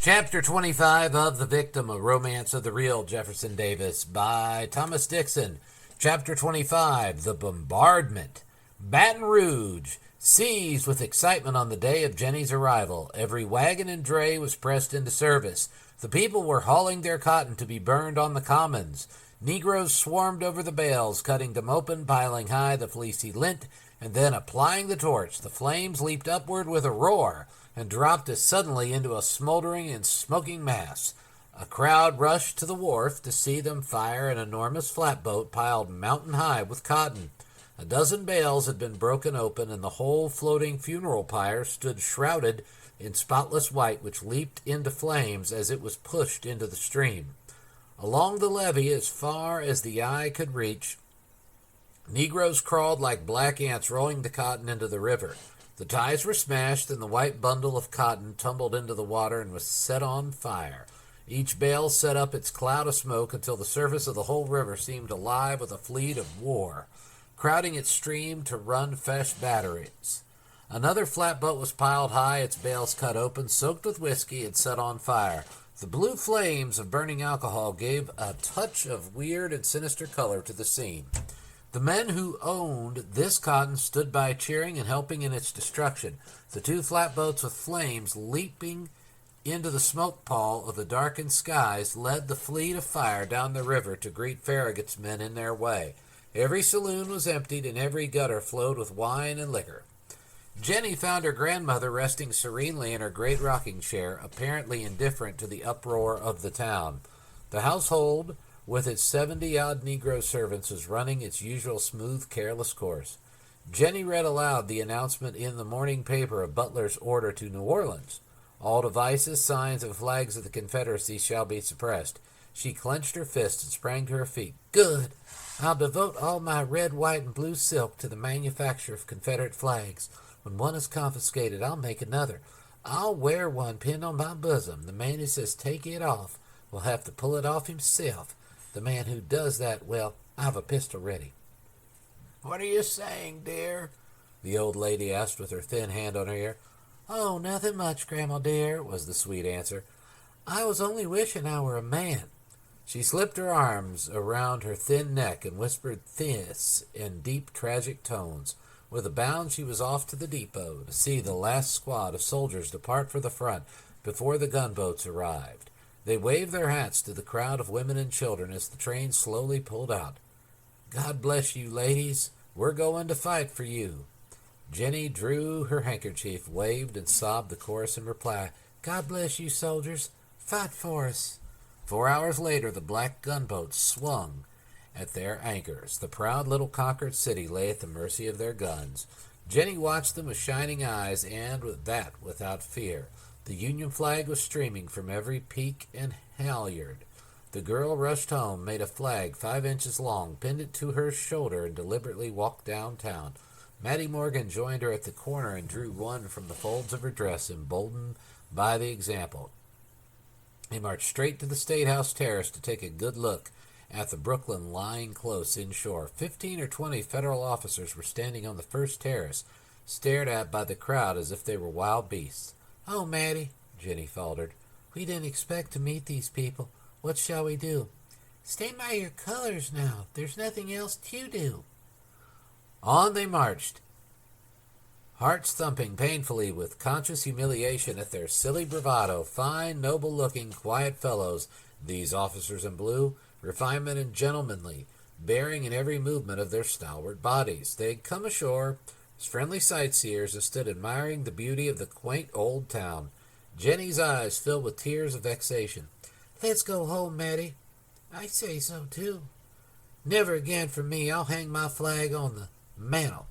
Chapter 25 of The Victim, A Romance of the Real Jefferson Davis by Thomas Dixon. Chapter 25, The Bombardment. Baton Rouge. Seized with excitement on the day of Jenny's arrival, every wagon and dray was pressed into service. The people were hauling their cotton to be burned on the commons. Negroes swarmed over the bales, cutting them open, piling high the fleecy lint, and then applying the torch. The flames leaped upward with a roar and dropped as suddenly into a smoldering and smoking mass. A crowd rushed to the wharf to see them fire an enormous flatboat piled mountain high with cotton. A dozen bales had been broken open, and the whole floating funeral pyre stood shrouded in spotless white, which leaped into flames as it was pushed into the stream. Along the levee, as far as the eye could reach, Negroes crawled like black ants rolling the cotton into the river. The ties were smashed, and the white bundle of cotton tumbled into the water and was set on fire. Each bale set up its cloud of smoke until the surface of the whole river seemed alive with a fleet of war, crowding its stream to run fresh batteries. Another flatboat was piled high, its bales cut open, soaked with whiskey, and set on fire. The blue flames of burning alcohol gave a touch of weird and sinister color to the scene. The men who owned this cotton stood by cheering and helping in its destruction. The two flatboats with flames leaping into the smoke pall of the darkened skies led the fleet of fire down the river to greet Farragut's men in their way. Every saloon was emptied and every gutter flowed with wine and liquor. Jenny found her grandmother resting serenely in her great rocking chair, apparently indifferent to the uproar of the town. The household, with its 70-odd Negro servants, was running its usual smooth, careless course. Jenny read aloud the announcement in the morning paper of Butler's order to New Orleans. All devices, signs, and flags of the Confederacy shall be suppressed. She clenched her fists and sprang to her feet. Good! I'll devote all my red, white, and blue silk to the manufacture of Confederate flags. When one is confiscated, I'll make another. I'll wear one pinned on my bosom. The man who says take it off will have to pull it off himself. The man who does that, well, I have a pistol ready. What are you saying, dear? The old lady asked with her thin hand on her ear. Oh, nothing much, Grandma dear, was the sweet answer. I was only wishing I were a man. She slipped her arms around her thin neck and whispered this in deep, tragic tones. With a bound she was off to the depot to see the last squad of soldiers depart for the front before the gunboats arrived. They waved their hats to the crowd of women and children as the train slowly pulled out. God bless you, ladies. We're going to fight for you. Jenny drew her handkerchief, waved, and sobbed the chorus in reply. God bless you, soldiers. Fight for us. 4 hours later, the black gunboats swung at their anchors. The proud little conquered city lay at the mercy of their guns. Jenny watched them with shining eyes, and with that without fear. The Union flag was streaming from every peak and halyard. The girl rushed home, made a flag 5 inches long, pinned it to her shoulder, and deliberately walked downtown. Mattie Morgan joined her at the corner and drew one from the folds of her dress, emboldened by the example. They marched straight to the State House terrace to take a good look at the Brooklyn lying close inshore. 15 or 20 federal officers were standing on the first terrace, stared at by the crowd as if they were wild beasts. Oh, Mattie, Jenny faltered, we didn't expect to meet these people. What shall we do? Stand by your colors now. There's nothing else to do. On they marched, hearts thumping painfully with conscious humiliation at their silly bravado. Fine, noble-looking, quiet fellows, these officers in blue, refinement and gentlemanly, bearing in every movement of their stalwart bodies. They had come ashore as friendly sightseers and stood admiring the beauty of the quaint old town. Jenny's eyes filled with tears of vexation. Let's go home, Mattie. I say so, too. Never again for me. I'll hang my flag on the mantle.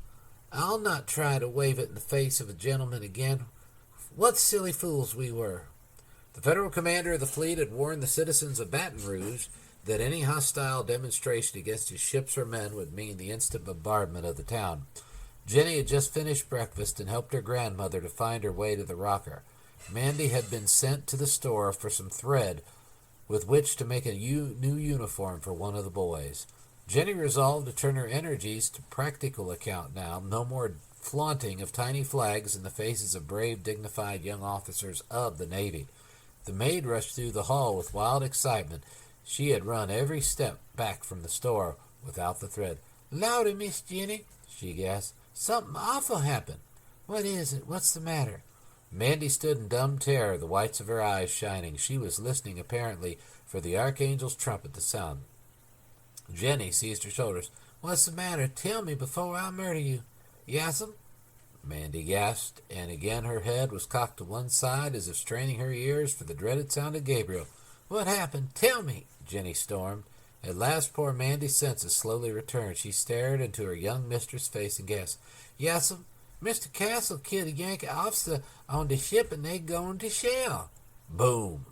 I'll not try to wave it in the face of a gentleman again. What silly fools we were. The federal commander of the fleet had warned the citizens of Baton Rouge that any hostile demonstration against his ships or men would mean the instant bombardment of the town. Jenny had just finished breakfast and helped her grandmother to find her way to the rocker. Mandy had been sent to the store for some thread with which to make a new uniform for one of the boys. Jenny resolved to turn her energies to practical account now. No more flaunting of tiny flags in the faces of brave, dignified young officers of the Navy. The maid rushed through the hall with wild excitement. She had run every step back from the store without the thread. "Lordy, Miss Jenny," she gasped. "Something awful happened." "What is it? What's the matter?" Mandy stood in dumb terror, the whites of her eyes shining. She was listening, apparently, for the archangel's trumpet to sound. Jenny seized her shoulders. "What's the matter? Tell me before I murder you." "Yas'm," Mandy gasped, and again her head was cocked to one side as if straining her ears for the dreaded sound of Gabriel. "What happened? Tell me," Jenny stormed. At last poor Mandy's senses slowly returned. She stared into her young mistress' face and gasped. "Yas'm, Mr. Castle killed a Yankee officer on the ship and they going to shell." Boom!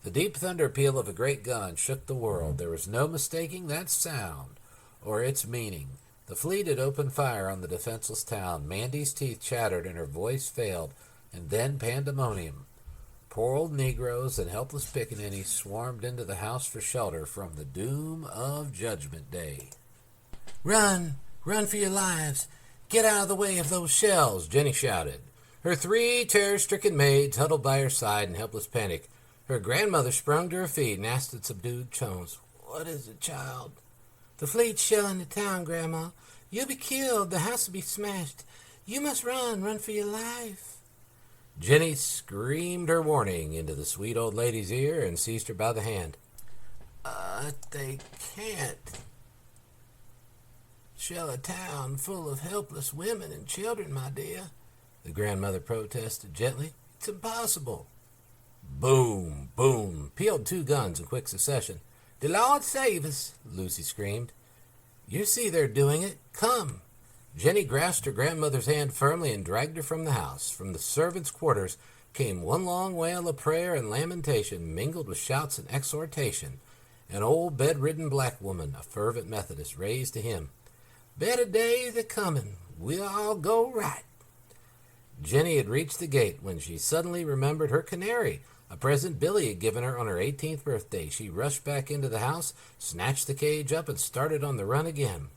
The deep thunder peal of a great gun shook the world. There was no mistaking that sound or its meaning. The fleet had opened fire on the defenseless town. Mandy's teeth chattered and her voice failed, and then pandemonium. Poor old Negroes and helpless pickaninnies swarmed into the house for shelter from the doom of Judgment Day. "Run! Run for your lives! Get out of the way of those shells!" Jenny shouted. Her 3 terror-stricken maids huddled by her side in helpless panic. Her grandmother sprung to her feet and asked in subdued tones, "What is it, child?" "The fleet's shelling the town, Grandma. You'll be killed. The house will be smashed. You must run. Run for your life." Jenny screamed her warning into the sweet old lady's ear and seized her by the hand. They can't shell a town full of helpless women and children, my dear," the grandmother protested gently. "It's impossible." Boom! Boom! Pealed 2 guns in quick succession. "The Lord save us!" Lucy screamed. "You see they're doing it. Come!" Jenny grasped her grandmother's hand firmly and dragged her from the house. From the servants' quarters came one long wail of prayer and lamentation, mingled with shouts and exhortation. An old bedridden black woman, a fervent Methodist, raised a hymn. "Better days are coming. We'll all go right." Jenny had reached the gate when she suddenly remembered her canary, a present Billy had given her on her 18th birthday. She rushed back into the house, snatched the cage up, and started on the run again.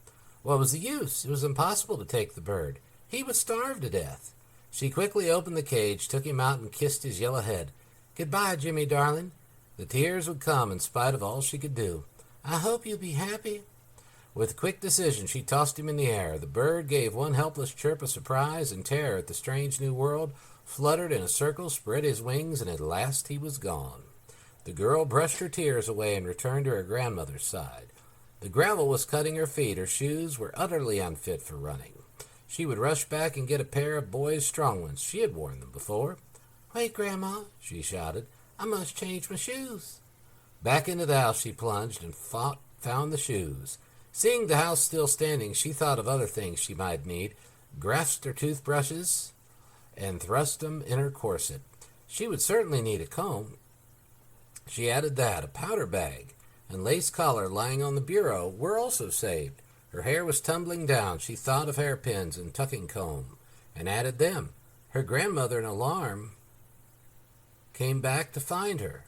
What was the use? It was impossible to take the bird. He would starve to death. She quickly opened the cage, took him out, and kissed his yellow head. "Goodbye, Jimmy, darling." The tears would come in spite of all she could do. "I hope you'll be happy." With quick decision, she tossed him in the air. The bird gave one helpless chirp of surprise and terror at the strange new world, fluttered in a circle, spread his wings, and at last he was gone. The girl brushed her tears away and returned to her grandmother's side. The gravel was cutting her feet. Her shoes were utterly unfit for running. She would rush back and get a pair of boys' strong ones. She had worn them before. "Wait, Grandma," she shouted. "I must change my shoes." Back into the house she plunged and found the shoes. Seeing the house still standing, she thought of other things she might need, grasped her toothbrushes, and thrust them in her corset. She would certainly need a comb. She added that. A powder bag and lace collar lying on the bureau were also saved. Her hair was tumbling down. She thought of hairpins and tucking comb, and added them. Her grandmother, in alarm, came back to find her.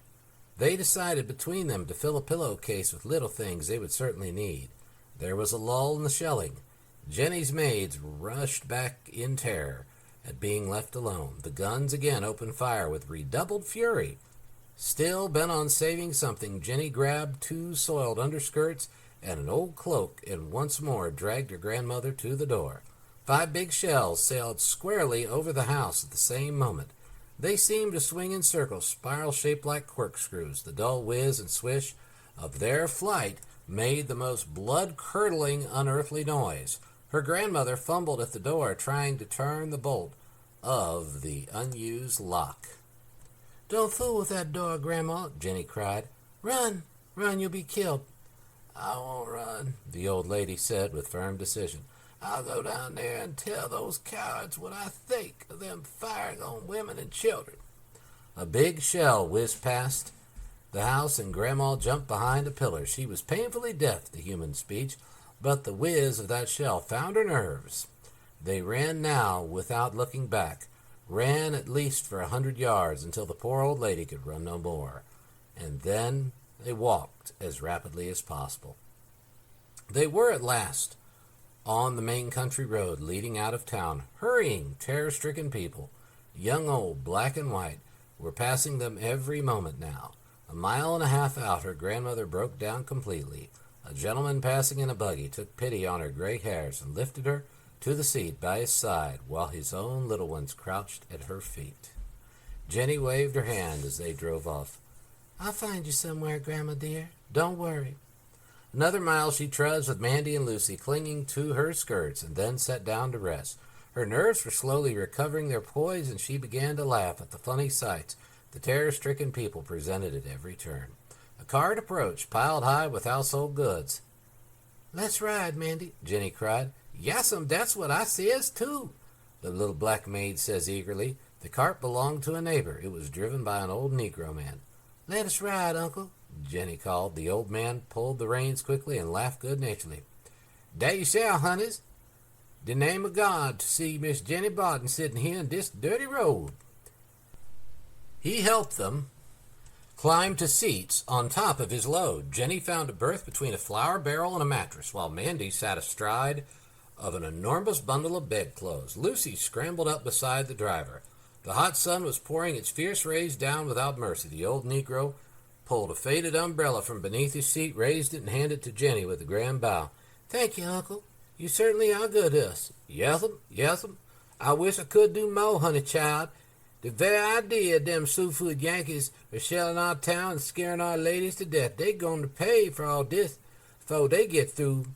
They decided between them to fill a pillowcase with little things they would certainly need. There was a lull in the shelling. Jenny's maids rushed back in terror at being left alone. The guns again opened fire with redoubled fury. Still bent on saving something, Jenny grabbed 2 soiled underskirts and an old cloak and once more dragged her grandmother to the door. 5 big shells sailed squarely over the house at the same moment. They seemed to swing in circles, spiral-shaped like corkscrews. The dull whiz and swish of their flight made the most blood-curdling, unearthly noise. Her grandmother fumbled at the door, trying to turn the bolt of the unused lock. "Don't fool with that door, Grandma," Jenny cried. "Run! Run, you'll be killed." "I won't run," the old lady said with firm decision. "I'll go down there and tell those cowards what I think of them firing on women and children." A big shell whizzed past the house, and Grandma jumped behind a pillar. She was painfully deaf to human speech, but the whiz of that shell found her nerves. They ran now without looking back, ran at least for 100 yards until the poor old lady could run no more, and then they walked as rapidly as possible. They were at last on the main country road leading out of town, hurrying terror-stricken people, young, old, black and white, were passing them every moment now. A mile and a half out, her grandmother broke down completely. A gentleman passing in a buggy took pity on her gray hairs and lifted her to the seat by his side, while his own little ones crouched at her feet. Jenny waved her hand as they drove off. "I'll find you somewhere, Grandma dear. Don't worry." Another mile she trudged with Mandy and Lucy clinging to her skirts, and then sat down to rest. Her nerves were slowly recovering their poise, and she began to laugh at the funny sights the terror-stricken people presented at every turn. A cart approached, piled high with household goods. "Let's ride, Mandy," Jenny cried. "Yassum, that's what I says, too," the little black maid says eagerly. The cart belonged to a neighbor. It was driven by an old Negro man. "Let us ride, Uncle," Jenny called. The old man pulled the reins quickly and laughed good-naturedly. "Dat you shall, honeys. De name of God, to see Miss Jenny Barton sitting here in dis dirty road." He helped them climb to seats on top of his load. Jenny found a berth between a flour barrel and a mattress, while Mandy sat astride of an enormous bundle of bedclothes. Lucy scrambled up beside the driver. The hot sun was pouring its fierce rays down without mercy. The old Negro pulled a faded umbrella from beneath his seat, raised it, and handed it to Jenny with a grand bow. "Thank you, Uncle. You certainly are good to us." "Yes'm, yes'm. I wish I could do more, honey child. The very idea of them Sioux-foot Yankees are shelling our town and scaring our ladies to death. They going to pay for all this before they get through."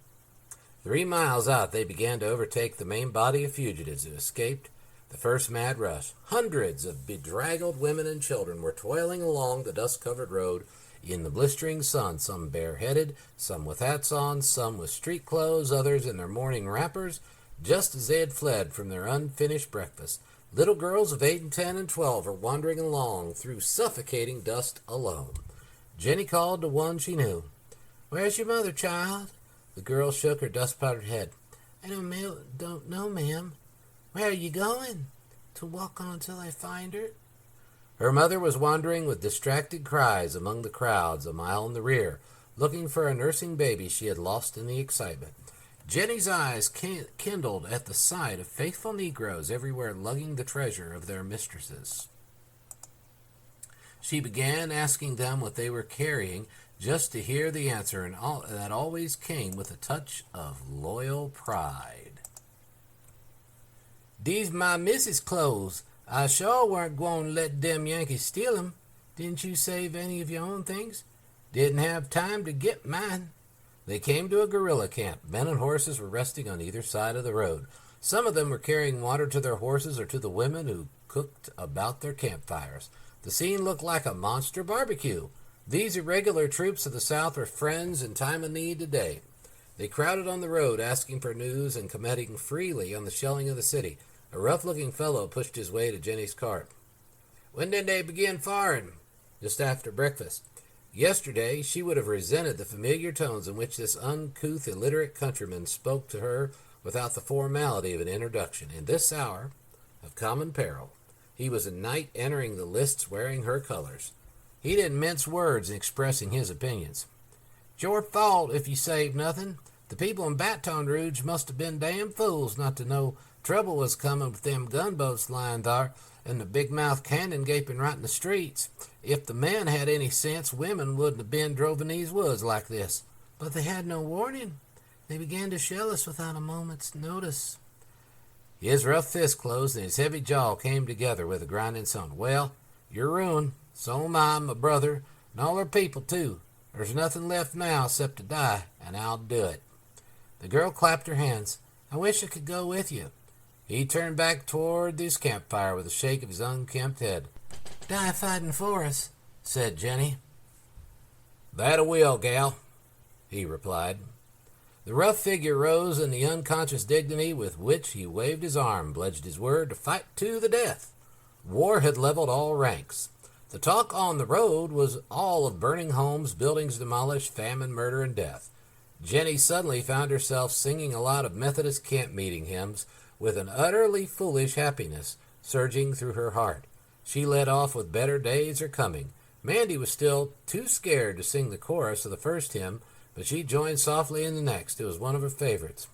3 miles out, they began to overtake the main body of fugitives who escaped the first mad rush. Hundreds of bedraggled women and children were toiling along the dust-covered road in the blistering sun, some bareheaded, some with hats on, some with street clothes, others in their morning wrappers, just as they had fled from their unfinished breakfast. Little girls of 8 and 10 and 12 were wandering along through suffocating dust alone. Jenny called to one she knew. "Where's your mother, child?" The girl shook her dust-powdered head. "I don't know, ma'am." "Where are you going?" "To walk on till I find her." Her mother was wandering with distracted cries among the crowds a mile in the rear, looking for a nursing baby she had lost in the excitement. Jenny's eyes kindled at the sight of faithful Negroes everywhere lugging the treasure of their mistresses. She began asking them what they were carrying, just to hear the answer, and that always came with a touch of loyal pride. "Dese my missus' clothes. I sure weren't going to let them Yankees steal 'em. Didn't you save any of your own things?" "Didn't have time to get mine." They came to a guerrilla camp. Men and horses were resting on either side of the road. Some of them were carrying water to their horses or to the women who cooked about their campfires. The scene looked like a monster barbecue. These irregular troops of the South were friends in time of need today. They crowded on the road, asking for news and commenting freely on the shelling of the city. A rough-looking fellow pushed his way to Jenny's cart. "When did they begin firing?" "Just after breakfast." Yesterday, she would have resented the familiar tones in which this uncouth, illiterate countryman spoke to her without the formality of an introduction. In this hour of common peril, he was a knight entering the lists wearing her colors. He didn't mince words in expressing his opinions. "It's your fault if you saved nothing. The people in Baton Rouge must have been damn fools not to know trouble was coming with them gunboats lying there and the big-mouthed cannon gaping right in the streets. If the men had any sense, women wouldn't have been drove in these woods like this." "But they had no warning. They began to shell us without a moment's notice." His rough fist closed and his heavy jaw came together with a grinding sound. "Well, you're ruined. So am I, my brother, and all our people, too. There's nothing left now except to die, and I'll do it." The girl clapped her hands. "I wish I could go with you." He turned back toward his campfire with a shake of his unkempt head. "Die fighting for us," said Jenny. "That I will, gal," he replied. The rough figure rose, and the unconscious dignity with which he waved his arm pledged his word to fight to the death. War had leveled all ranks. The talk on the road was all of burning homes, buildings demolished, famine, murder, and death. Jenny suddenly found herself singing a lot of Methodist camp meeting hymns with an utterly foolish happiness surging through her heart. She led off with "Better Days Are Coming." Mandy was still too scared to sing the chorus of the first hymn, but she joined softly in the next. It was one of her favorites.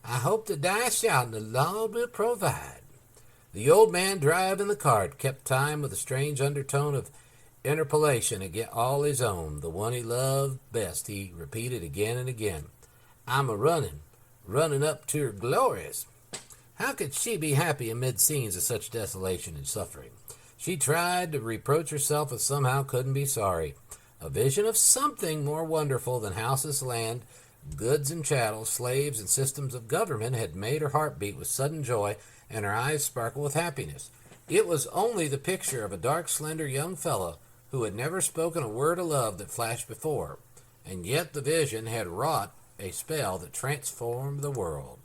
"I hope to die shouting, the Lord will provide." The old man driving the cart kept time with a strange undertone of interpolation against all his own, the one he loved best. He repeated again and again, "I'm running up to her glories." How could she be happy amid scenes of such desolation and suffering? She tried to reproach herself, but somehow couldn't be sorry. A vision of something more wonderful than houses, land, goods and chattels, slaves, and systems of government had made her heart beat with sudden joy and her eyes sparkle with happiness. It was only the picture of a dark, slender young fellow who had never spoken a word of love that flashed before her, and yet the vision had wrought a spell that transformed the world.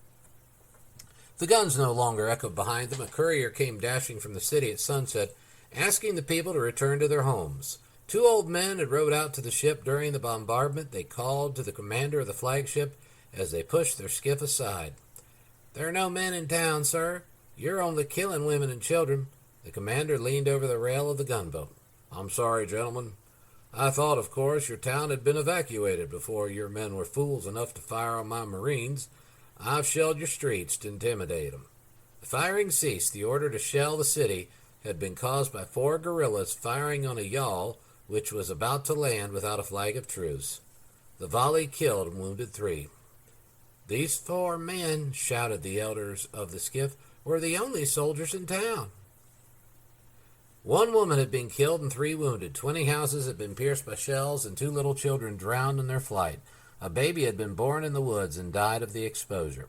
The guns no longer echoed behind them. A courier came dashing from the city at sunset, asking the people to return to their homes. Two old men had rowed out to the ship during the bombardment. They called to the commander of the flagship as they pushed their skiff aside. "There are no men in town, sir. You're only killing women and children." The commander leaned over the rail of the gunboat. "I'm sorry, gentlemen. I thought, of course, your town had been evacuated before your men were fools enough to fire on my Marines. I've shelled your streets to intimidate them." The firing ceased. The order to shell the city had been caused by 4 guerrillas firing on a yawl which was about to land without a flag of truce. The volley killed and wounded 3. "These 4 men," shouted the elders of the skiff, "were the only soldiers in town." 1 woman had been killed and 3 wounded. 20 houses had been pierced by shells and 2 little children drowned in their flight. A baby had been born in the woods and died of the exposure.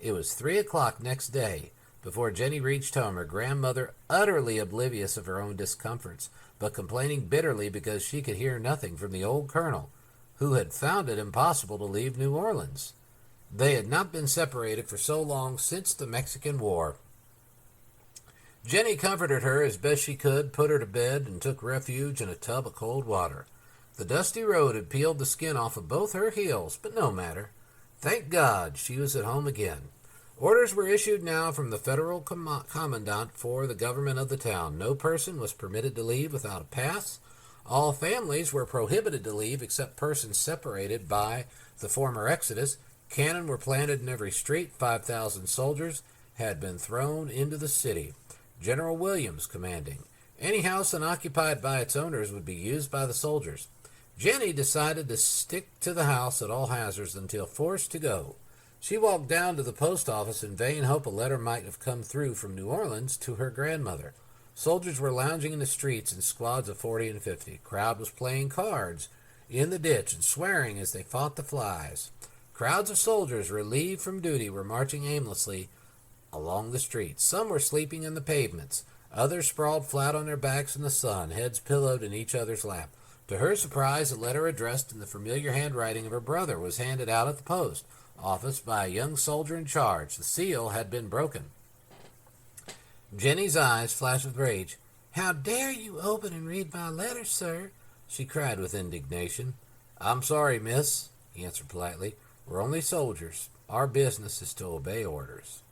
It was 3 o'clock next day before Jenny reached home, her grandmother utterly oblivious of her own discomforts, but complaining bitterly because she could hear nothing from the old colonel, who had found it impossible to leave New Orleans. They had not been separated for so long since the Mexican War. Jenny comforted her as best she could, put her to bed, and took refuge in a tub of cold water. The dusty road had peeled the skin off of both her heels, but no matter. Thank God she was at home again. Orders were issued now from the federal commandant for the government of the town. No person was permitted to leave without a pass. All families were prohibited to leave except persons separated by the former exodus. Cannon were planted in every street. 5,000 soldiers had been thrown into the city. General Williams commanding. Any house unoccupied by its owners would be used by the soldiers. Jenny decided to stick to the house at all hazards until forced to go. She walked down to the post office in vain hope a letter might have come through from New Orleans to her grandmother. Soldiers were lounging in the streets in squads of 40 and 50. Crowd was playing cards in the ditch and swearing as they fought the flies. Crowds of soldiers relieved from duty were marching aimlessly along the streets. Some were sleeping in the pavements. Others sprawled flat on their backs in the sun, heads pillowed in each other's lap. To her surprise, a letter addressed in the familiar handwriting of her brother was handed out at the post office by a young soldier in charge. The seal had been broken. Jenny's eyes flashed with rage. "How dare you open and read my letter, sir?" she cried with indignation. "I'm sorry, miss," he answered politely. "We're only soldiers. Our business is to obey orders."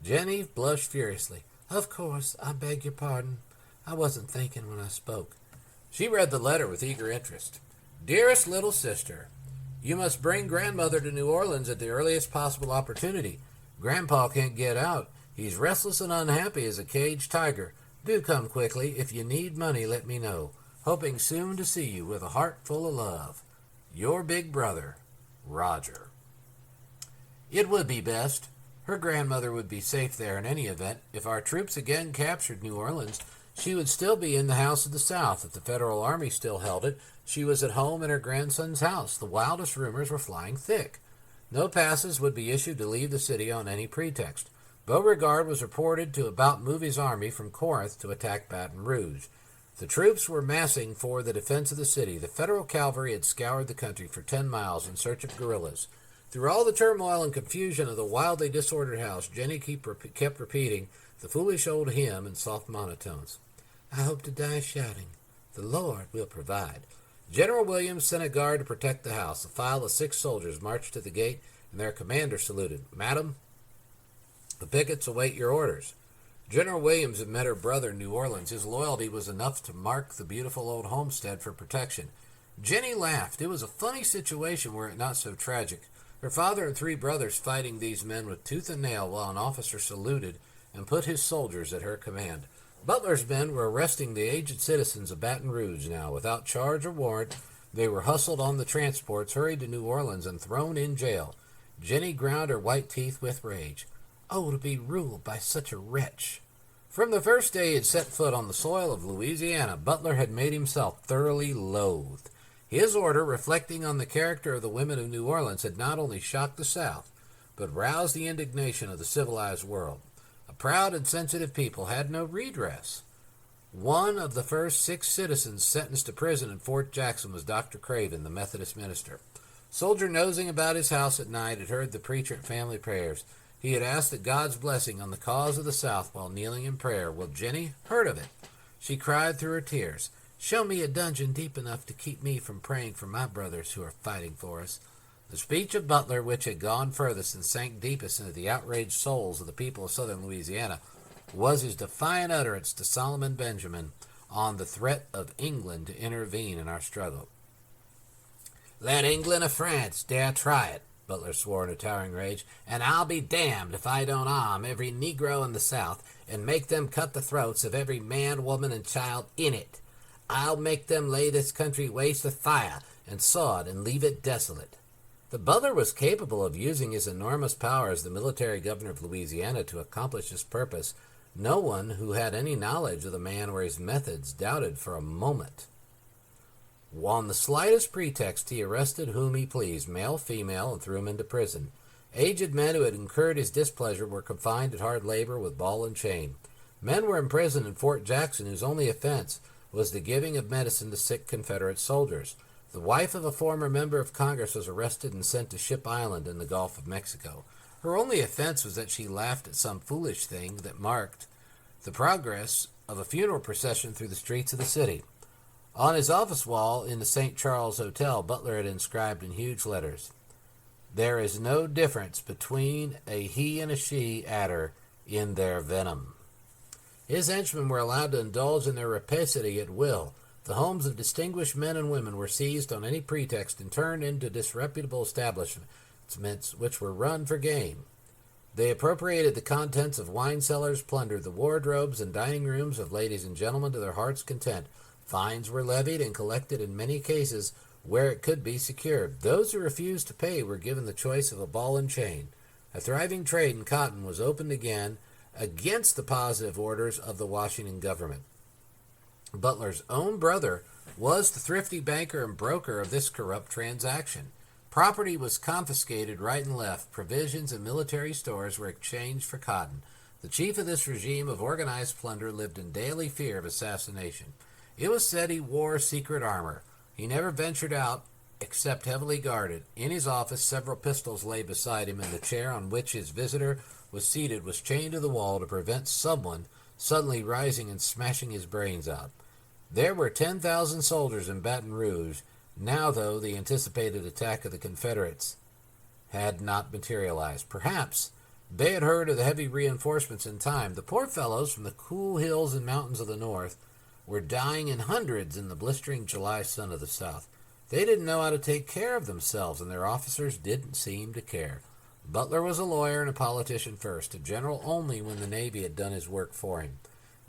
Jenny blushed furiously. "Of course, I beg your pardon. I wasn't thinking when I spoke." She read the letter with eager interest. "Dearest little sister, you must bring grandmother to New Orleans at the earliest possible opportunity. Grandpa can't get out. He's restless and unhappy as a caged tiger. Do come quickly. If you need money, let me know. Hoping soon to see you with a heart full of love. Your big brother, Roger." It would be best. Her grandmother would be safe there in any event. If our troops again captured New Orleans, she would still be in the house of the South. If the Federal Army still held it, she was at home in her grandson's house. The wildest rumors were flying thick. No passes would be issued to leave the city on any pretext. Beauregard was reported to about move his army from Corinth to attack Baton Rouge. The troops were massing for the defense of the city. The Federal cavalry had scoured the country for 10 miles in search of guerrillas. Through all the turmoil and confusion of the wildly disordered house, Jenny kept repeating the foolish old hymn in soft monotones. "I hope to die shouting, the Lord will provide." General Williams sent a guard to protect the house. A file of 6 soldiers marched to the gate, and their commander saluted. "Madam, the pickets await your orders." General Williams had met her brother in New Orleans. His loyalty was enough to mark the beautiful old homestead for protection. Jenny laughed. It was a funny situation were it not so tragic. Her father and 3 brothers fighting these men with tooth and nail while an officer saluted and put his soldiers at her command. Butler's men were arresting the aged citizens of Baton Rouge now. Without charge or warrant, they were hustled on the transports, hurried to New Orleans, and thrown in jail. Jenny ground her white teeth with rage. Oh, to be ruled by such a wretch! From the first day he had set foot on the soil of Louisiana, Butler had made himself thoroughly loathed. His order, reflecting on the character of the women of New Orleans, had not only shocked the South, but roused the indignation of the civilized world. A proud and sensitive people had no redress. One of the first 6 citizens sentenced to prison in Fort Jackson was Dr. Craven, the Methodist minister. Soldier nosing about his house at night had heard the preacher at family prayers. He had asked that God's blessing on the cause of the South while kneeling in prayer. Well, Jenny heard of it. She cried through her tears, "Show me a dungeon deep enough to keep me from praying for my brothers who are fighting for us." The speech of Butler, which had gone furthest and sank deepest into the outraged souls of the people of southern Louisiana, was his defiant utterance to Solomon Benjamin on the threat of England to intervene in our struggle. "Let England or France dare try it," Butler swore in a towering rage, "and I'll be damned if I don't arm every Negro in the South and make them cut the throats of every man, woman, and child in it. I'll make them lay this country waste with fire and sword and leave it desolate." But Butler was capable of using his enormous power as the military governor of Louisiana to accomplish his purpose. No one who had any knowledge of the man or his methods doubted for a moment. On the slightest pretext, he arrested whom he pleased, male, female, and threw him into prison. Aged men who had incurred his displeasure were confined at hard labor with ball and chain. Men were imprisoned in Fort Jackson whose only offense was the giving of medicine to sick Confederate soldiers. The wife of a former member of Congress was arrested and sent to Ship Island in the Gulf of Mexico. Her only offense was that she laughed at some foolish thing that marked the progress of a funeral procession through the streets of the city. On his office wall in the St. Charles Hotel, Butler had inscribed in huge letters, "There is no difference between a he and a she adder in their venom." His henchmen were allowed to indulge in their rapacity at will. The homes of distinguished men and women were seized on any pretext and turned into disreputable establishments which were run for gain. They appropriated the contents of wine cellars, plundered the wardrobes and dining rooms of ladies and gentlemen to their heart's content. Fines were levied and collected in many cases where it could be secured. Those who refused to pay were given the choice of a ball and chain. A thriving trade in cotton was opened again against the positive orders of the Washington government. Butler's own brother was the thrifty banker and broker of this corrupt transaction. Property was confiscated right and left. Provisions and military stores were exchanged for cotton. The chief of this regime of organized plunder lived in daily fear of assassination. It was said he wore secret armor. He never ventured out except heavily guarded. In his office, several pistols lay beside him, and the chair on which his visitor was seated was chained to the wall to prevent someone suddenly rising and smashing his brains out. There were 10,000 soldiers in Baton Rouge. Now, though, the anticipated attack of the Confederates had not materialized. Perhaps they had heard of the heavy reinforcements in time. The poor fellows from the cool hills and mountains of the north were dying in hundreds in the blistering July sun of the South. They didn't know how to take care of themselves, and their officers didn't seem to care. Butler was a lawyer and a politician first, a general only when the Navy had done his work for him.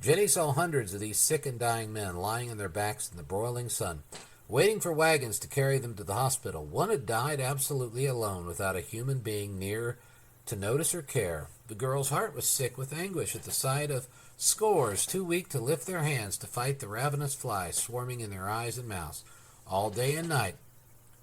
Jenny saw hundreds of these sick and dying men lying on their backs in the broiling sun, waiting for wagons to carry them to the hospital. One had died absolutely alone, without a human being near to notice or care. The girl's heart was sick with anguish at the sight of scores too weak to lift their hands to fight the ravenous flies swarming in their eyes and mouths. All day and night,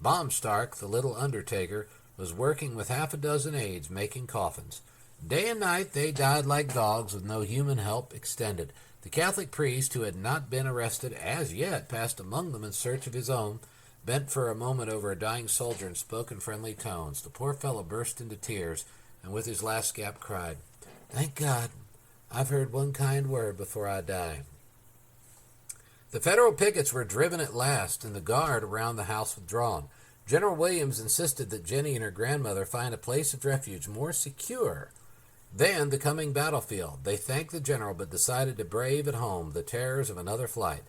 Baumstark, the little undertaker, was working with half a dozen aides making coffins. Day and night they died like dogs with no human help extended. The Catholic priest, who had not been arrested as yet, passed among them in search of his own, bent for a moment over a dying soldier and spoke in friendly tones. The poor fellow burst into tears, and with his last gasp cried, "Thank God, I've heard one kind word before I die." The Federal pickets were driven at last, and the guard around the house withdrawn. General Williams insisted that Jenny and her grandmother find a place of refuge more secure than the coming battlefield. They thanked the general, but decided to brave at home the terrors of another flight.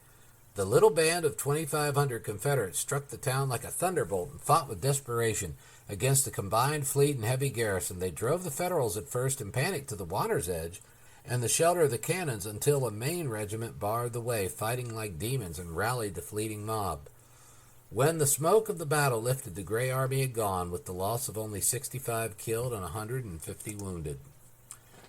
The little band of 2,500 Confederates struck the town like a thunderbolt and fought with desperation against the combined fleet and heavy garrison. They drove the Federals at first in panic to the water's edge and the shelter of the cannons until a main regiment barred the way, fighting like demons, and rallied the fleeting mob. When the smoke of the battle lifted, the Grey Army had gone, with the loss of only 65 killed and 150 wounded.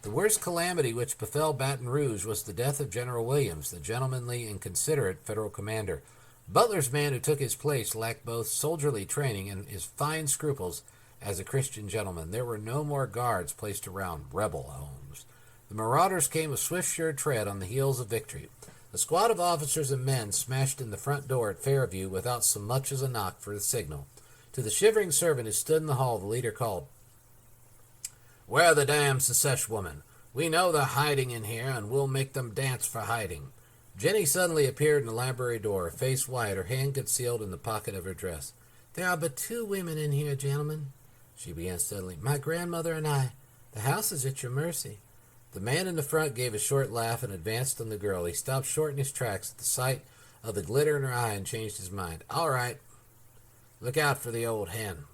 The worst calamity which befell Baton Rouge was the death of General Williams, the gentlemanly and considerate Federal commander. Butler's man who took his place lacked both soldierly training and his fine scruples as a Christian gentleman. There were no more guards placed around rebel homes. The marauders came with swift, sure tread on the heels of victory. A squad of officers and men smashed in the front door at Fairview without so much as a knock for the signal. To the shivering servant who stood in the hall, the leader called, "Where are the damned secesh women? We know they're hiding in here, and we'll make them dance for hiding." Jenny suddenly appeared in the library door, her face white, her hand concealed in the pocket of her dress. "There are but 2 women in here, gentlemen," she began steadily. "My grandmother and I. The house is at your mercy." The man in the front gave a short laugh and advanced on the girl. He stopped short in his tracks at the sight of the glitter in her eye and changed his mind. "All right. Look out for the old hen.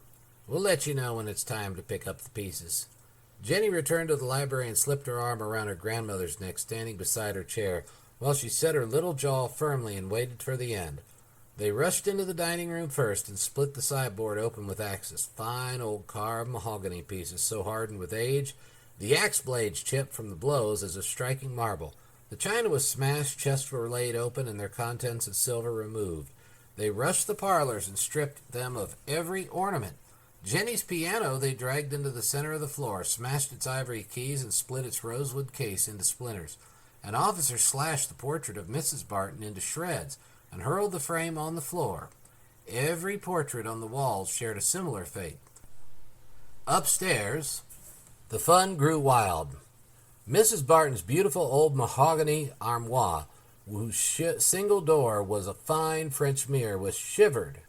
We'll let you know when it's time to pick up the pieces." Jenny returned to the library and slipped her arm around her grandmother's neck, standing beside her chair, while she set her little jaw firmly and waited for the end. They rushed into the dining room first and split the sideboard open with axes, fine old carved mahogany pieces so hardened with age the axe blades chipped from the blows as a striking marble. The china was smashed, chests were laid open, and their contents of silver removed. They rushed the parlors and stripped them of every ornament. Jenny's piano they dragged into the center of the floor, smashed its ivory keys, and split its rosewood case into splinters. An officer slashed the portrait of Mrs. Barton into shreds and hurled the frame on the floor. Every portrait on the walls shared a similar fate. Upstairs, the fun grew wild. Mrs. Barton's beautiful old mahogany armoire, whose single door was a fine French mirror, was shivered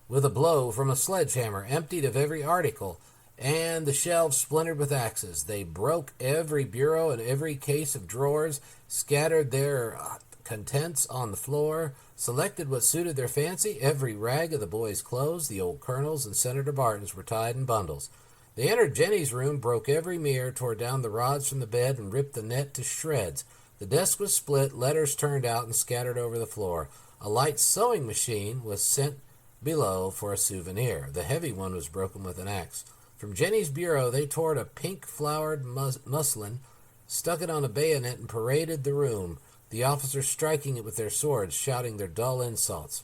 with a blow from a sledgehammer, emptied of every article, and the shelves splintered with axes. They broke every bureau and every case of drawers, scattered their contents on the floor, selected what suited their fancy. Every rag of the boys' clothes, the old Colonel's and Senator Barton's, were tied in bundles. They entered Jenny's room, broke every mirror, tore down the rods from the bed, and ripped the net to shreds. The desk was split, letters turned out and scattered over the floor. A light sewing machine was sent below for a souvenir. The heavy one was broken with an axe. From Jenny's bureau they tore a pink-flowered muslin, stuck it on a bayonet, and paraded the room, the officers striking it with their swords, shouting their dull insults.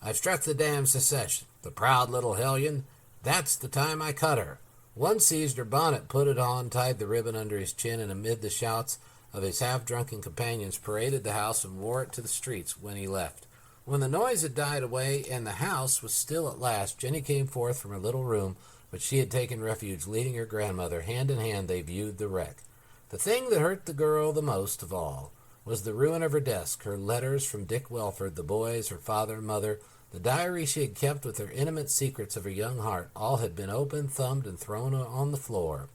"I've struck the damned secesh, the proud little hellion. That's the time I cut her." One seized her bonnet, put it on, tied the ribbon under his chin, and amid the shouts of his half-drunken companions paraded the house and wore it to the streets when he left. When the noise had died away and the house was still at last, Jenny came forth from her little room which she had taken refuge, leading her grandmother. Hand in hand they viewed the wreck. The thing that hurt the girl the most of all was the ruin of her desk, her letters from Dick Welford, the boys, her father and mother, the diary she had kept with her intimate secrets of her young heart. All had been opened, thumbed, and thrown on the floor.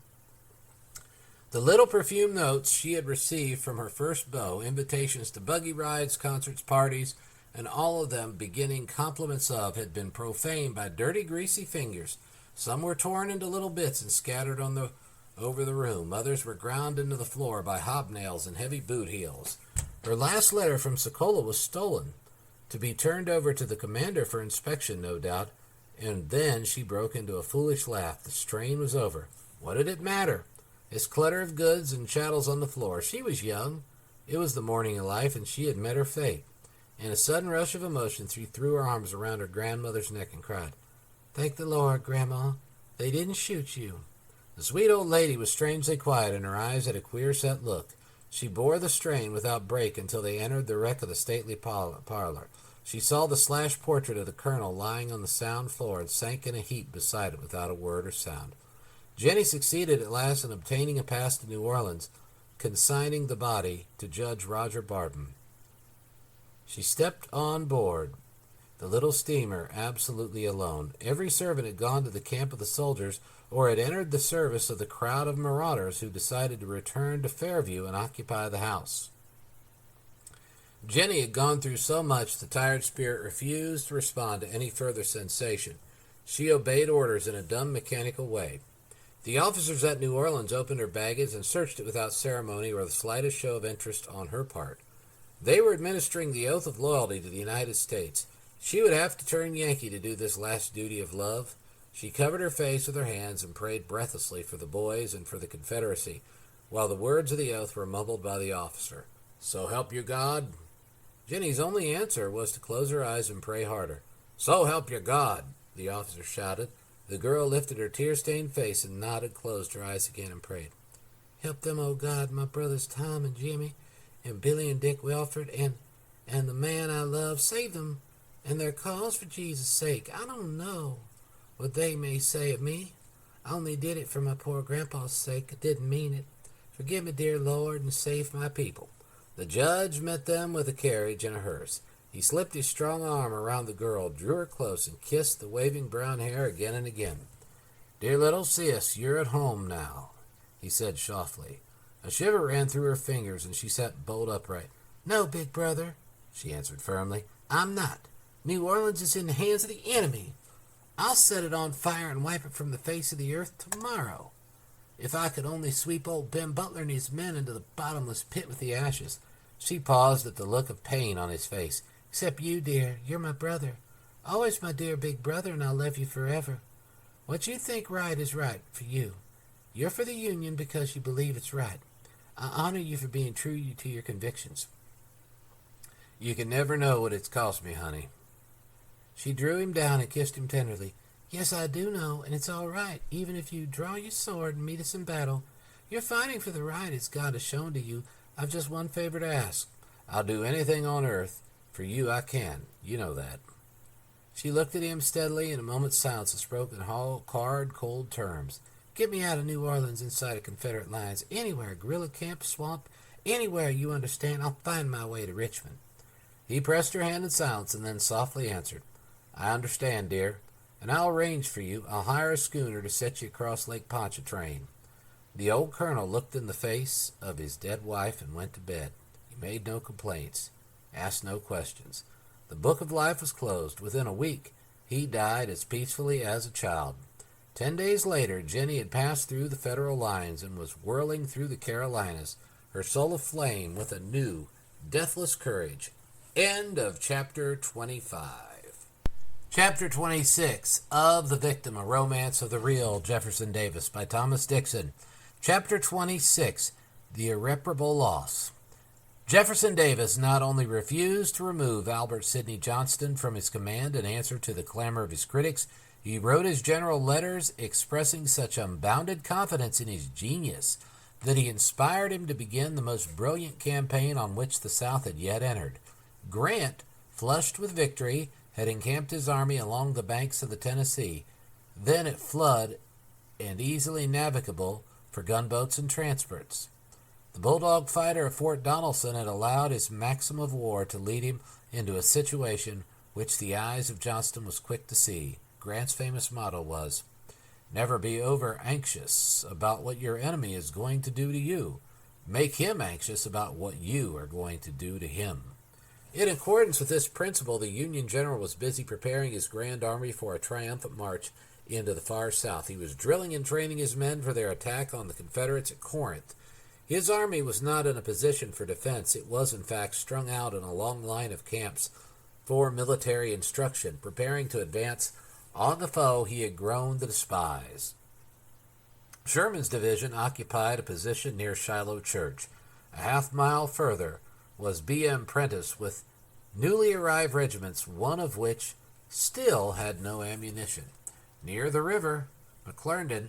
The little perfumed notes she had received from her first beau, invitations to buggy rides, concerts, parties, and all of them beginning compliments of, had been profaned by dirty, greasy fingers. Some were torn into little bits and scattered over the room. Others were ground into the floor by hobnails and heavy boot heels. Her last letter from Sokola was stolen, to be turned over to the commander for inspection, no doubt, and then she broke into a foolish laugh. The strain was over. What did it matter? His clutter of goods and chattels on the floor. She was young. It was the morning of life, and she had met her fate. In a sudden rush of emotion, she threw her arms around her grandmother's neck and cried, "Thank the Lord, Grandma. They didn't shoot you." The sweet old lady was strangely quiet, and her eyes had a queer set look. She bore the strain without break until they entered the wreck of the stately parlor. She saw the slashed portrait of the colonel lying on the sound floor and sank in a heap beside it without a word or sound. Jenny succeeded at last in obtaining a pass to New Orleans, consigning the body to Judge Roger Barton. She stepped on board the little steamer absolutely alone. Every servant had gone to the camp of the soldiers or had entered the service of the crowd of marauders who decided to return to Fairview and occupy the house. Jenny had gone through so much the tired spirit refused to respond to any further sensation. She obeyed orders in a dumb, mechanical way. The officers at New Orleans opened her baggage and searched it without ceremony or the slightest show of interest on her part. They were administering the oath of loyalty to the United States. She would have to turn Yankee to do this last duty of love. She covered her face with her hands and prayed breathlessly for the boys and for the Confederacy, while the words of the oath were mumbled by the officer. "So help you God." Jenny's only answer was to close her eyes and pray harder. "So help you God," the officer shouted. The girl lifted her tear-stained face and nodded, closed her eyes again, and prayed. "Help them, O God, my brothers Tom and Jimmy, and Billy and Dick Welford, and the man I love. Save them and their cause for Jesus' sake. I don't know what they may say of me. I only did it for my poor grandpa's sake. I didn't mean it. Forgive me, dear Lord, and save my people." The judge met them with a carriage and a hearse. He slipped his strong arm around the girl, drew her close, and kissed the waving brown hair again and again. "Dear little sis, you're at home now," he said softly. A shiver ran through her fingers, and she sat bolt upright. "No, big brother," she answered firmly. "I'm not. New Orleans is in the hands of the enemy. I'll set it on fire and wipe it from the face of the earth tomorrow. If I could only sweep old Ben Butler and his men into the bottomless pit with the ashes." She paused at the look of pain on his face. "Except you, dear. You're my brother. Always my dear big brother, and I'll love you forever. What you think right is right for you. You're for the Union because you believe it's right. I honor you for being true to your convictions. You can never know what it's cost me, honey." She drew him down and kissed him tenderly. "Yes, I do know, and it's all right. Even if you draw your sword and meet us in battle, you're fighting for the right as God has shown to you. I've just one favor to ask. I'll do anything on earth. For you I can. You know that." She looked at him steadily in a moment's silence and spoke in hard, cold terms. "Get me out of New Orleans inside of Confederate lines. Anywhere, guerrilla camp, swamp, anywhere you understand. I'll find my way to Richmond." He pressed her hand in silence and then softly answered, "I understand, dear, and I'll arrange for you. I'll hire a schooner to set you across Lake Pontchartrain." The old colonel looked in the face of his dead wife and went to bed. He made no complaints, asked no questions. The book of life was closed. Within a week, he died as peacefully as a child. 10 days later, Jenny had passed through the Federal lines and was whirling through the Carolinas, her soul aflame with a new, deathless courage. End of Chapter 25. Chapter 26, Of the Victim, A Romance of the Real Jefferson Davis by Thomas Dixon. Chapter 26, The Irreparable Loss. Jefferson Davis not only refused to remove Albert Sidney Johnston from his command in answer to the clamor of his critics, he wrote his general letters expressing such unbounded confidence in his genius that he inspired him to begin the most brilliant campaign on which the South had yet entered. Grant, flushed with victory, had encamped his army along the banks of the Tennessee, then at flood and easily navigable for gunboats and transports. The bulldog fighter of Fort Donelson had allowed his maxim of war to lead him into a situation which the eyes of Johnston was quick to see. Grant's famous motto was, "Never be over-anxious about what your enemy is going to do to you. Make him anxious about what you are going to do to him." In accordance with this principle, the Union general was busy preparing his grand army for a triumphant march into the far South. He was drilling and training his men for their attack on the Confederates at Corinth. His army was not in a position for defense. It was, in fact, strung out in a long line of camps for military instruction, preparing to advance on the foe he had grown to despise. Sherman's division occupied a position near Shiloh Church. A half-mile further was B.M. Prentiss with newly arrived regiments, one of which still had no ammunition. Near the river, McClernand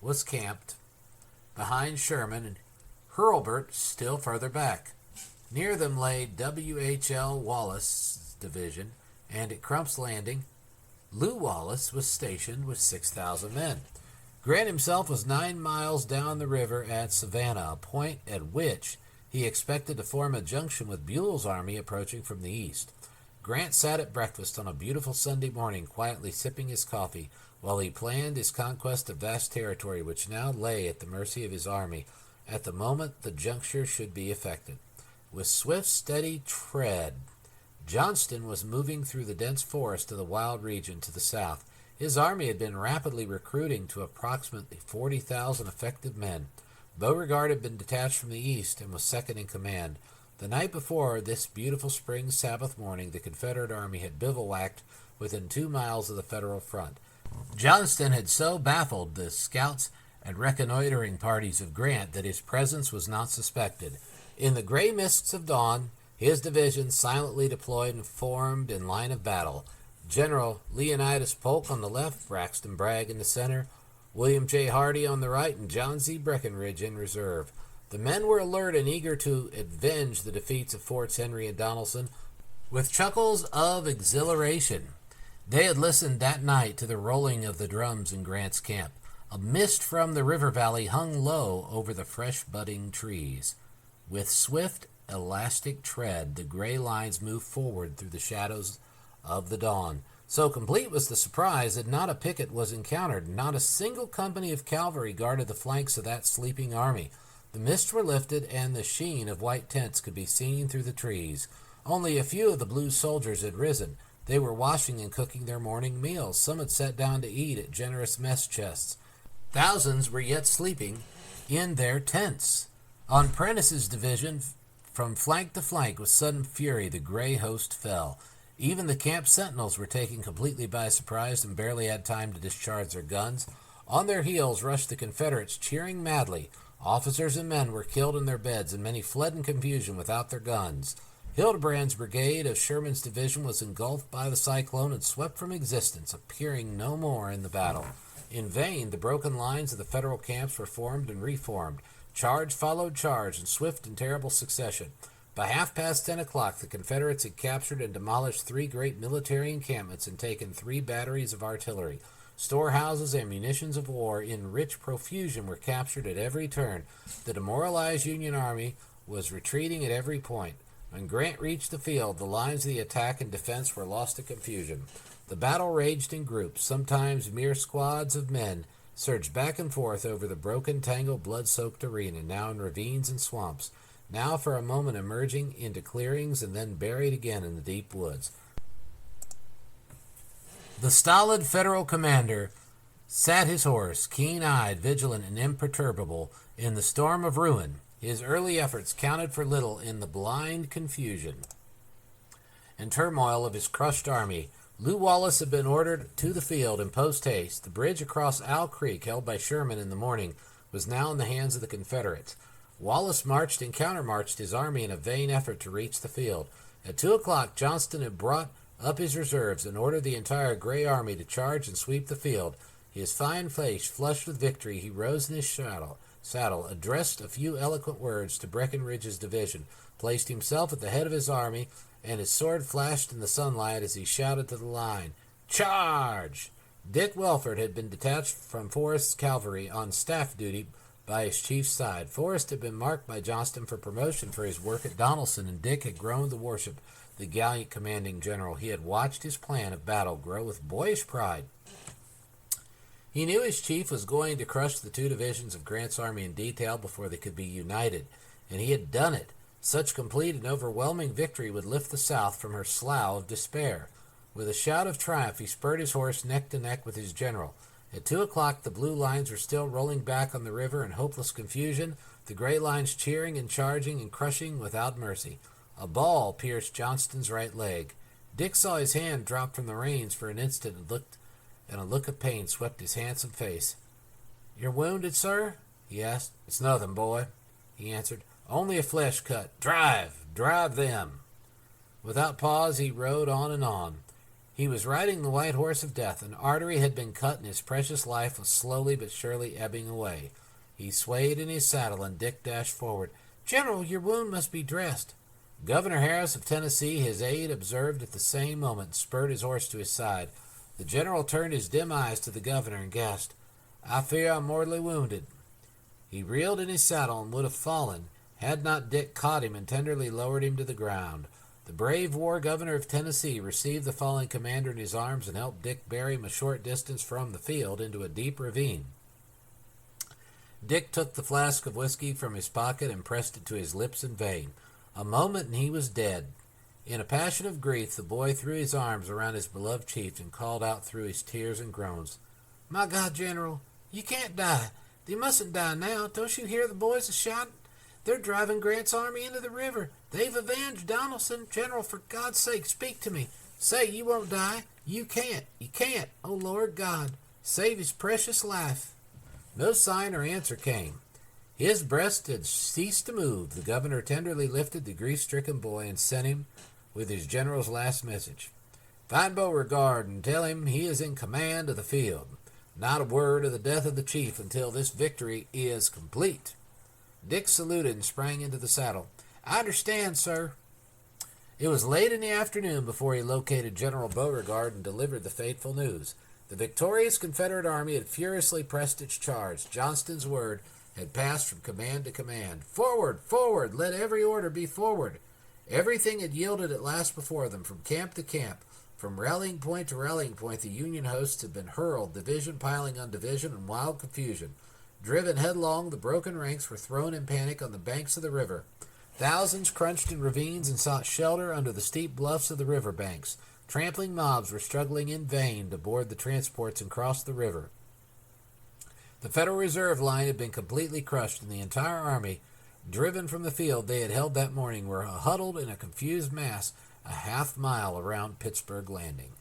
was camped behind Sherman and Hurlburt still further back. Near them lay W.H.L. Wallace's division, and at Crump's Landing, Lew Wallace was stationed with 6,000 men. Grant himself was 9 miles down the river at Savannah, a point at which he expected to form a junction with Buell's army approaching from the east. Grant sat at breakfast on a beautiful Sunday morning, quietly sipping his coffee, while he planned his conquest of vast territory which now lay at the mercy of his army at the moment the juncture should be effected. With swift, steady tread, Johnston was moving through the dense forest of the wild region to the south. His army had been rapidly recruiting to approximately 40,000 effective men. Beauregard had been detached from the east and was second in command. The night before this beautiful spring Sabbath morning, the Confederate army had bivouacked within 2 miles of the Federal front. Johnston had so baffled the scouts and reconnoitering parties of Grant that his presence was not suspected. In the gray mists of dawn, his division silently deployed and formed in line of battle. General Leonidas Polk on the left, Braxton Bragg in the center, William J. Hardee on the right, and John Z. Breckinridge in reserve. The men were alert and eager to avenge the defeats of Forts Henry and Donelson with chuckles of exhilaration. They had listened that night to the rolling of the drums in Grant's camp. A mist from the river valley hung low over the fresh budding trees. With swift, elastic tread, the gray lines moved forward through the shadows of the dawn. So complete was the surprise that not a picket was encountered. Not a single company of cavalry guarded the flanks of that sleeping army. The mists were lifted, and the sheen of white tents could be seen through the trees. Only a few of the blue soldiers had risen. They were washing and cooking their morning meals. Some had sat down to eat at generous mess chests. Thousands were yet sleeping in their tents. On Prentice's division, from flank to flank, with sudden fury, the gray host fell. Even the camp sentinels were taken completely by surprise and barely had time to discharge their guns. On their heels rushed the Confederates, cheering madly. Officers and men were killed in their beds, and many fled in confusion without their guns. Hildebrand's brigade of Sherman's division was engulfed by the cyclone and swept from existence, appearing no more in the battle. In vain, the broken lines of the Federal camps were formed and reformed. Charge followed charge in swift and terrible succession. By 10:30, the Confederates had captured and demolished 3 great military encampments and taken 3 batteries of artillery. Storehouses and munitions of war in rich profusion were captured at every turn. The demoralized Union army was retreating at every point. When Grant reached the field, the lines of the attack and defense were lost to confusion. The battle raged in groups, sometimes mere squads of men, surged back and forth over the broken, tangled, blood-soaked arena, now in ravines and swamps, now for a moment emerging into clearings and then buried again in the deep woods. The stolid Federal commander sat his horse, keen-eyed, vigilant, and imperturbable, in the storm of ruin. His early efforts counted for little in the blind confusion and turmoil of his crushed army. Lew Wallace had been ordered to the field in post-haste. The bridge across Owl Creek, held by Sherman in the morning, was now in the hands of the Confederates. Wallace marched and countermarched his army in a vain effort to reach the field. At 2 o'clock, Johnston had brought up his reserves and ordered the entire gray army to charge and sweep the field. His fine face flushed with victory, he rose in his saddle, addressed a few eloquent words to Breckinridge's division, placed himself at the head of his army, and his sword flashed in the sunlight as he shouted to the line, "Charge!" Dick Welford had been detached from Forrest's cavalry on staff duty by his chief's side. Forrest had been marked by Johnston for promotion for his work at Donelson, and Dick had grown to worship the gallant commanding general. He had watched his plan of battle grow with boyish pride. He knew his chief was going to crush the 2 divisions of Grant's army in detail before they could be united, and he had done it. Such complete and overwhelming victory would lift the South from her slough of despair. With a shout of triumph, he spurred his horse neck to neck with his general. At 2 o'clock, the blue lines were still rolling back on the river in hopeless confusion, the gray lines cheering and charging and crushing without mercy. A ball pierced Johnston's right leg. Dick saw his hand drop from the reins for an instant and a look of pain swept his handsome face. "You're wounded, sir?" he asked. "It's nothing, boy," he answered. "Only a flesh cut. Drive them." Without pause, he rode on and on. He was riding the white horse of death. An artery had been cut, and his precious life was slowly but surely ebbing away. He swayed in his saddle, and Dick dashed forward. "General, your wound must be dressed." Governor Harris of Tennessee, his aide, observed at the same moment, and spurred his horse to his side. The general turned his dim eyes to the governor and gasped, "I fear I'm mortally wounded." He reeled in his saddle and would have fallen, had not Dick caught him and tenderly lowered him to the ground. The brave war governor of Tennessee received the fallen commander in his arms and helped Dick bury him a short distance from the field into a deep ravine. Dick took the flask of whiskey from his pocket and pressed it to his lips in vain. A moment and he was dead. In a passion of grief, the boy threw his arms around his beloved chief and called out through his tears and groans, "My God, General, you can't die. You mustn't die now. Don't you hear the boys are shouting? They're driving Grant's army into the river. They've avenged Donelson. General, for God's sake, speak to me. Say you won't die. You can't. You can't. Oh, Lord God, save his precious life." No sign or answer came. His breast had ceased to move. The governor tenderly lifted the grief-stricken boy and sent him with his general's last message. "Find Beauregard and tell him he is in command of the field. Not a word of the death of the chief until this victory is complete." Dick saluted and sprang into the saddle. "I understand, sir." It was late in the afternoon before he located General Beauregard and delivered the fateful news. The victorious Confederate army had furiously pressed its charge. Johnston's word had passed from command to command. "Forward! Forward! Let every order be forward!" Everything had yielded at last before them. From camp to camp, from rallying point to rallying point, the Union hosts had been hurled, division piling on division in wild confusion. Driven headlong, the broken ranks were thrown in panic on the banks of the river. Thousands crunched in ravines and sought shelter under the steep bluffs of the river banks. Trampling mobs were struggling in vain to board the transports and cross the river. The Federal Reserve line had been completely crushed, and the entire army, driven from the field they had held that morning, were huddled in a confused mass a half-mile around Pittsburgh Landing.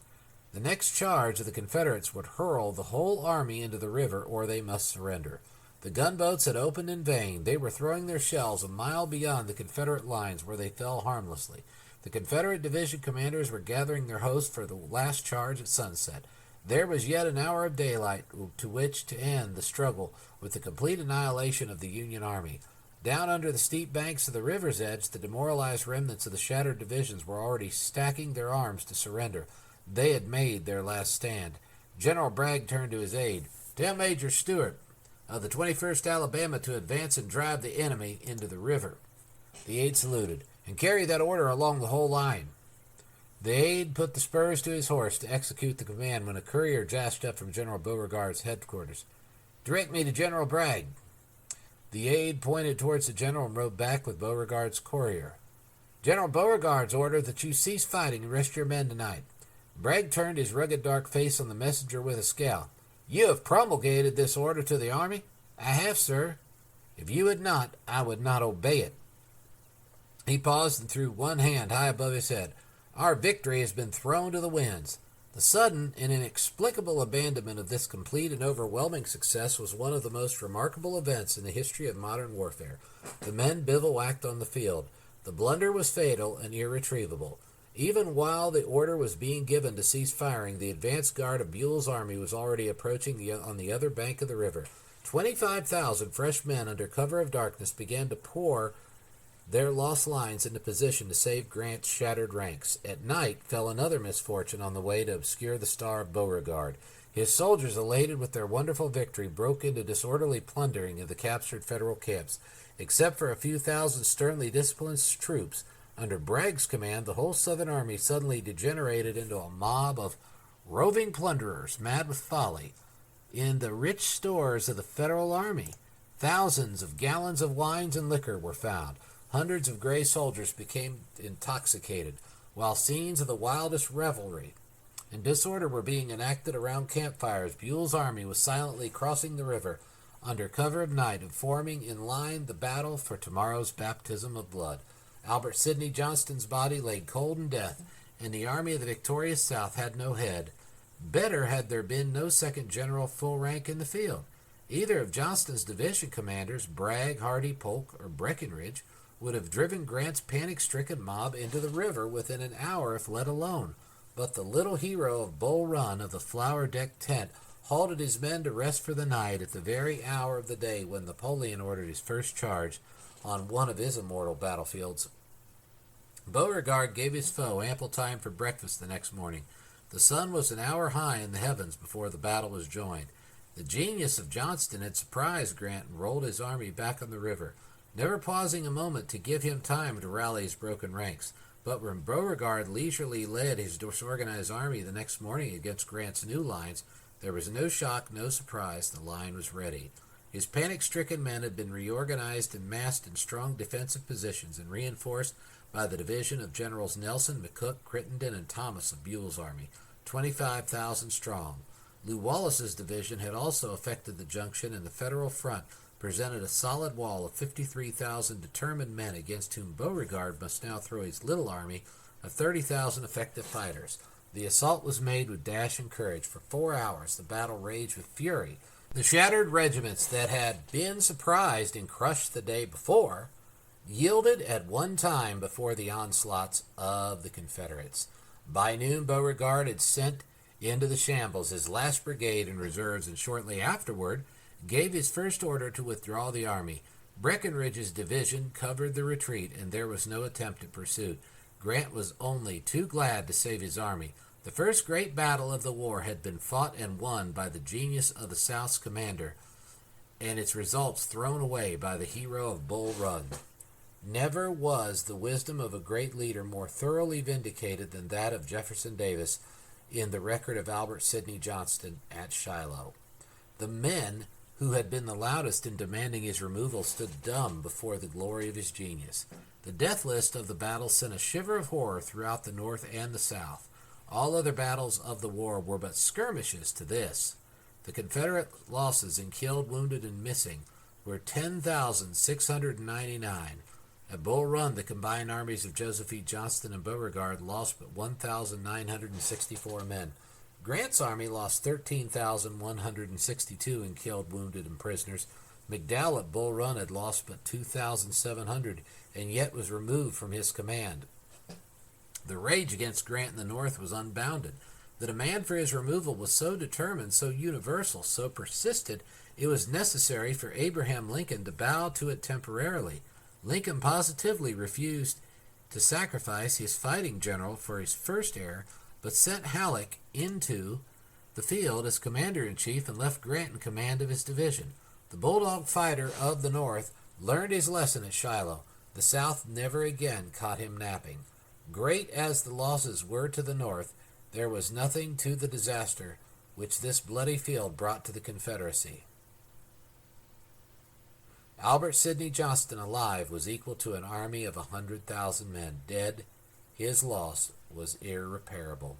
The next charge of the Confederates would hurl the whole army into the river, or they must surrender. The gunboats had opened in vain. They were throwing their shells a mile beyond the Confederate lines, where they fell harmlessly. The Confederate division commanders were gathering their hosts for the last charge at sunset. There was yet an hour of daylight to which to end the struggle with the complete annihilation of the Union army. Down under the steep banks of the river's edge, the demoralized remnants of the shattered divisions were already stacking their arms to surrender. They had made their last stand. General Bragg turned to his aide. "Tell Major Stewart of the 21st Alabama to advance and drive the enemy into the river." The aide saluted. "And carry that order along the whole line." The aide put the spurs to his horse to execute the command when a courier dashed up from General Beauregard's headquarters. "Direct me to General Bragg." The aide pointed towards the general and rode back with Beauregard's courier. "General Beauregard's order that you cease fighting and rest your men tonight." Bragg turned his rugged dark face on the messenger with a scowl. "You have promulgated this order to the army?" "I have, sir." "If you had not, I would not obey it." He paused and threw one hand high above his head. "Our victory has been thrown to the winds." The sudden and inexplicable abandonment of this complete and overwhelming success was one of the most remarkable events in the history of modern warfare. The men bivouacked on the field. The blunder was fatal and irretrievable. Even while the order was being given to cease firing, the advance guard of Buell's army was already approaching on the other bank of the river. 25,000 fresh men under cover of darkness began to pour their lost lines into position to save Grant's shattered ranks. At night fell another misfortune on the way to obscure the star of Beauregard. His soldiers, elated with their wonderful victory, broke into disorderly plundering of the captured Federal camps. Except for a few thousand sternly disciplined troops, under Bragg's command, the whole Southern army suddenly degenerated into a mob of roving plunderers, mad with folly. In the rich stores of the Federal army, thousands of gallons of wines and liquor were found. Hundreds of gray soldiers became intoxicated, while scenes of the wildest revelry and disorder were being enacted around campfires. Buell's army was silently crossing the river under cover of night and forming in line the battle for tomorrow's baptism of blood. Albert Sidney Johnston's body lay cold in death, and the army of the victorious South had no head. Better had there been no second general full rank in the field. Either of Johnston's division commanders, Bragg, Hardee, Polk, or Breckinridge, would have driven Grant's panic-stricken mob into the river within an hour if let alone. But the little hero of Bull Run of the flower-decked tent halted his men to rest for the night at the very hour of the day when Napoleon ordered his first charge on one of his immortal battlefields. Beauregard gave his foe ample time for breakfast the next morning. The sun was an hour high in the heavens before the battle was joined. The genius of Johnston had surprised Grant and rolled his army back on the river, never pausing a moment to give him time to rally his broken ranks. But when Beauregard leisurely led his disorganized army the next morning against Grant's new lines, there was no shock, no surprise. The line was ready. His panic-stricken men had been reorganized and massed in strong defensive positions and reinforced by the division of Generals Nelson, McCook, Crittenden, and Thomas of Buell's army, 25,000 strong. Lew Wallace's division had also effected the junction, and the Federal front presented a solid wall of 53,000 determined men against whom Beauregard must now throw his little army of 30,000 effective fighters. The assault was made with dash and courage. For 4 hours the battle raged with fury. The shattered regiments that had been surprised and crushed the day before yielded at one time before the onslaughts of the Confederates. By noon, Beauregard had sent into the shambles his last brigade and reserves, and shortly afterward gave his first order to withdraw the army. Breckinridge's division covered the retreat, and there was no attempt at pursuit. Grant was only too glad to save his army. The first great battle of the war had been fought and won by the genius of the South's commander, and its results thrown away by the hero of Bull Run. Never was the wisdom of a great leader more thoroughly vindicated than that of Jefferson Davis in the record of Albert Sidney Johnston at Shiloh. The men who had been the loudest in demanding his removal stood dumb before the glory of his genius. The death list of the battle sent a shiver of horror throughout the North and the South. All other battles of the war were but skirmishes to this. The Confederate losses in killed, wounded, and missing were 10,699. At Bull Run, the combined armies of Joseph E. Johnston and Beauregard lost but 1,964 men. Grant's army lost 13,162 in killed, wounded, and prisoners. McDowell at Bull Run had lost but 2,700 and yet was removed from his command. The rage against Grant in the North was unbounded. The demand for his removal was so determined, so universal, so persistent, it was necessary for Abraham Lincoln to bow to it temporarily. Lincoln positively refused to sacrifice his fighting general for his first heir, but sent Halleck into the field as commander-in-chief and left Grant in command of his division. The bulldog fighter of the North learned his lesson at Shiloh. The South never again caught him napping. Great as the losses were to the North, there was nothing to the disaster which this bloody field brought to the Confederacy. Albert Sidney Johnston alive was equal to an army of 100,000 men. Dead, his loss was irreparable.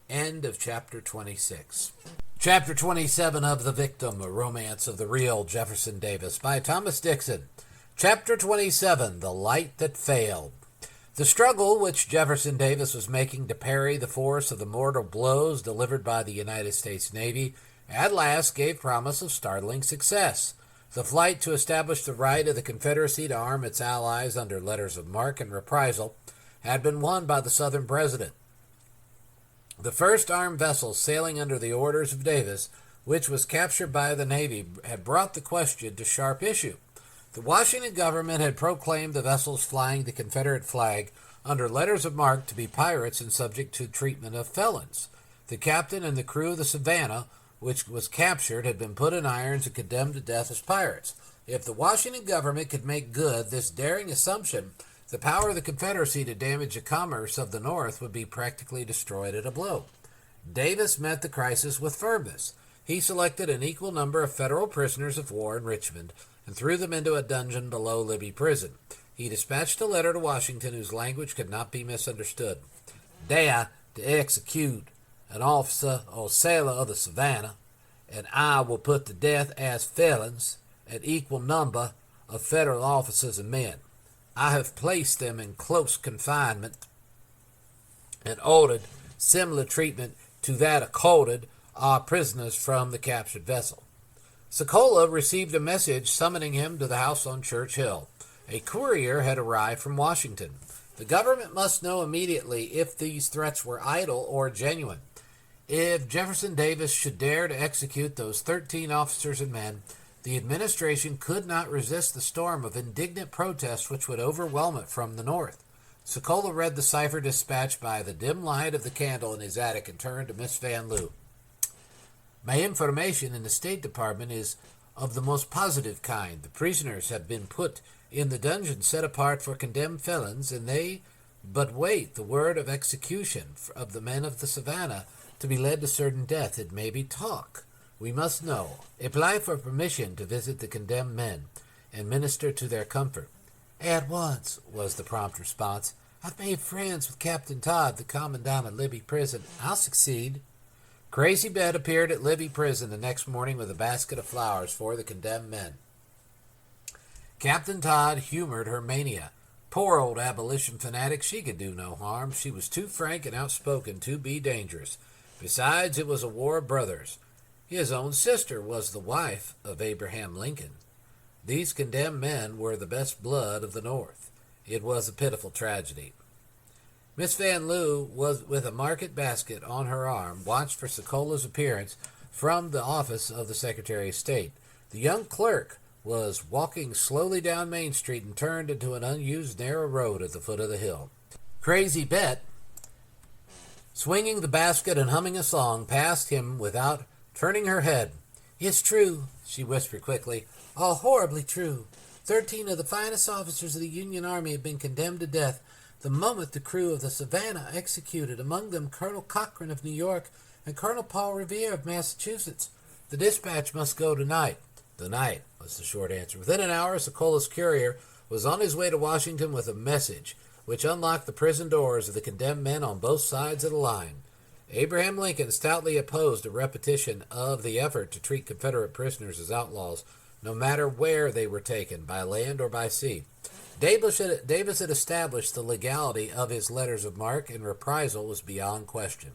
End of chapter 26. Chapter 27 of The Victim, a romance of the real Jefferson Davis by Thomas Dixon. Chapter 27, The Light That Failed. The struggle which Jefferson Davis was making to parry the force of the mortal blows delivered by the United States Navy at last gave promise of startling success. The flight to establish the right of the Confederacy to arm its allies under letters of marque and reprisal had been won by the Southern president. The first armed vessel sailing under the orders of Davis, which was captured by the Navy, had brought the question to sharp issue. The Washington government had proclaimed the vessels flying the Confederate flag under letters of marque to be pirates and subject to treatment of felons. The captain and the crew of the Savannah, which was captured, had been put in irons and condemned to death as pirates. If the Washington government could make good this daring assumption, the power of the Confederacy to damage the commerce of the North would be practically destroyed at a blow. Davis met the crisis with firmness. He selected an equal number of federal prisoners of war in Richmond and threw them into a dungeon below Libby Prison. He dispatched a letter to Washington whose language could not be misunderstood. Dare to execute an officer or sailor of the Savannah, and I will put to death as felons an equal number of federal officers and men. I have placed them in close confinement and ordered similar treatment to that accorded our prisoners from the captured vessel. Sokola received a message summoning him to the house on Church Hill. A courier had arrived from Washington. The government must know immediately if these threats were idle or genuine. If Jefferson Davis should dare to execute those 13 officers and men, the administration could not resist the storm of indignant protest which would overwhelm it from the North. Sokola read the cipher dispatch by the dim light of the candle in his attic and turned to Miss Van Loo. My information in the State Department is of the most positive kind. The prisoners have been put in the dungeon set apart for condemned felons, and they but wait the word of execution of the men of the Savannah to be led to certain death. It may be talk. We must know. Apply for permission to visit the condemned men and minister to their comfort. At once, was the prompt response. I've made friends with Captain Todd, the commandant of Libby Prison. I'll succeed. Crazy Bet appeared at Libby Prison the next morning with a basket of flowers for the condemned men. Captain Todd humored her mania. Poor old abolition fanatic, she could do no harm. She was too frank and outspoken to be dangerous. Besides, it was a war of brothers. His own sister was the wife of Abraham Lincoln. These condemned men were the best blood of the North. It was a pitiful tragedy. Miss Van Loo was with a market basket on her arm, watched for Socola's appearance from the office of the Secretary of State. The young clerk was walking slowly down Main Street and turned into an unused narrow road at the foot of the hill. Crazy Bet, swinging the basket and humming a song, passed him without turning her head. "It's true," she whispered quickly. "All horribly true. 13 of the finest officers of the Union Army have been condemned to death the moment the crew of the Savannah executed, among them Colonel Cochran of New York and Colonel Paul Revere of Massachusetts. The dispatch must go tonight." "Tonight," was the short answer. Within an hour, Socola's courier was on his way to Washington with a message which unlocked the prison doors of the condemned men on both sides of the line. Abraham Lincoln stoutly opposed a repetition of the effort to treat Confederate prisoners as outlaws, no matter where they were taken, by land or by sea. Davis had established the legality of his letters of marque, and reprisal was beyond question.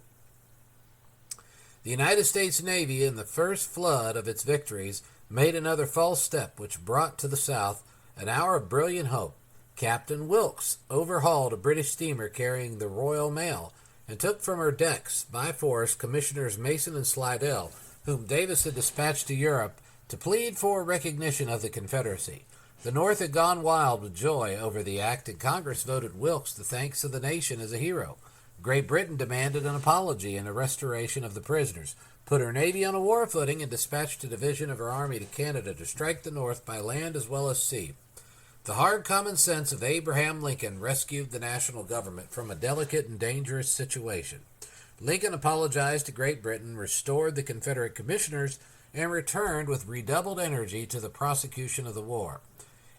The United States Navy, in the first flood of its victories, made another false step which brought to the South an hour of brilliant hope. Captain Wilkes overhauled a British steamer carrying the Royal Mail and took from her decks by force Commissioners Mason and Slidell, whom Davis had dispatched to Europe to plead for recognition of the Confederacy. The North had gone wild with joy over the act, and Congress voted Wilkes the thanks of the nation as a hero. Great Britain demanded an apology and a restoration of the prisoners, put her navy on a war footing, and dispatched a division of her army to Canada to strike the North by land as well as sea. The hard common sense of Abraham Lincoln rescued the national government from a delicate and dangerous situation. Lincoln apologized to Great Britain, restored the Confederate commissioners, and returned with redoubled energy to the prosecution of the war.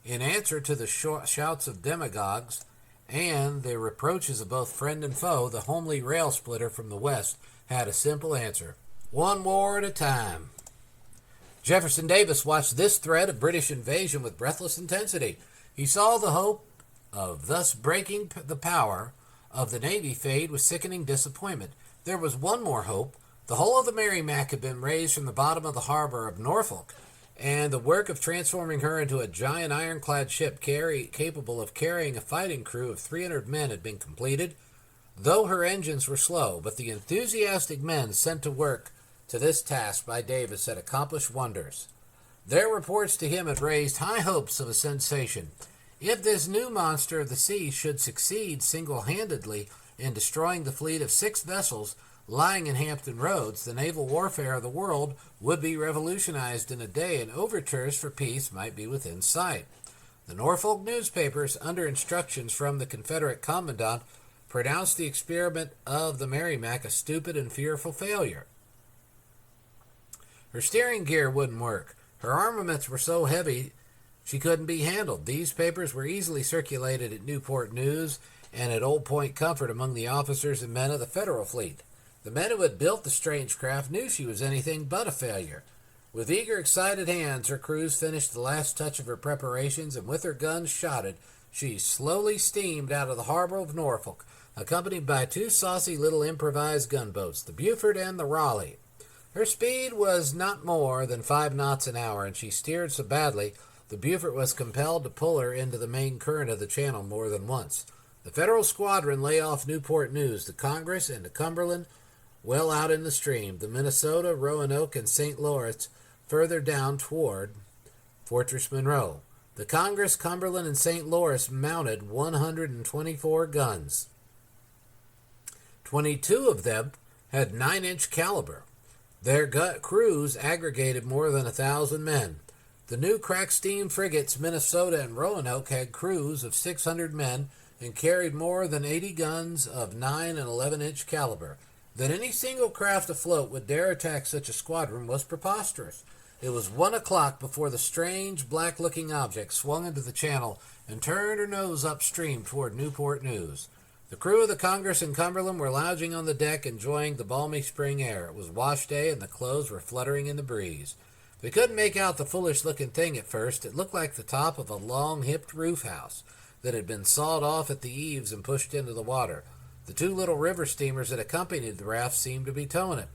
In answer to the shouts of demagogues and the reproaches of both friend and foe, the homely rail splitter from the West had a simple answer: one war at a time. Jefferson Davis watched this threat of British invasion with breathless intensity. He saw the hope of thus breaking the power of the Navy fade with sickening disappointment. There was one more hope. The hull of the Merrimac had been raised from the bottom of the harbor of Norfolk, and the work of transforming her into a giant ironclad ship capable of carrying a fighting crew of 300 men had been completed. Though her engines were slow, but the enthusiastic men sent to work to this task by Davis had accomplished wonders. Their reports to him had raised high hopes of a sensation. If this new monster of the sea should succeed single-handedly in destroying the fleet of 6 vessels lying in Hampton Roads, the naval warfare of the world would be revolutionized in a day, and overtures for peace might be within sight. The Norfolk newspapers, under instructions from the Confederate commandant, pronounced the experiment of the Merrimac a stupid and fearful failure. Her steering gear wouldn't work. Her armaments were so heavy she couldn't be handled. These papers were easily circulated at Newport News and at Old Point Comfort among the officers and men of the Federal fleet. The men who had built the strange craft knew she was anything but a failure. With eager, excited hands, her crews finished the last touch of her preparations, and with her guns shotted, she slowly steamed out of the harbor of Norfolk, accompanied by 2 saucy little improvised gunboats, the Beaufort and the Raleigh. Her speed was not more than 5 knots an hour, and she steered so badly the Beaufort was compelled to pull her into the main current of the channel more than once. The Federal squadron lay off Newport News, the Congress, and the Cumberland well out in the stream, the Minnesota, Roanoke, and St. Lawrence further down toward Fortress Monroe. The Congress, Cumberland, and St. Lawrence mounted 124 guns. 22 of them had 9-inch caliber. Their crews aggregated more than 1,000 men. The new crack steam frigates Minnesota and Roanoke had crews of 600 men and carried more than 80 guns of 9 and 11-inch caliber. That any single craft afloat would dare attack such a squadron was preposterous. It was 1 o'clock before the strange, black-looking object swung into the channel and turned her nose upstream toward Newport News. The crew of the Congress and Cumberland were lounging on the deck enjoying the balmy spring air. It was wash day and the clothes were fluttering in the breeze. They couldn't make out the foolish-looking thing at first. It looked like the top of a long-hipped roof house that had been sawed off at the eaves and pushed into the water. The two little river steamers that accompanied the raft seemed to be towing it.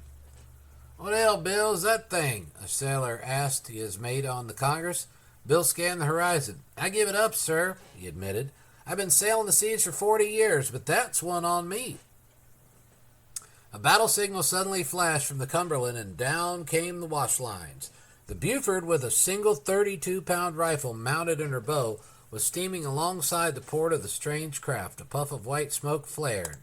"What the hell, Bill, is that thing?" a sailor asked his mate on the Congress. Bill scanned the horizon. "I give it up, sir," he admitted. "I've been sailing the seas for 40 years, but that's one on me." A battle signal suddenly flashed from the Cumberland, and down came the wash lines. The Buford, with a single 32-pound rifle mounted in her bow, was steaming alongside the port of the strange craft. A puff of white smoke flared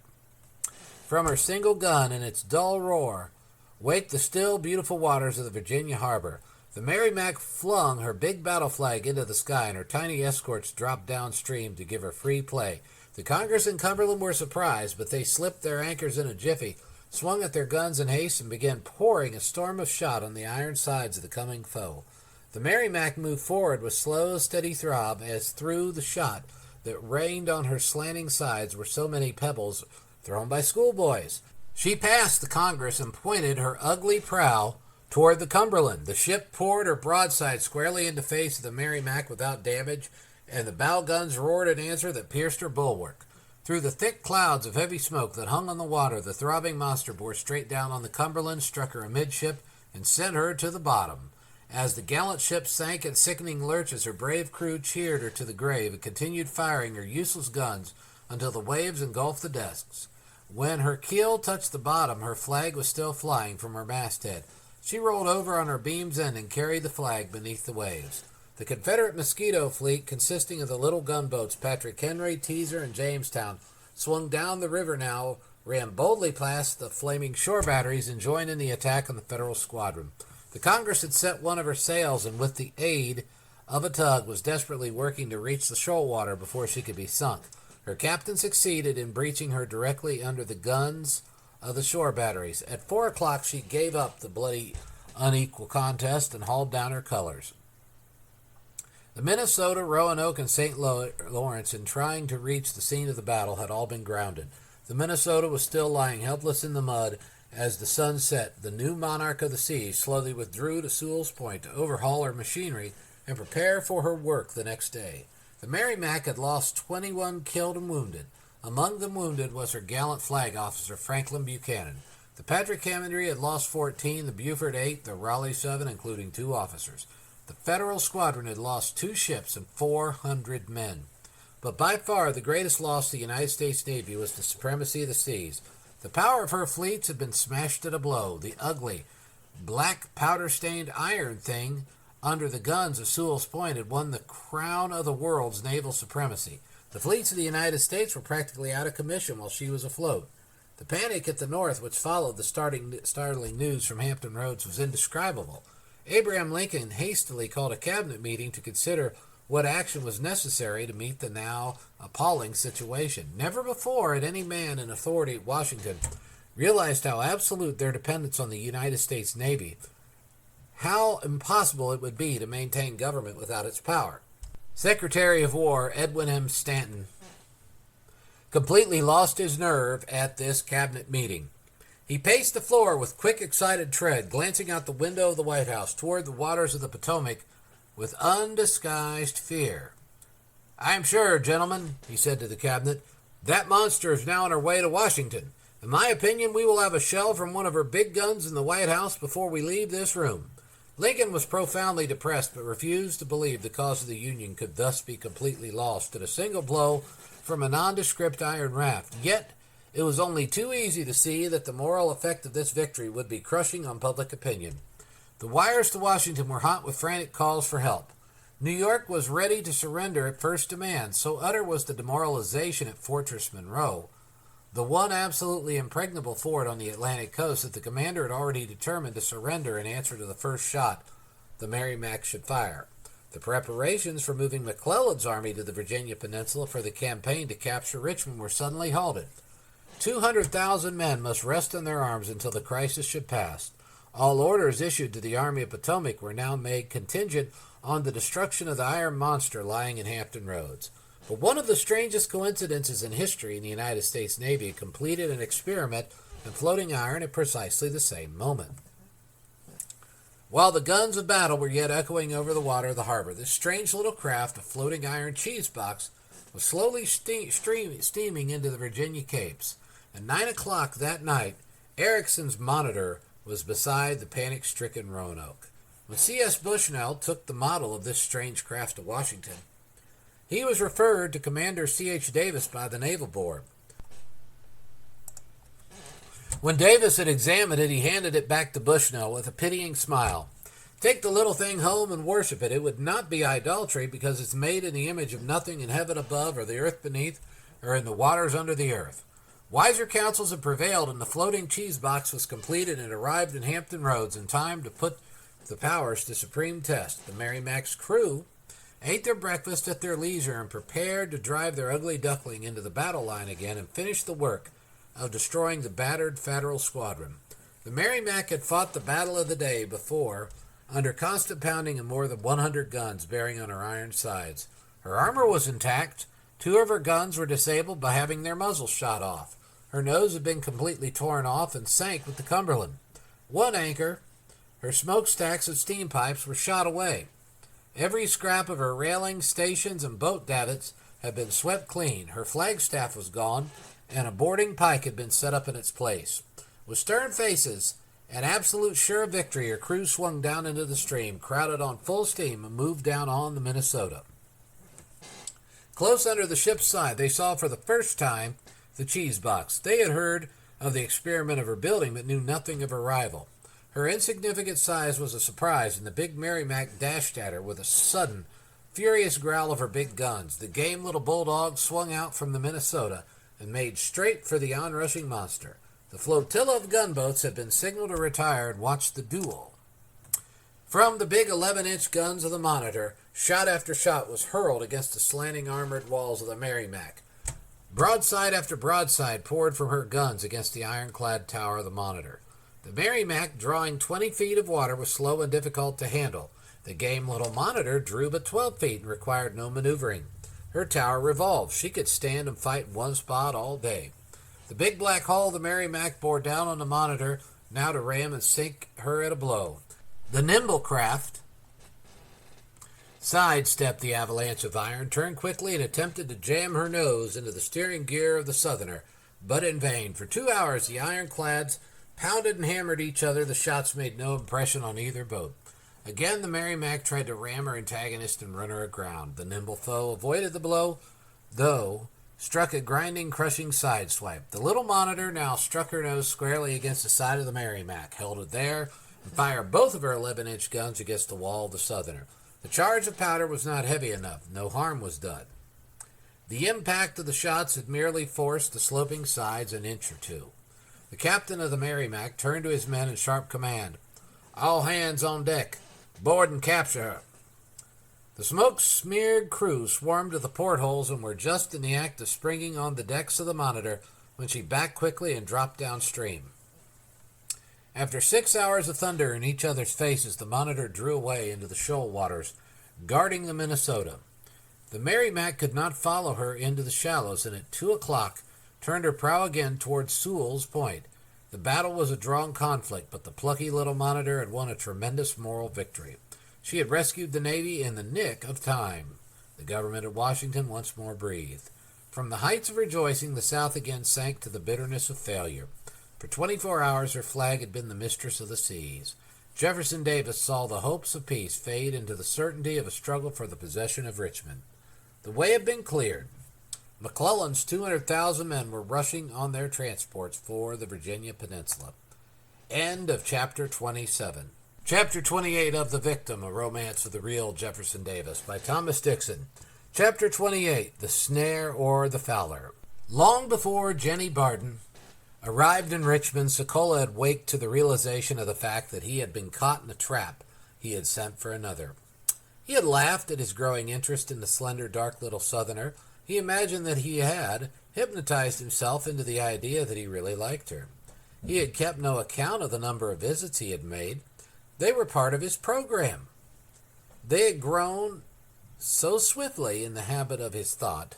from her single gun, and its dull roar waked the still, beautiful waters of the Virginia harbor. The Merrimac flung her big battle flag into the sky, and her tiny escorts dropped downstream to give her free play. The Congress and Cumberland were surprised, but they slipped their anchors in a jiffy, swung at their guns in haste, and began pouring a storm of shot on the iron sides of the coming foe. The Merrimac moved forward with slow, steady throb, as through the shot that rained on her slanting sides were so many pebbles thrown by schoolboys. She passed the Congress and pointed her ugly prow toward the Cumberland. The ship poured her broadside squarely in the face of the Merrimac without damage, and the bow guns roared an answer that pierced her bulwark. Through the thick clouds of heavy smoke that hung on the water, the throbbing monster bore straight down on the Cumberland, struck her amidship, and sent her to the bottom. As the gallant ship sank in sickening lurches, her brave crew cheered her to the grave and continued firing her useless guns until the waves engulfed the decks. When her keel touched the bottom, her flag was still flying from her masthead. She rolled over on her beam's end and carried the flag beneath the waves. The Confederate Mosquito fleet, consisting of the little gunboats Patrick Henry, Teaser, and Jamestown, swung down the river now, ran boldly past the flaming shore batteries, and joined in the attack on the Federal squadron. The Congress had set one of her sails, and with the aid of a tug was desperately working to reach the shoal water before she could be sunk. Her captain succeeded in breaching her directly under the guns of the shore batteries. At 4 o'clock she gave up the bloody, unequal contest and hauled down her colors. The Minnesota, Roanoke, and St. Lawrence, in trying to reach the scene of the battle, had all been grounded. The Minnesota was still lying helpless in the mud as the sun set. The new monarch of the seas slowly withdrew to Sewell's Point to overhaul her machinery and prepare for her work the next day. The Merrimac had lost 21 killed and wounded. Among the wounded was her gallant flag officer, Franklin Buchanan. The Patrick Henry had lost 14, the Buford 8, the Raleigh 7, including 2 officers. The Federal squadron had lost 2 ships and 400 men. But by far the greatest loss to the United States Navy was the supremacy of the seas. The power of her fleets had been smashed at a blow. The ugly, black, powder-stained iron thing under the guns of Sewell's Point had won the crown of the world's naval supremacy. The fleets of the United States were practically out of commission while she was afloat. The panic at the north, which followed the startling news from Hampton Roads, was indescribable. Abraham Lincoln hastily called a cabinet meeting to consider what action was necessary to meet the now appalling situation. Never before had any man in authority at Washington realized how absolute their dependence on the United States Navy, how impossible it would be to maintain government without its power. Secretary of War Edwin M. Stanton completely lost his nerve at this cabinet meeting. He paced the floor with quick, excited tread, glancing out the window of the White House toward the waters of the Potomac with undisguised fear. "I am sure, gentlemen," he said to the cabinet, "that monster is now on her way to Washington. In my opinion, we will have a shell from one of her big guns in the White House before we leave this room." Lincoln was profoundly depressed, but refused to believe the cause of the Union could thus be completely lost at a single blow from a nondescript iron raft. Yet it was only too easy to see that the moral effect of this victory would be crushing on public opinion. The wires to Washington were hot with frantic calls for help. New York was ready to surrender at first demand. So utter was the demoralization at Fortress Monroe, the one absolutely impregnable fort on the Atlantic coast, that the commander had already determined to surrender in answer to the first shot the Merrimac should fire. The preparations for moving McClellan's army to the Virginia Peninsula for the campaign to capture Richmond were suddenly halted. 200,000 men must rest on their arms until the crisis should pass. All orders issued to the Army of Potomac were now made contingent on the destruction of the iron monster lying in Hampton Roads. But one of the strangest coincidences in history in the United States Navy completed an experiment in floating iron at precisely the same moment. While the guns of battle were yet echoing over the water of the harbor, this strange little craft, a floating iron cheese box, was slowly steaming into the Virginia Capes. At 9 o'clock that night, Ericsson's Monitor was beside the panic-stricken Roanoke. When C.S. Bushnell took the model of this strange craft to Washington, he was referred to Commander C.H. Davis by the Naval Board. When Davis had examined it, he handed it back to Bushnell with a pitying smile. "Take the little thing home and worship it. It would not be idolatry because it's made in the image of nothing in heaven above or the earth beneath or in the waters under the earth." Wiser counsels had prevailed, and the floating cheese box was completed and arrived in Hampton Roads in time to put the powers to supreme test. The Merrimac's crew ate their breakfast at their leisure and prepared to drive their ugly duckling into the battle line again and finish the work of destroying the battered Federal squadron. The Merrimac had fought the battle of the day before under constant pounding of more than 100 guns bearing on her iron sides. Her armor was intact. 2 of her guns were disabled by having their muzzles shot off. Her nose had been completely torn off and sank with the Cumberland. One anchor, her smokestacks and steam pipes were shot away. Every scrap of her railing, stations, and boat davits had been swept clean. Her flagstaff was gone, and a boarding pike had been set up in its place. With stern faces and absolute sure of victory, her crew swung down into the stream, crowded on full steam, and moved down on the Minnesota. Close under the ship's side, they saw for the first time the cheese box. They had heard of the experiment of her building, but knew nothing of her rival. Her insignificant size was a surprise, and the big Merrimac dashed at her with a sudden, furious growl of her big guns. The game little bulldog swung out from the Minnesota and made straight for the onrushing monster. The flotilla of gunboats had been signaled to retire and watch the duel. From the big 11-inch guns of the Monitor, shot after shot was hurled against the slanting armored walls of the Merrimac. Broadside after broadside poured from her guns against the ironclad tower of the Monitor. The Merrimac, drawing 20 feet of water, was slow and difficult to handle. The game little Monitor drew but 12 feet and required no maneuvering. Her tower revolved. She could stand and fight in one spot all day. The big black hull of the Merrimac bore down on the Monitor, now to ram and sink her at a blow. The nimble craft sidestepped the avalanche of iron, turned quickly, and attempted to jam her nose into the steering gear of the Southerner, but in vain. For 2 hours the ironclads pounded and hammered each other. The shots made no impression on either boat. Again the Merrimac tried to ram her antagonist and run her aground. The nimble foe avoided the blow, though struck a grinding, crushing side swipe. The little Monitor now struck her nose squarely against the side of the Merrimac, held it there, and fired both of her 11-inch guns against the wall of the Southerner. The charge of powder was not heavy enough. No harm was done. The impact of the shots had merely forced the sloping sides an inch or two. The captain of the Merrimac turned to his men in sharp command. "All hands on deck. Board and capture her." The smoke-smeared crew swarmed to the portholes and were just in the act of springing on the decks of the Monitor when she backed quickly and dropped downstream. After 6 hours of thunder in each other's faces, the Monitor drew away into the shoal waters, guarding the Minnesota. The Merrimac could not follow her into the shallows, and at 2 o'clock turned her prow again towards Sewell's Point. The battle was a drawn conflict, but the plucky little Monitor had won a tremendous moral victory. She had rescued the Navy in the nick of time. The government at Washington once more breathed. From the heights of rejoicing, the South again sank to the bitterness of failure. For 24 hours her flag had been the mistress of the seas. Jefferson Davis saw the hopes of peace fade into the certainty of a struggle for the possession of Richmond. The way had been cleared. McClellan's 200,000 men were rushing on their transports for the Virginia Peninsula. End of Chapter 27. Chapter 28 of The Victim, a romance of the real Jefferson Davis by Thomas Dixon. Chapter 28, The Snare or the Fowler. Long before Jenny Barden arrived in Richmond, Sokola had waked to the realization of the fact that he had been caught in a trap he had sent for another. He had laughed at his growing interest in the slender, dark little Southerner. He imagined that he had hypnotized himself into the idea that he really liked her. He had kept no account of the number of visits he had made. They were part of his program. They had grown so swiftly in the habit of his thought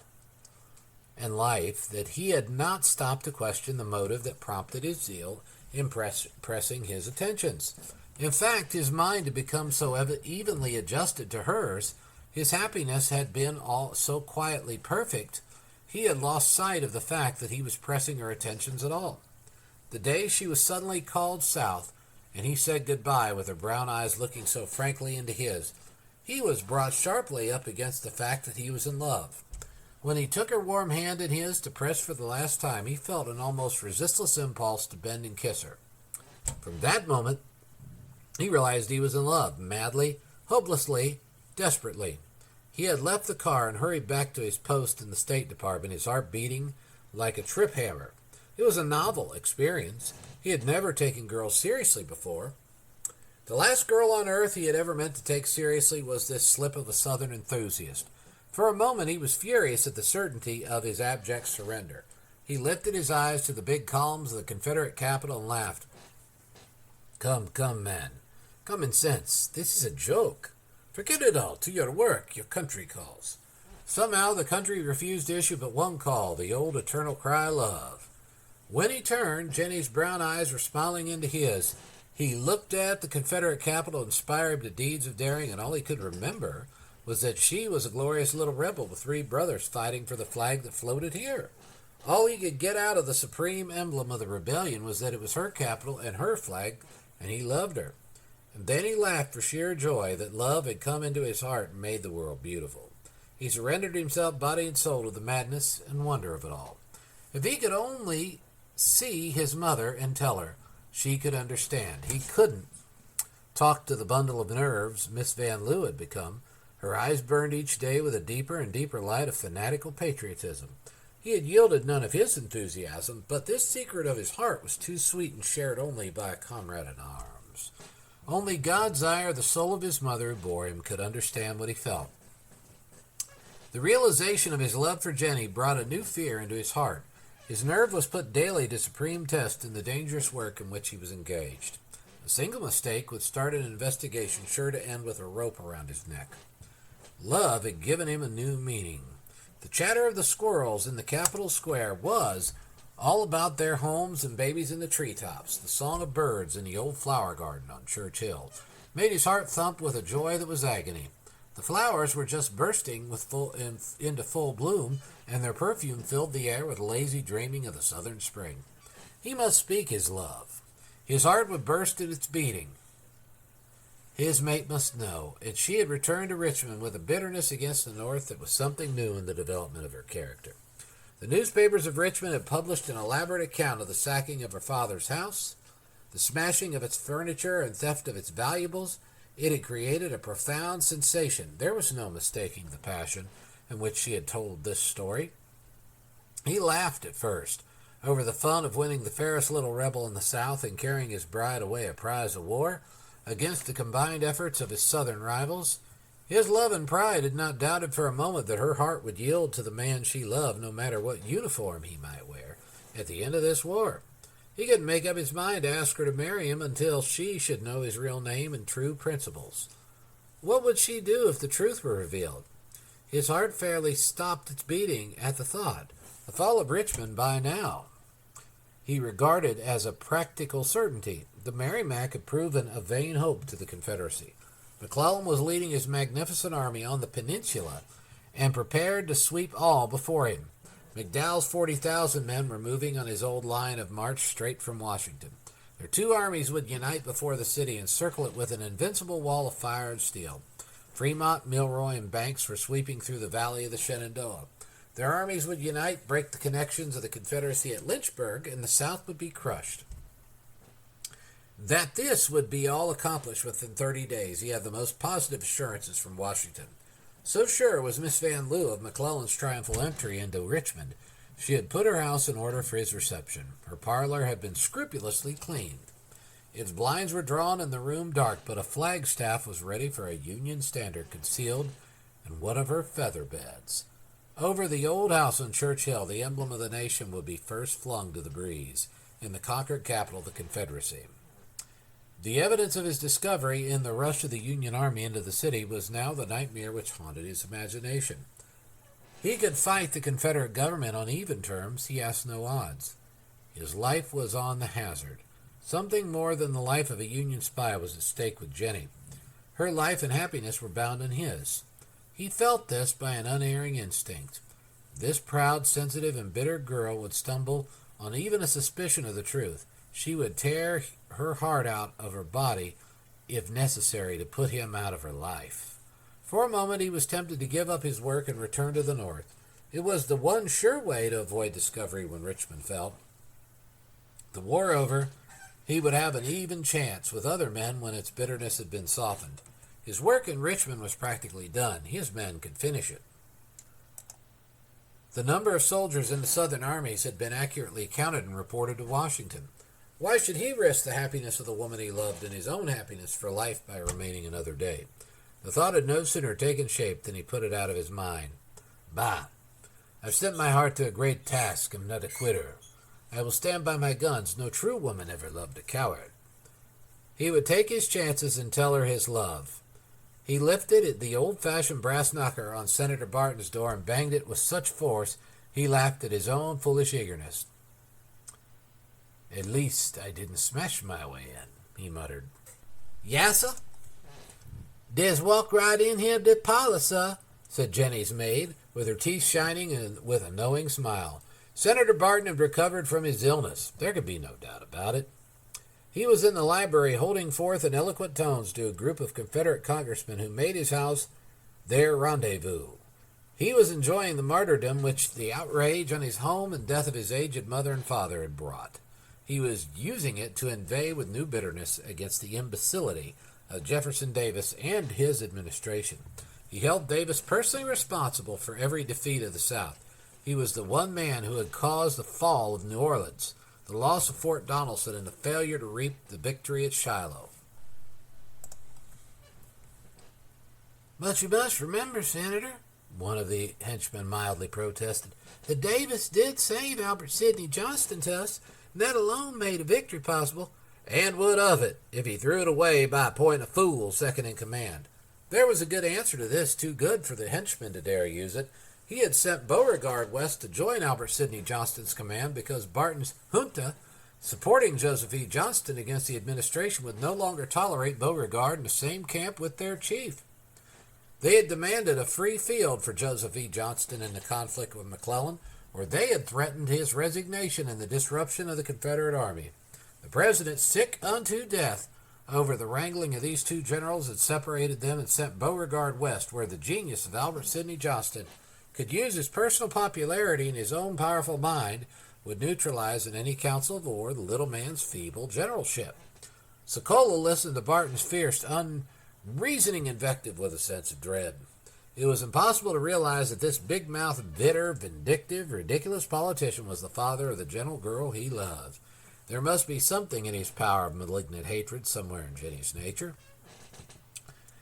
and life that he had not stopped to question the motive that prompted his zeal in pressing his attentions. In fact, his mind had become so evenly adjusted to hers, his happiness had been all so quietly perfect, he had lost sight of the fact that he was pressing her attentions at all. The day she was suddenly called south, and he said goodbye with her brown eyes looking so frankly into his, he was brought sharply up against the fact that he was in love. When he took her warm hand in his to press for the last time, he felt an almost resistless impulse to bend and kiss her. From that moment, he realized he was in love, madly, hopelessly, desperately. He had left the car and hurried back to his post in the State Department, his heart beating like a trip hammer. It was a novel experience. He had never taken girls seriously before. The last girl on earth he had ever meant to take seriously was this slip of a Southern enthusiast. For a moment he was furious at the certainty of his abject surrender. He lifted his eyes to the big columns of the Confederate Capitol and laughed. Come, man. Common sense. This is a joke. Forget it all. To your work. Your country calls. Somehow the country refused to issue but one call, the old eternal cry, love. When he turned, Jenny's brown eyes were smiling into his. He looked at the Confederate Capitol, inspired to deeds of daring, and all he could remember was that she was a glorious little rebel with 3 brothers fighting for the flag that floated here. All he could get out of the supreme emblem of the rebellion was that it was her capital and her flag, and he loved her. And then he laughed for sheer joy that love had come into his heart and made the world beautiful. He surrendered himself body and soul to the madness and wonder of it all. If he could only see his mother and tell her, she could understand. He couldn't talk to the bundle of nerves Miss Van Loo had become. Her eyes burned each day with a deeper and deeper light of fanatical patriotism. He had yielded none of his enthusiasm, but this secret of his heart was too sweet and shared only by a comrade in arms. Only God's eye or the soul of his mother who bore him could understand what he felt. The realization of his love for Jenny brought a new fear into his heart. His nerve was put daily to supreme test in the dangerous work in which he was engaged. A single mistake would start an investigation sure to end with a rope around his neck. Love had given him a new meaning. The chatter of the squirrels in the Capitol Square was all about their homes and babies in the treetops. The song of birds in the old flower garden on Church Hill made his heart thump with a joy that was agony. The flowers were just bursting into full bloom, and their perfume filled the air with lazy dreaming of the southern spring. He must speak his love. His heart would burst at its beating. His mate must know, and she had returned to Richmond with a bitterness against the North that was something new in the development of her character. The newspapers of Richmond had published an elaborate account of the sacking of her father's house, the smashing of its furniture, and theft of its valuables. It had created a profound sensation. There was no mistaking the passion in which she had told this story. He laughed at first over the fun of winning the fairest little rebel in the South and carrying his bride away a prize of war against the combined efforts of his Southern rivals. His love and pride had not doubted for a moment that her heart would yield to the man she loved, no matter what uniform he might wear at the end of this war. He couldn't make up his mind to ask her to marry him until she should know his real name and true principles. What would she do if the truth were revealed? His heart fairly stopped its beating at the thought. The fall of Richmond by now he regarded as a practical certainty. The Merrimac had proven a vain hope to the Confederacy. McClellan was leading his magnificent army on the peninsula and prepared to sweep all before him. McDowell's 40,000 men were moving on his old line of march straight from Washington. Their 2 armies would unite before the city and circle it with an invincible wall of fire and steel. Fremont, Milroy, and Banks were sweeping through the valley of the Shenandoah. Their armies would unite, break the connections of the Confederacy at Lynchburg, and the South would be crushed. That this would be all accomplished within 30 days, he had the most positive assurances from Washington. So sure was Miss Van Loo of McClellan's triumphal entry into Richmond, she had put her house in order for his reception. Her parlor had been scrupulously cleaned. Its blinds were drawn and the room dark, but a flagstaff was ready for a Union standard concealed in one of her feather beds. Over the old house on Church Hill, the emblem of the nation would be first flung to the breeze in the conquered capital of the Confederacy. The evidence of his discovery in the rush of the Union Army into the city was now the nightmare which haunted his imagination. He could fight the Confederate government on even terms. He asked no odds. His life was on the hazard. Something more than the life of a Union spy was at stake with Jenny. Her life and happiness were bound in his. He felt this by an unerring instinct. This proud, sensitive, and bitter girl would stumble on even a suspicion of the truth. She would tear her heart out of her body, if necessary, to put him out of her life. For a moment he was tempted to give up his work and return to the North. It was the one sure way to avoid discovery when Richmond fell. The war over, he would have an even chance with other men when its bitterness had been softened. His work in Richmond was practically done. His men could finish it. The number of soldiers in the Southern armies had been accurately counted and reported to Washington. Why should he risk the happiness of the woman he loved and his own happiness for life by remaining another day? The thought had no sooner taken shape than he put it out of his mind. Bah! I've set my heart to a great task. I'm not a quitter. I will stand by my guns. No true woman ever loved a coward. He would take his chances and tell her his love. He lifted the old-fashioned brass knocker on Senator Barton's door and banged it with such force he laughed at his own foolish eagerness. At least I didn't smash my way in, he muttered. Yassa? Des walk right in here de parlor, sir, said Jenny's maid, with her teeth shining and with a knowing smile. Senator Barton had recovered from his illness. There could be no doubt about it. He was in the library holding forth in eloquent tones to a group of Confederate congressmen who made his house their rendezvous. He was enjoying the martyrdom which the outrage on his home and death of his aged mother and father had brought. He was using it to inveigh with new bitterness against the imbecility of Jefferson Davis and his administration. He held Davis personally responsible for every defeat of the South. He was the one man who had caused the fall of New Orleans, the loss of Fort Donelson, and the failure to reap the victory at Shiloh. But you must remember, Senator, one of the henchmen mildly protested, that Davis did save Albert Sidney Johnston to us, and that alone made a victory possible. And what of it, if he threw it away by appointing a fool second in command? There was a good answer to this, too good for the henchman to dare use it. He had sent Beauregard west to join Albert Sidney Johnston's command because Barton's junta, supporting Joseph E. Johnston against the administration, would no longer tolerate Beauregard in the same camp with their chief. They had demanded a free field for Joseph E. Johnston in the conflict with McClellan, or they had threatened his resignation and the disruption of the Confederate Army. The president, sick unto death over the wrangling of these two generals, had separated them and sent Beauregard west, where the genius of Albert Sidney Johnston could use his personal popularity and his own powerful mind would neutralize in any council of war the little man's feeble generalship. Sokola listened to Barton's fierce, unreasoning invective with a sense of dread. It was impossible to realize that this big-mouthed, bitter, vindictive, ridiculous politician was the father of the gentle girl he loved. There must be something in his power of malignant hatred somewhere in Jenny's nature.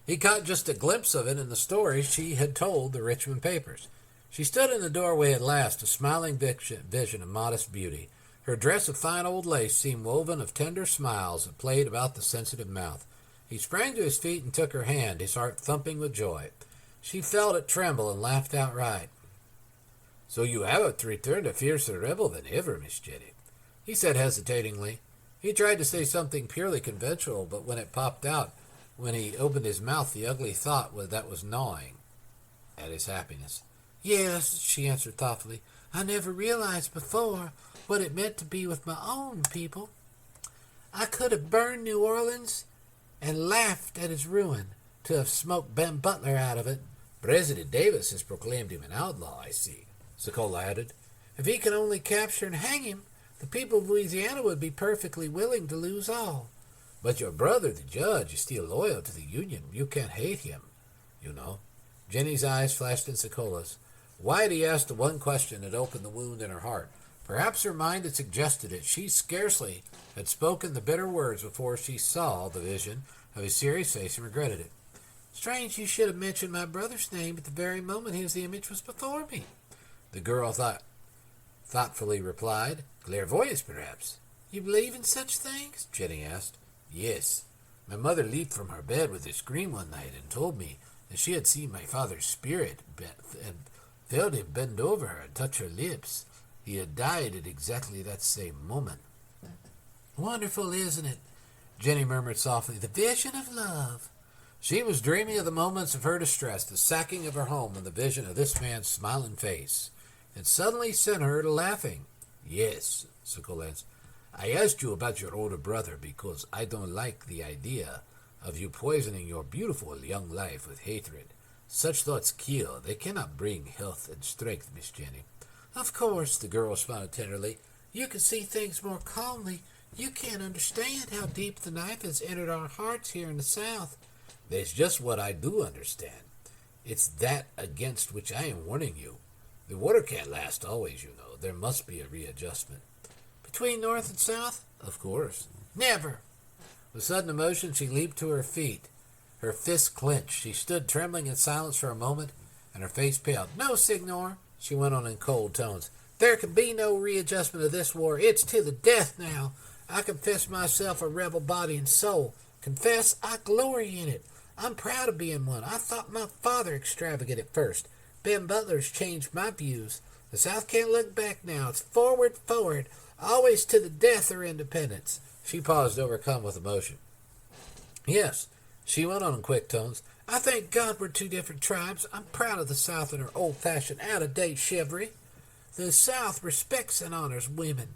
He caught just a glimpse of it in the story she had told the Richmond papers. She stood in the doorway at last, a smiling vision of modest beauty. Her dress of fine old lace seemed woven of tender smiles that played about the sensitive mouth. He sprang to his feet and took her hand, his heart thumping with joy. She felt it tremble and laughed outright. So you have returned a fiercer rebel than ever, Miss Jenny, he said hesitatingly. He tried to say something purely conventional, but when it popped out, when he opened his mouth, the ugly thought that was gnawing at his happiness. Yes, she answered thoughtfully. I never realized before what it meant to be with my own people. I could have burned New Orleans and laughed at its ruin, to have smoked Ben Butler out of it. President Davis has proclaimed him an outlaw, I see, Sokola added. If he could only capture and hang him, the people of Louisiana would be perfectly willing to lose all. But your brother, the judge, is still loyal to the Union. You can't hate him, you know. Jenny's eyes flashed in Sokola's. Why had he asked the one question that opened the wound in her heart? Perhaps her mind had suggested it. She scarcely had spoken the bitter words before she saw the vision of his serious face and regretted it. Strange you should have mentioned my brother's name at the very moment his image was before me, the girl thoughtfully replied. Clairvoyance, perhaps. You believe in such things? Jenny asked. Yes, My mother leaped from her bed with a scream one night and told me that she had seen my father's spirit and felt him bend over her and touch her lips. He had died at exactly that same moment. Wonderful, isn't it? Jenny murmured softly. The vision of love. She was dreaming of the moments of her distress, the sacking of her home, and the vision of this man's smiling face. It suddenly sent her to laughing. Yes, Sokola answered. I asked you about your older brother because I don't like the idea of you poisoning your beautiful young life with hatred. Such thoughts kill. They cannot bring health and strength, Miss Jenny. Of course, the girl smiled tenderly. You can see things more calmly. You can't understand how deep the knife has entered our hearts here in the South. That's just what I do understand. It's that against which I am warning you. The water can't last always, you know. There must be a readjustment. Between North and South? Of course. Never. With sudden emotion, she leaped to her feet. Her fists clenched. She stood trembling in silence for a moment, and her face paled. No, Signor, she went on in cold tones. There can be no readjustment of this war. It's to the death now. I confess myself a rebel body and soul. Confess I glory in it. I'm proud of being one. I thought my father extravagant at first. Ben Butler's changed my views. The South can't look back now. It's forward, forward, always to the death or independence. She paused, overcome with emotion. Yes, she went on in quick tones. I thank God we're two different tribes. I'm proud of the South and her old-fashioned, out-of-date chivalry. The South respects and honors women.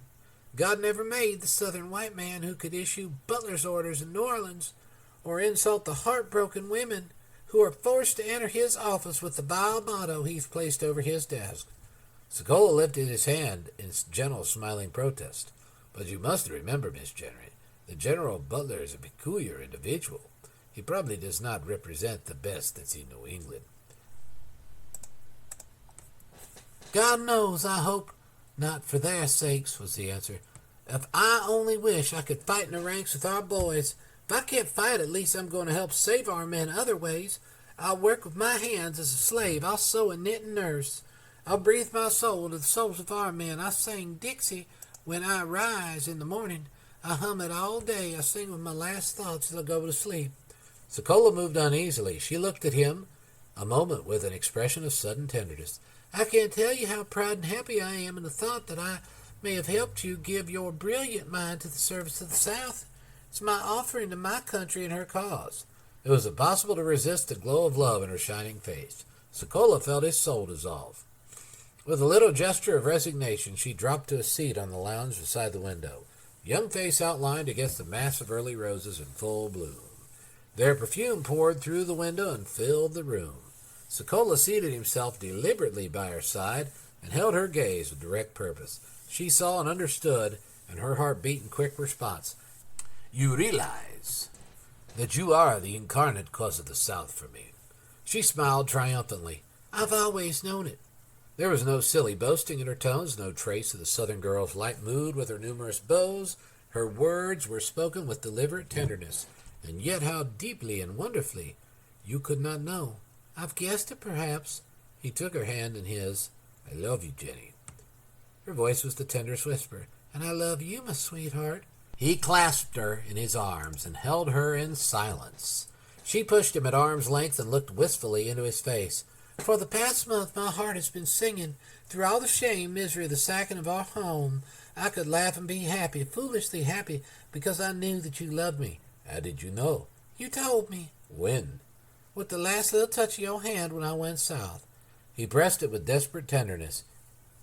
God never made the Southern white man who could issue butler's orders in New Orleans or insult the heartbroken women who are forced to enter his office with the vile motto he's placed over his desk. Sokola lifted his hand in gentle, smiling protest. But you must remember, Miss Jenny, the General Butler is a peculiar individual. He probably does not represent the best that's in New England. God knows, I hope not for their sakes, was the answer. If I only wish I could fight in the ranks with our boys. If I can't fight, at least I'm going to help save our men other ways. I'll work with my hands as a slave. I'll sew and knit and nurse. I'll breathe my soul into the souls of our men. I sing Dixie when I rise in the morning. I hum it all day. I sing with my last thoughts till I go to sleep. Sokola moved uneasily. She looked at him a moment with an expression of sudden tenderness. I can't tell you how proud and happy I am in the thought that I may have helped you give your brilliant mind to the service of the South. It's my offering to my country and her cause. It was impossible to resist the glow of love in her shining face. Sokola felt his soul dissolve. With a little gesture of resignation, she dropped to a seat on the lounge beside the window, young face outlined against the mass of early roses in full bloom. Their perfume poured through the window and filled the room. Sokola seated himself deliberately by her side and held her gaze with direct purpose. She saw and understood, and her heart beat in quick response. You realize that you are the incarnate cause of the South for me. She smiled triumphantly. I've always known it. There was no silly boasting in her tones, no trace of the Southern girl's light mood with her numerous beaux. Her words were spoken with deliberate tenderness, and yet how deeply and wonderfully you could not know. I've guessed it, perhaps. He took her hand in his. I love you, Jenny. Her voice was the tenderest whisper. And I love you, my sweetheart. He clasped her in his arms and held her in silence. She pushed him at arm's length and looked wistfully into his face. For the past month my heart has been singing. Through all the shame, misery of the sacking of our home, I could laugh and be happy, foolishly happy, because I knew that you loved me. How did you know? You told me. When? With the last little touch of your hand when I went south. He pressed it with desperate tenderness.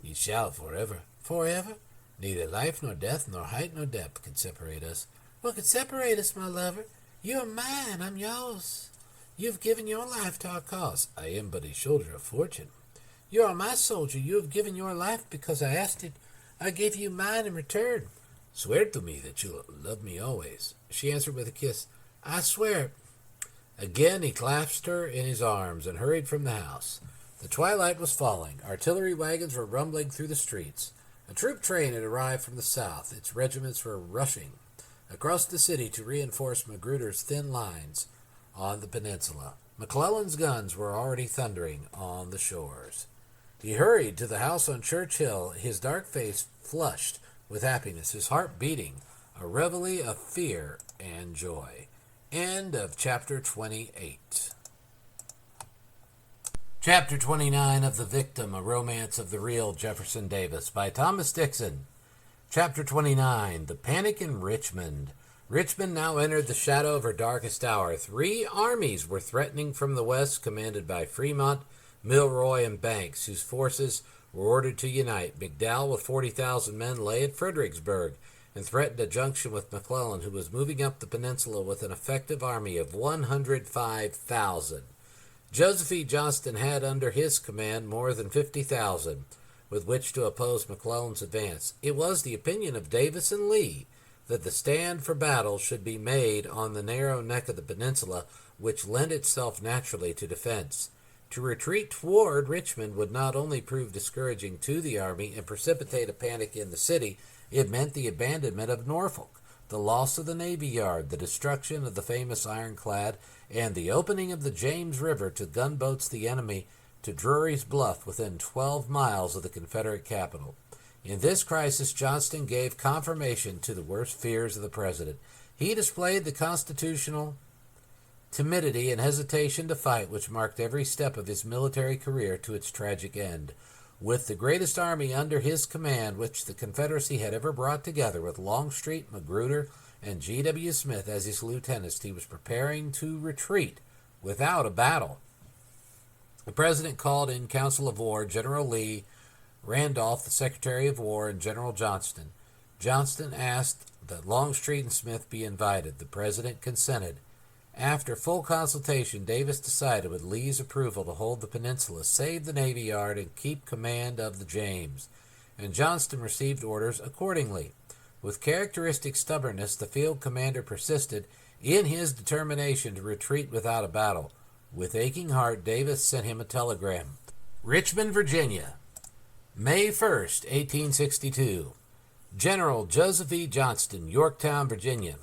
You shall forever. Forever? Neither life nor death nor height nor depth can separate us. What could separate us, my lover? You are mine, I'm yours. You have given your life to our cause. I am but a soldier of fortune. You are my soldier. You have given your life because I asked it. I gave you mine in return. Swear to me that you'll love me always. She answered with a kiss. I swear it. Again he clasped her in his arms and hurried from the house. The twilight was falling. Artillery wagons were rumbling through the streets. A troop train had arrived from the south. Its regiments were rushing across the city to reinforce Magruder's thin lines on the peninsula. McClellan's guns were already thundering on the shores. He hurried to the house on Church Hill, his dark face flushed with happiness, his heart beating, a reveille of fear and joy. End of chapter 28. Chapter 29 of The Victim, A Romance of the Real Jefferson Davis by Thomas Dixon. Chapter 29, The Panic in Richmond. Richmond now entered the shadow of her darkest hour. 3 armies were threatening from the west, commanded by Fremont, Milroy, and Banks, whose forces were ordered to unite. McDowell, with 40,000 men, lay at Fredericksburg and threatened a junction with McClellan, who was moving up the peninsula with an effective army of 105,000. Joseph E. Johnston had under his command more than 50,000 with which to oppose McClellan's advance. It was the opinion of Davis and Lee that the stand for battle should be made on the narrow neck of the peninsula, which lent itself naturally to defense. To retreat toward Richmond would not only prove discouraging to the army and precipitate a panic in the city, it meant the abandonment of Norfolk, the loss of the Navy Yard, the destruction of the famous ironclad, and the opening of the James River to gunboats the enemy to Drury's Bluff within 12 miles of the Confederate capital. In this crisis, Johnston gave confirmation to the worst fears of the president. He displayed the constitutional timidity and hesitation to fight which marked every step of his military career to its tragic end. With the greatest army under his command which the Confederacy had ever brought together, with Longstreet, Magruder, and G.W. Smith as his lieutenants, he was preparing to retreat without a battle. The president called in council of war General Lee, Randolph, the Secretary of War, and General Johnston. Johnston asked that Longstreet and Smith be invited. The president consented. After full consultation, Davis decided, with Lee's approval, to hold the peninsula, save the Navy Yard, and keep command of the James, and Johnston received orders accordingly. With characteristic stubbornness, the field commander persisted in his determination to retreat without a battle. With aching heart, Davis sent him a telegram. Richmond, Virginia, May 1st, 1862. General Joseph E. Johnston, Yorktown, Virginia.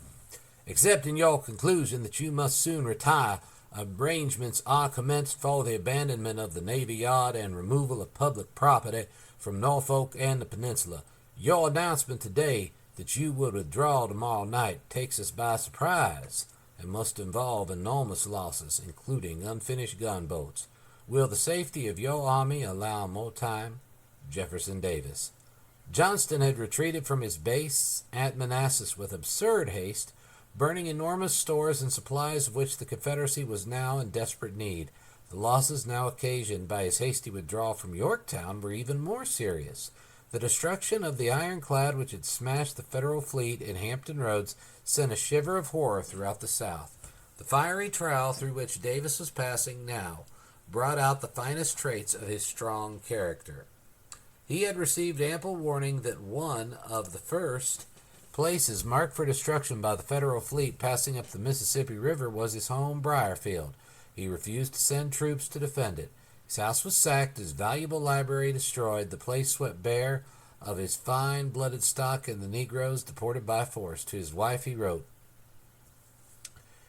Except in your conclusion that you must soon retire, arrangements are commenced for the abandonment of the Navy Yard and removal of public property from Norfolk and the peninsula. Your announcement today that you would withdraw tomorrow night takes us by surprise and must involve enormous losses, including unfinished gunboats. Will the safety of your army allow more time? Jefferson Davis. Johnston had retreated from his base at Manassas with absurd haste, burning enormous stores and supplies of which the Confederacy was now in desperate need. The losses now occasioned by his hasty withdrawal from Yorktown were even more serious. The destruction of the ironclad which had smashed the Federal fleet in Hampton Roads sent a shiver of horror throughout the South. The fiery trial through which Davis was passing now brought out the finest traits of his strong character. He had received ample warning that one of the first places marked for destruction by the Federal fleet passing up the Mississippi River was his home, Briarfield. He refused to send troops to defend it. His house was sacked, his valuable library destroyed, the place swept bare of his fine-blooded stock, and the Negroes deported by force. To his wife he wrote,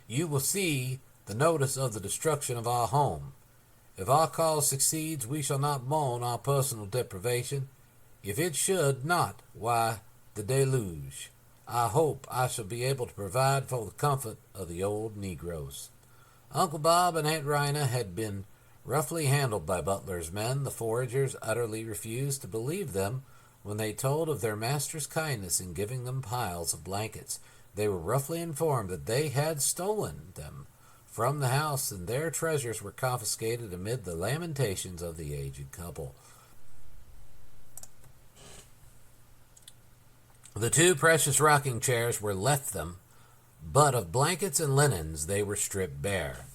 "You will see the notice of the destruction of our home. If our cause succeeds, we shall not mourn our personal deprivation. If it should not, why, the deluge. I hope I shall be able to provide for the comfort of the old Negroes." Uncle Bob and Aunt Rina had been roughly handled by Butler's men. The foragers utterly refused to believe them when they told of their master's kindness in giving them piles of blankets. They were roughly informed that they had stolen them from the house, and their treasures were confiscated amid the lamentations of the aged couple. The 2 precious rocking chairs were left them, but of blankets and linens they were stripped bare.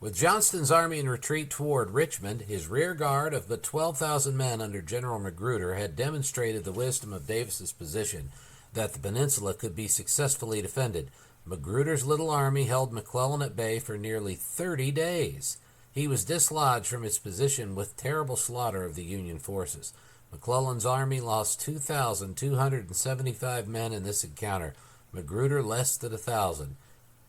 With Johnston's army in retreat toward Richmond, his rear guard of but 12,000 men under General Magruder had demonstrated the wisdom of Davis's position, that the peninsula could be successfully defended. Magruder's little army held McClellan at bay for nearly 30 days. He was dislodged from his position with terrible slaughter of the Union forces. McClellan's army lost 2,275 men in this encounter, Magruder less than 1,000.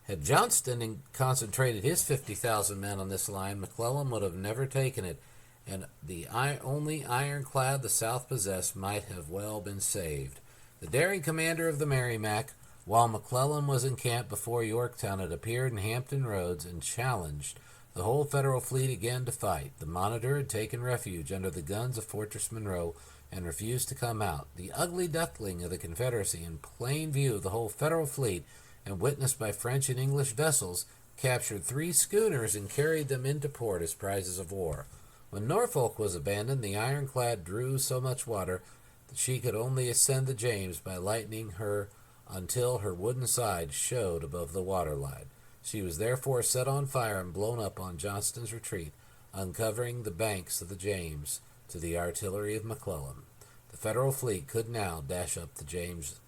Had Johnston concentrated his 50,000 men on this line, McClellan would have never taken it, and the only ironclad the South possessed might have well been saved. The daring commander of the Merrimac, While McClellan was encamped before Yorktown, it appeared in Hampton Roads and challenged the whole Federal fleet again to fight. The Monitor had taken refuge under the guns of Fortress Monroe and refused to come out. The ugly duckling of the Confederacy, in plain view of the whole Federal fleet and witnessed by French and English vessels, captured 3 schooners and carried them into port as prizes of war. When Norfolk was abandoned, the ironclad drew so much water that she could only ascend the James by lightening her until her wooden side showed above the waterline. She was therefore set on fire and blown up on Johnston's retreat, uncovering the banks of the James to the artillery of McClellan. The Federal fleet could now dash up the James.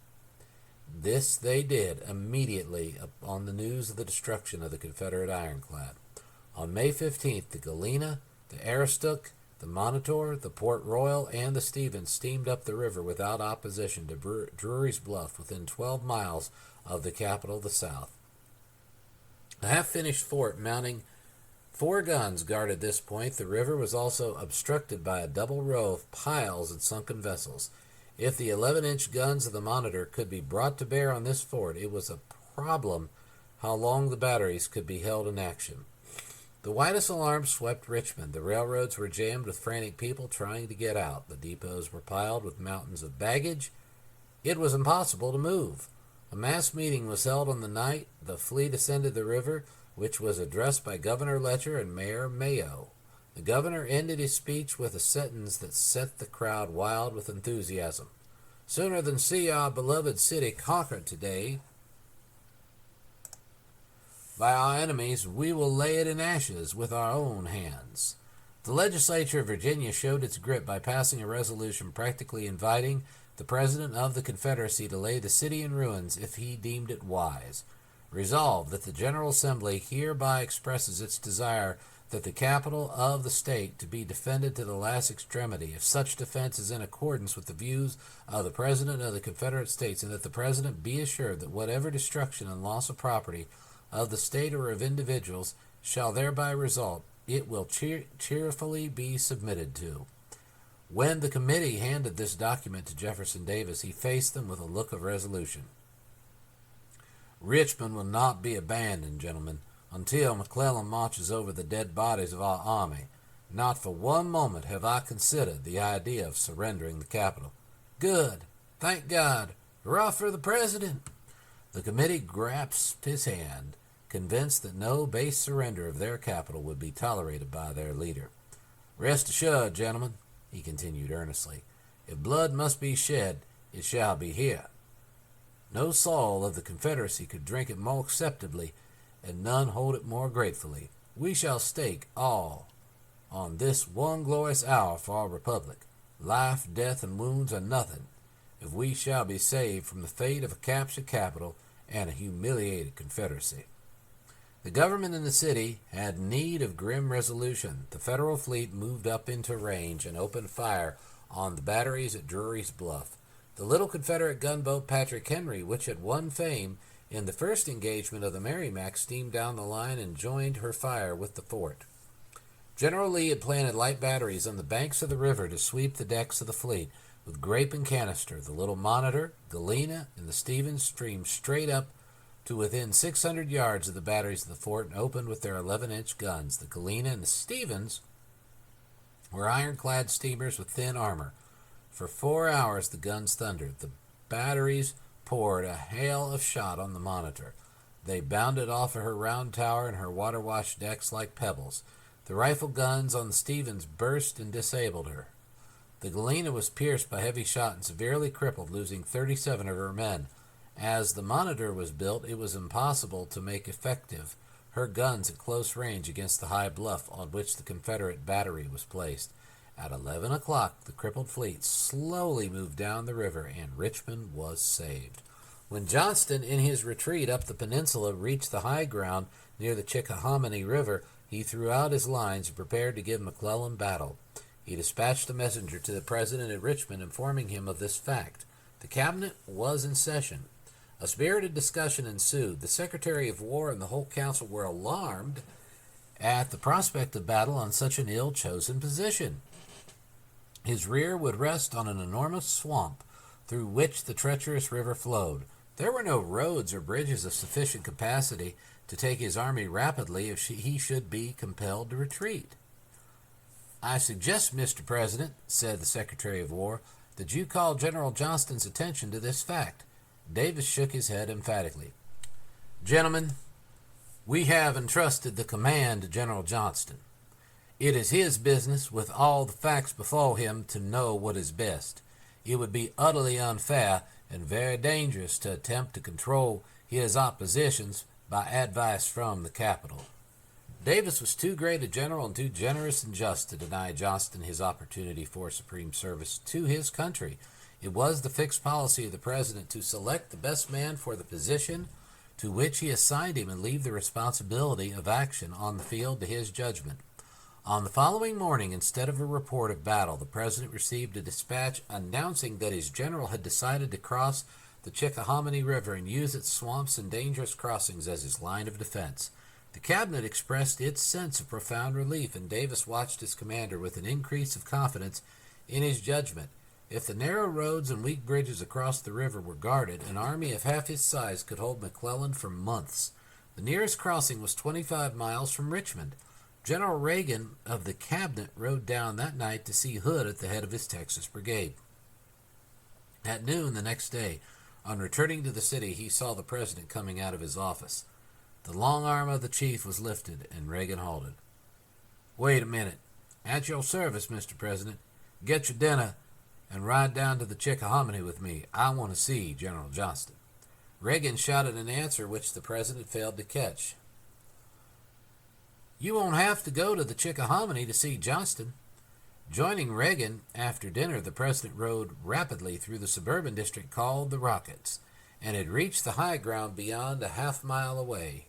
This they did immediately upon the news of the destruction of the Confederate ironclad. On May 15th, the Galena, the Aroostook, the Monitor, the Port Royal, and the Stevens steamed up the river without opposition to Drury's Bluff, within 12 miles of the capital of the South. A half-finished fort mounting 4 guns guarded this point. The river was also obstructed by a double row of piles and sunken vessels. If the 11-inch guns of the Monitor could be brought to bear on this fort, it was a problem how long the batteries could be held in action. The widest alarm swept Richmond. The railroads were jammed with frantic people trying to get out. The depots were piled with mountains of baggage. It was impossible to move. A mass meeting was held on the night the fleet ascended the river, which was addressed by Governor Letcher and Mayor Mayo. The governor ended his speech with a sentence that set the crowd wild with enthusiasm. "Sooner than see our beloved city conquered today by our enemies, we will lay it in ashes with our own hands." The legislature of Virginia showed its grip by passing a resolution practically inviting the President of the Confederacy to lay the city in ruins if he deemed it wise. Resolved that the General Assembly hereby expresses its desire that the capital of the state to be defended to the last extremity, if such defense is in accordance with the views of the President of the Confederate States, and that the President be assured that whatever destruction and loss of property of the state or of individuals shall thereby result, it will cheerfully be submitted to. When the committee handed this document to Jefferson Davis, he faced them with a look of resolution. "Richmond will not be abandoned, gentlemen, until McClellan marches over the dead bodies of our army. Not for one moment have I considered the idea of surrendering the capital." "Good! Thank God! Hurrah for the President!" The committee grasped his hand, convinced that no base surrender of their capital would be tolerated by their leader. "Rest assured, gentlemen," he continued earnestly, "if blood must be shed, it shall be here. No soul of the Confederacy could drink it more acceptably, and none hold it more gratefully. We shall stake all on this one glorious hour for our republic. Life, death, and wounds are nothing, if we shall be saved from the fate of a captured capital and a humiliated Confederacy." The government in the city had need of grim resolution. The Federal fleet moved up into range and opened fire on the batteries at Drury's Bluff. The little Confederate gunboat Patrick Henry, which had won fame in the first engagement of the Merrimac, steamed down the line and joined her fire with the fort. General Lee had planted light batteries on the banks of the river to sweep the decks of the fleet with grape and canister. The little Monitor, Galena, and the Stevens streamed straight up to within 600 yards of the batteries of the fort and opened with their 11-inch guns. The Galena and the Stevens were ironclad steamers with thin armor. For 4 hours the guns thundered. The batteries poured a hail of shot on the Monitor. They bounded off of her round tower and her water-washed decks like pebbles. The rifle guns on the Stevens burst and disabled her. The Galena was pierced by heavy shot and severely crippled, losing 37 of her men. As the Monitor was built, it was impossible to make effective her guns at close range against the high bluff on which the Confederate battery was placed. At 11 o'clock, the crippled fleet slowly moved down the river, and Richmond was saved. When Johnston, in his retreat up the peninsula, reached the high ground near the Chickahominy River, he threw out his lines and prepared to give McClellan battle. He dispatched a messenger to the President at Richmond, informing him of this fact. The cabinet was in session. A spirited discussion ensued. The Secretary of War and the whole council were alarmed at the prospect of battle on such an ill-chosen position. His rear would rest on an enormous swamp through which the treacherous river flowed. There were no roads or bridges of sufficient capacity to take his army rapidly if he should be compelled to retreat. "I suggest, Mr. President," said the Secretary of War, "that you call General Johnston's attention to this fact." Davis shook his head emphatically. "Gentlemen, we have entrusted the command to General Johnston. It is his business, with all the facts before him, to know what is best. It would be utterly unfair and very dangerous to attempt to control his oppositions by advice from the capital." Davis was too great a general and too generous and just to deny Johnston his opportunity for supreme service to his country. It was the fixed policy of the president to select the best man for the position to which he assigned him and leave the responsibility of action on the field to his judgment. On the following morning, instead of a report of battle, the president received a dispatch announcing that his general had decided to cross the Chickahominy River and use its swamps and dangerous crossings as his line of defense. The cabinet expressed its sense of profound relief, and Davis watched his commander with an increase of confidence in his judgment. If the narrow roads and weak bridges across the river were guarded, an army of half his size could hold McClellan for months. The nearest crossing was 25 miles from Richmond. General Reagan of the cabinet rode down that night to see Hood at the head of his Texas brigade. At noon the next day, on returning to the city, he saw the president coming out of his office. The long arm of the chief was lifted, and Reagan halted. "Wait a minute. At your service, Mr. President. Get your dinner and ride down to the Chickahominy with me. I want to see General Johnston." Reagan shouted an answer which the president failed to catch. "You won't have to go to the Chickahominy to see Johnston." Joining Reagan after dinner, the president rode rapidly through the suburban district called the Rockets, and had reached the high ground beyond a half-mile away.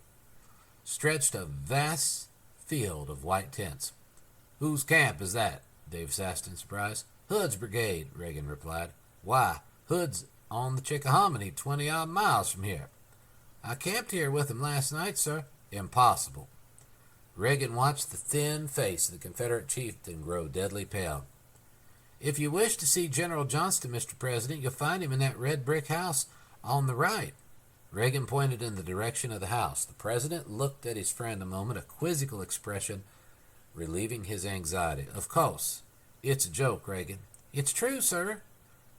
Stretched a vast field of white tents. "Whose camp is that?" Davis asked in surprise. "Hood's brigade," Reagan replied. "Why, Hood's on the Chickahominy, 20-odd miles from here." "I camped here with him last night, sir." "Impossible." Reagan watched the thin face of the Confederate chieftain grow deadly pale. "If you wish to see General Johnston, Mr. President, you'll find him in that red brick house on the right." Reagan pointed in the direction of the house. The president looked at his friend a moment, a quizzical expression relieving his anxiety. "Of course. It's a joke, Reagan." "It's true, sir."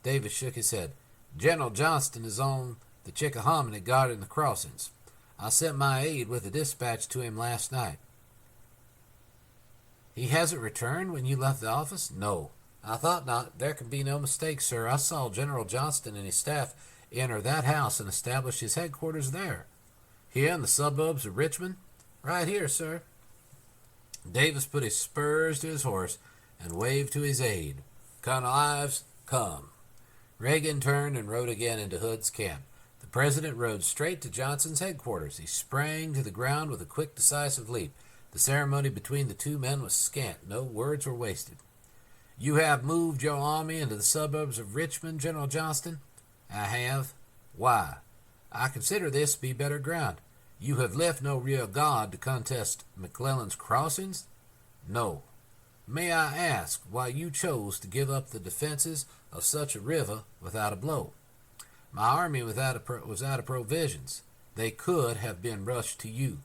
Davis shook his head. "General Johnston is on the Chickahominy guarding the crossings. I sent my aide with a dispatch to him last night." "He hasn't returned when you left the office?" "No." "I thought not. There can be no mistake, sir. I saw General Johnston and his staff enter that house and establish his headquarters there." "Here in the suburbs of Richmond?" "Right here, sir." Davis put his spurs to his horse and waved to his aide. "Colonel Ives, come." Reagan turned and rode again into Hood's camp. The president rode straight to Johnston's headquarters. He sprang to the ground with a quick, decisive leap. The ceremony between the two men was scant. No words were wasted. "You have moved your army into the suburbs of Richmond, General Johnston?" "I have." "Why?" "I consider this to be better ground." "You have left no rear guard to contest McClellan's crossings?" "No." "May I ask why you chose to give up the defenses of such a river without a blow?" "My army was out of provisions. They could have been rushed to you."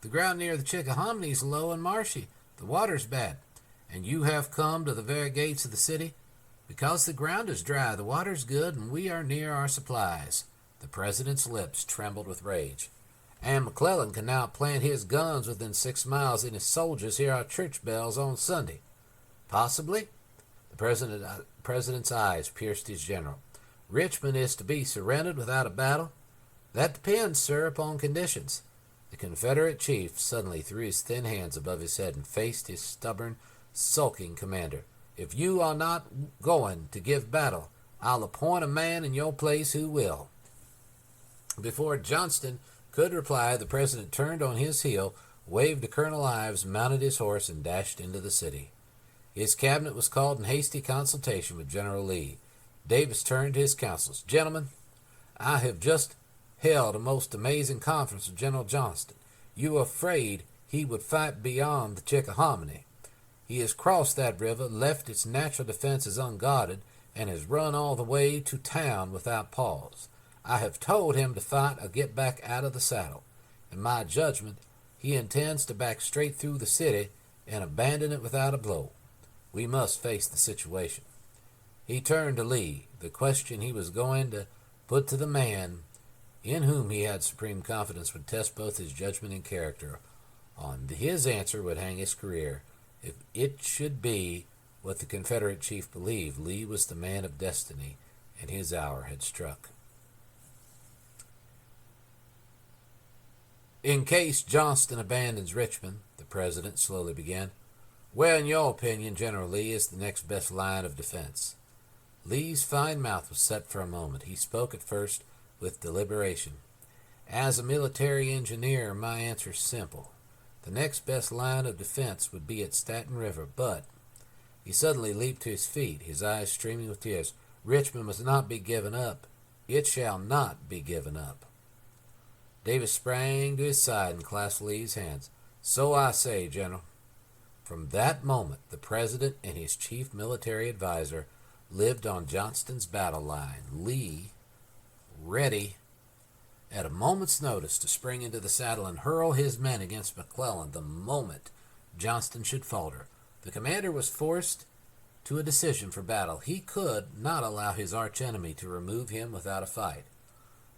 "The ground near the Chickahominy is low and marshy. The water's bad. And you have come to the very gates of the city?" "Because the ground is dry, the water's good, and we are near our supplies." The president's lips trembled with rage. "And McClellan can now plant his guns within 6 miles, and his soldiers hear our church bells on Sunday." "Possibly." The president's eyes pierced his general. "Richmond is to be surrendered without a battle?" "That depends, sir, upon conditions." The Confederate chief suddenly threw his thin hands above his head and faced his stubborn, sulking commander. "If you are not going to give battle, I'll appoint a man in your place who will." Before Johnston could reply, the president turned on his heel, waved to Colonel Ives, mounted his horse, and dashed into the city. His cabinet was called in hasty consultation with General Lee. Davis turned to his councilors. "Gentlemen, I have just held a most amazing conference with General Johnston. You were afraid he would fight beyond the Chickahominy. He has crossed that river, left its natural defenses unguarded, and has run all the way to town without pause. I have told him to fight or get back out of the saddle. In my judgment, he intends to back straight through the city and abandon it without a blow. We must face the situation." He turned to Lee. The question he was going to put to the man in whom he had supreme confidence would test both his judgment and character. On his answer would hang his career. If it should be what the Confederate chief believed, Lee was the man of destiny, and his hour had struck. "In case Johnston abandons Richmond," the president slowly began, "where, in your opinion, General Lee, is the next best line of defense?" Lee's fine mouth was set for a moment. He spoke at first with deliberation. "As a military engineer, my answer is simple. The next best line of defense would be at Staten River, but—" He suddenly leaped to his feet, his eyes streaming with tears. "Richmond must not be given up. It shall not be given up." Davis sprang to his side and clasped Lee's hands. "So I say, General." From that moment, the president and his chief military advisor lived on Johnston's battle line, Lee ready at a moment's notice to spring into the saddle and hurl his men against McClellan the moment Johnston should falter. The commander was forced to a decision for battle. He could not allow his archenemy to remove him without a fight.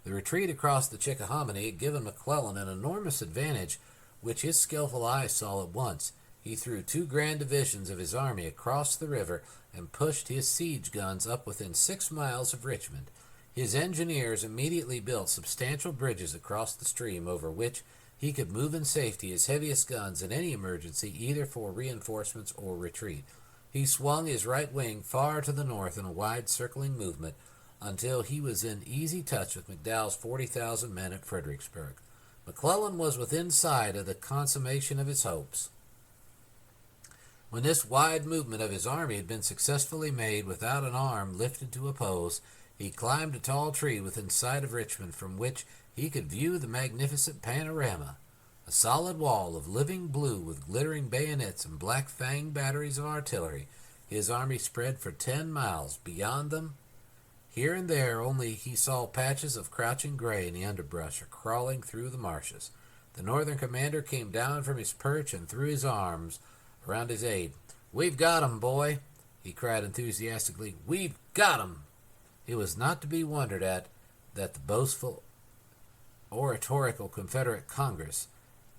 The retreat across the Chickahominy had given McClellan an enormous advantage, which his skillful eyes saw at once. He threw 2 grand divisions of his army across the river and pushed his siege guns up within 6 miles of Richmond. His engineers immediately built substantial bridges across the stream over which he could move in safety his heaviest guns in any emergency, either for reinforcements or retreat. He swung his right wing far to the north in a wide circling movement until he was in easy touch with McDowell's 40,000 men at Fredericksburg. McClellan was within sight of the consummation of his hopes. When this wide movement of his army had been successfully made without an arm lifted to oppose, he climbed a tall tree within sight of Richmond from which he could view the magnificent panorama, a solid wall of living blue with glittering bayonets and black-fanged batteries of artillery. His army spread for 10 miles. Beyond them, here and there only he saw patches of crouching gray in the underbrush or crawling through the marshes. The northern commander came down from his perch and threw his arms around his aide. "We've got 'em, boy," he cried enthusiastically. "We've got 'em." It was not to be wondered at that the boastful, oratorical Confederate Congress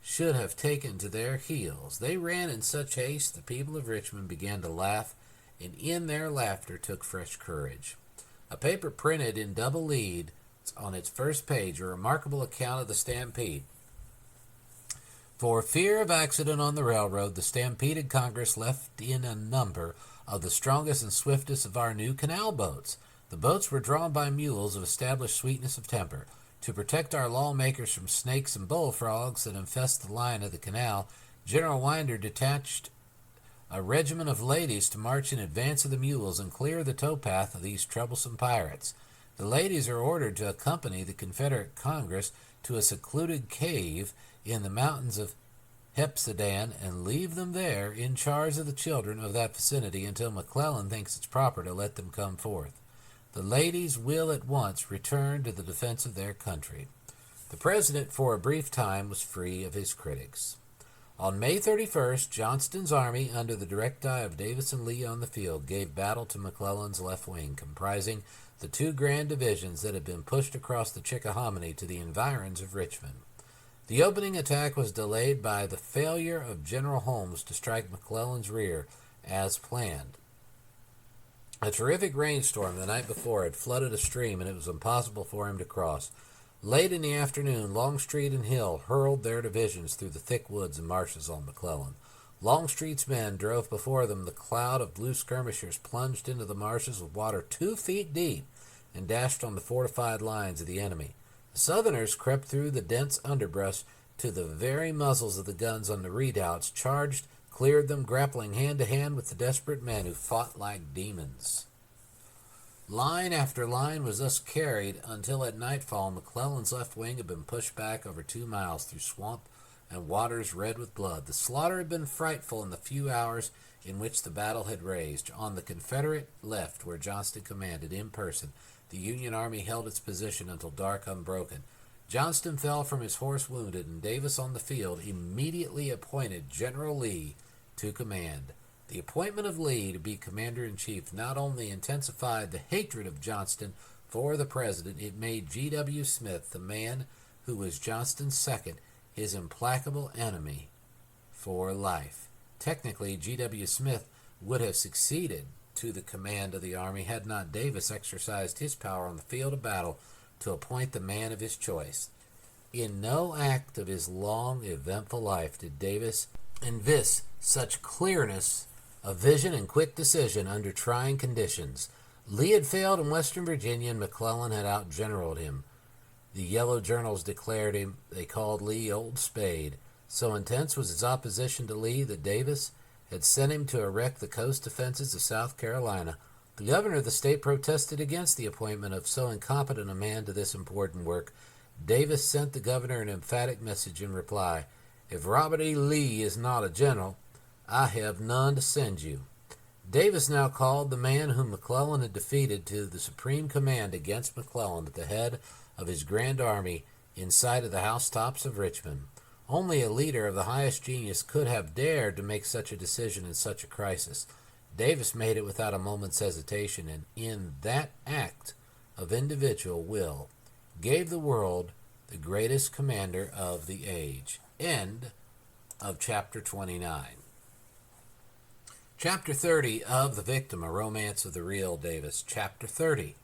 should have taken to their heels. They ran in such haste the people of Richmond began to laugh, and in their laughter took fresh courage. A paper printed in double lead on its first page a remarkable account of the stampede. For fear of accident on the railroad, the stampeded Congress left in a number of the strongest and swiftest of our new canal boats. The boats were drawn by mules of established sweetness of temper. To protect our lawmakers from snakes and bullfrogs that infest the line of the canal, General Winder detached a regiment of ladies to march in advance of the mules and clear the towpath of these troublesome pirates. The ladies are ordered to accompany the Confederate Congress to a secluded cave in the mountains of Hepsidan and leave them there in charge of the children of that vicinity until McClellan thinks it's proper to let them come forth. The ladies will at once return to the defense of their country. The president, for a brief time, was free of his critics. On May 31st, Johnston's army, under the direct eye of Davis and Lee on the field, gave battle to McClellan's left wing, comprising the 2 grand divisions that had been pushed across the Chickahominy to the environs of Richmond. The opening attack was delayed by the failure of General Holmes to strike McClellan's rear as planned. A terrific rainstorm the night before had flooded a stream, and it was impossible for him to cross. Late in the afternoon, Longstreet and Hill hurled their divisions through the thick woods and marshes on McClellan. Longstreet's men drove before them. The cloud of blue skirmishers plunged into the marshes with water 2 feet deep and dashed on the fortified lines of the enemy. The Southerners crept through the dense underbrush to the very muzzles of the guns on the redoubts, charged, cleared them, grappling hand to hand with the desperate men who fought like demons. Line after line was thus carried until at nightfall McClellan's left wing had been pushed back over 2 miles through swamp and waters red with blood. The slaughter had been frightful in the few hours in which the battle had raged. On the Confederate left, where Johnston commanded in person, The Union army held its position until dark unbroken. Johnston fell from his horse wounded, and Davis on the field immediately appointed General Lee to command. The appointment of Lee to be commander-in-chief not only intensified the hatred of Johnston for the president, it made G.W. Smith, the man who was Johnston's second, his implacable enemy for life. Technically, G.W. Smith would have succeeded to the command of the army had not Davis exercised his power on the field of battle to appoint the man of his choice. In no act of his long, eventful life did Davis evince such clearness of vision and quick decision under trying conditions. Lee had failed in Western Virginia, and McClellan had outgeneraled him. The yellow journals declared him, they called Lee Old Spade. So intense was his opposition to Lee that Davis had sent him to erect the coast defenses of South Carolina. The governor of the state protested against the appointment of so incompetent a man to this important work. Davis sent the governor an emphatic message in reply: "If Robert E. Lee is not a general, I have none to send you." Davis now called the man whom McClellan had defeated to the supreme command against McClellan at the head of his grand army in sight of the housetops of Richmond. Only a leader of the highest genius could have dared to make such a decision in such a crisis. Davis made it without a moment's hesitation, and in that act of individual will gave the world the greatest commander of the age. End of chapter 29. Chapter 30 of The Victim, A Romance of the Real Davis. Chapter 30,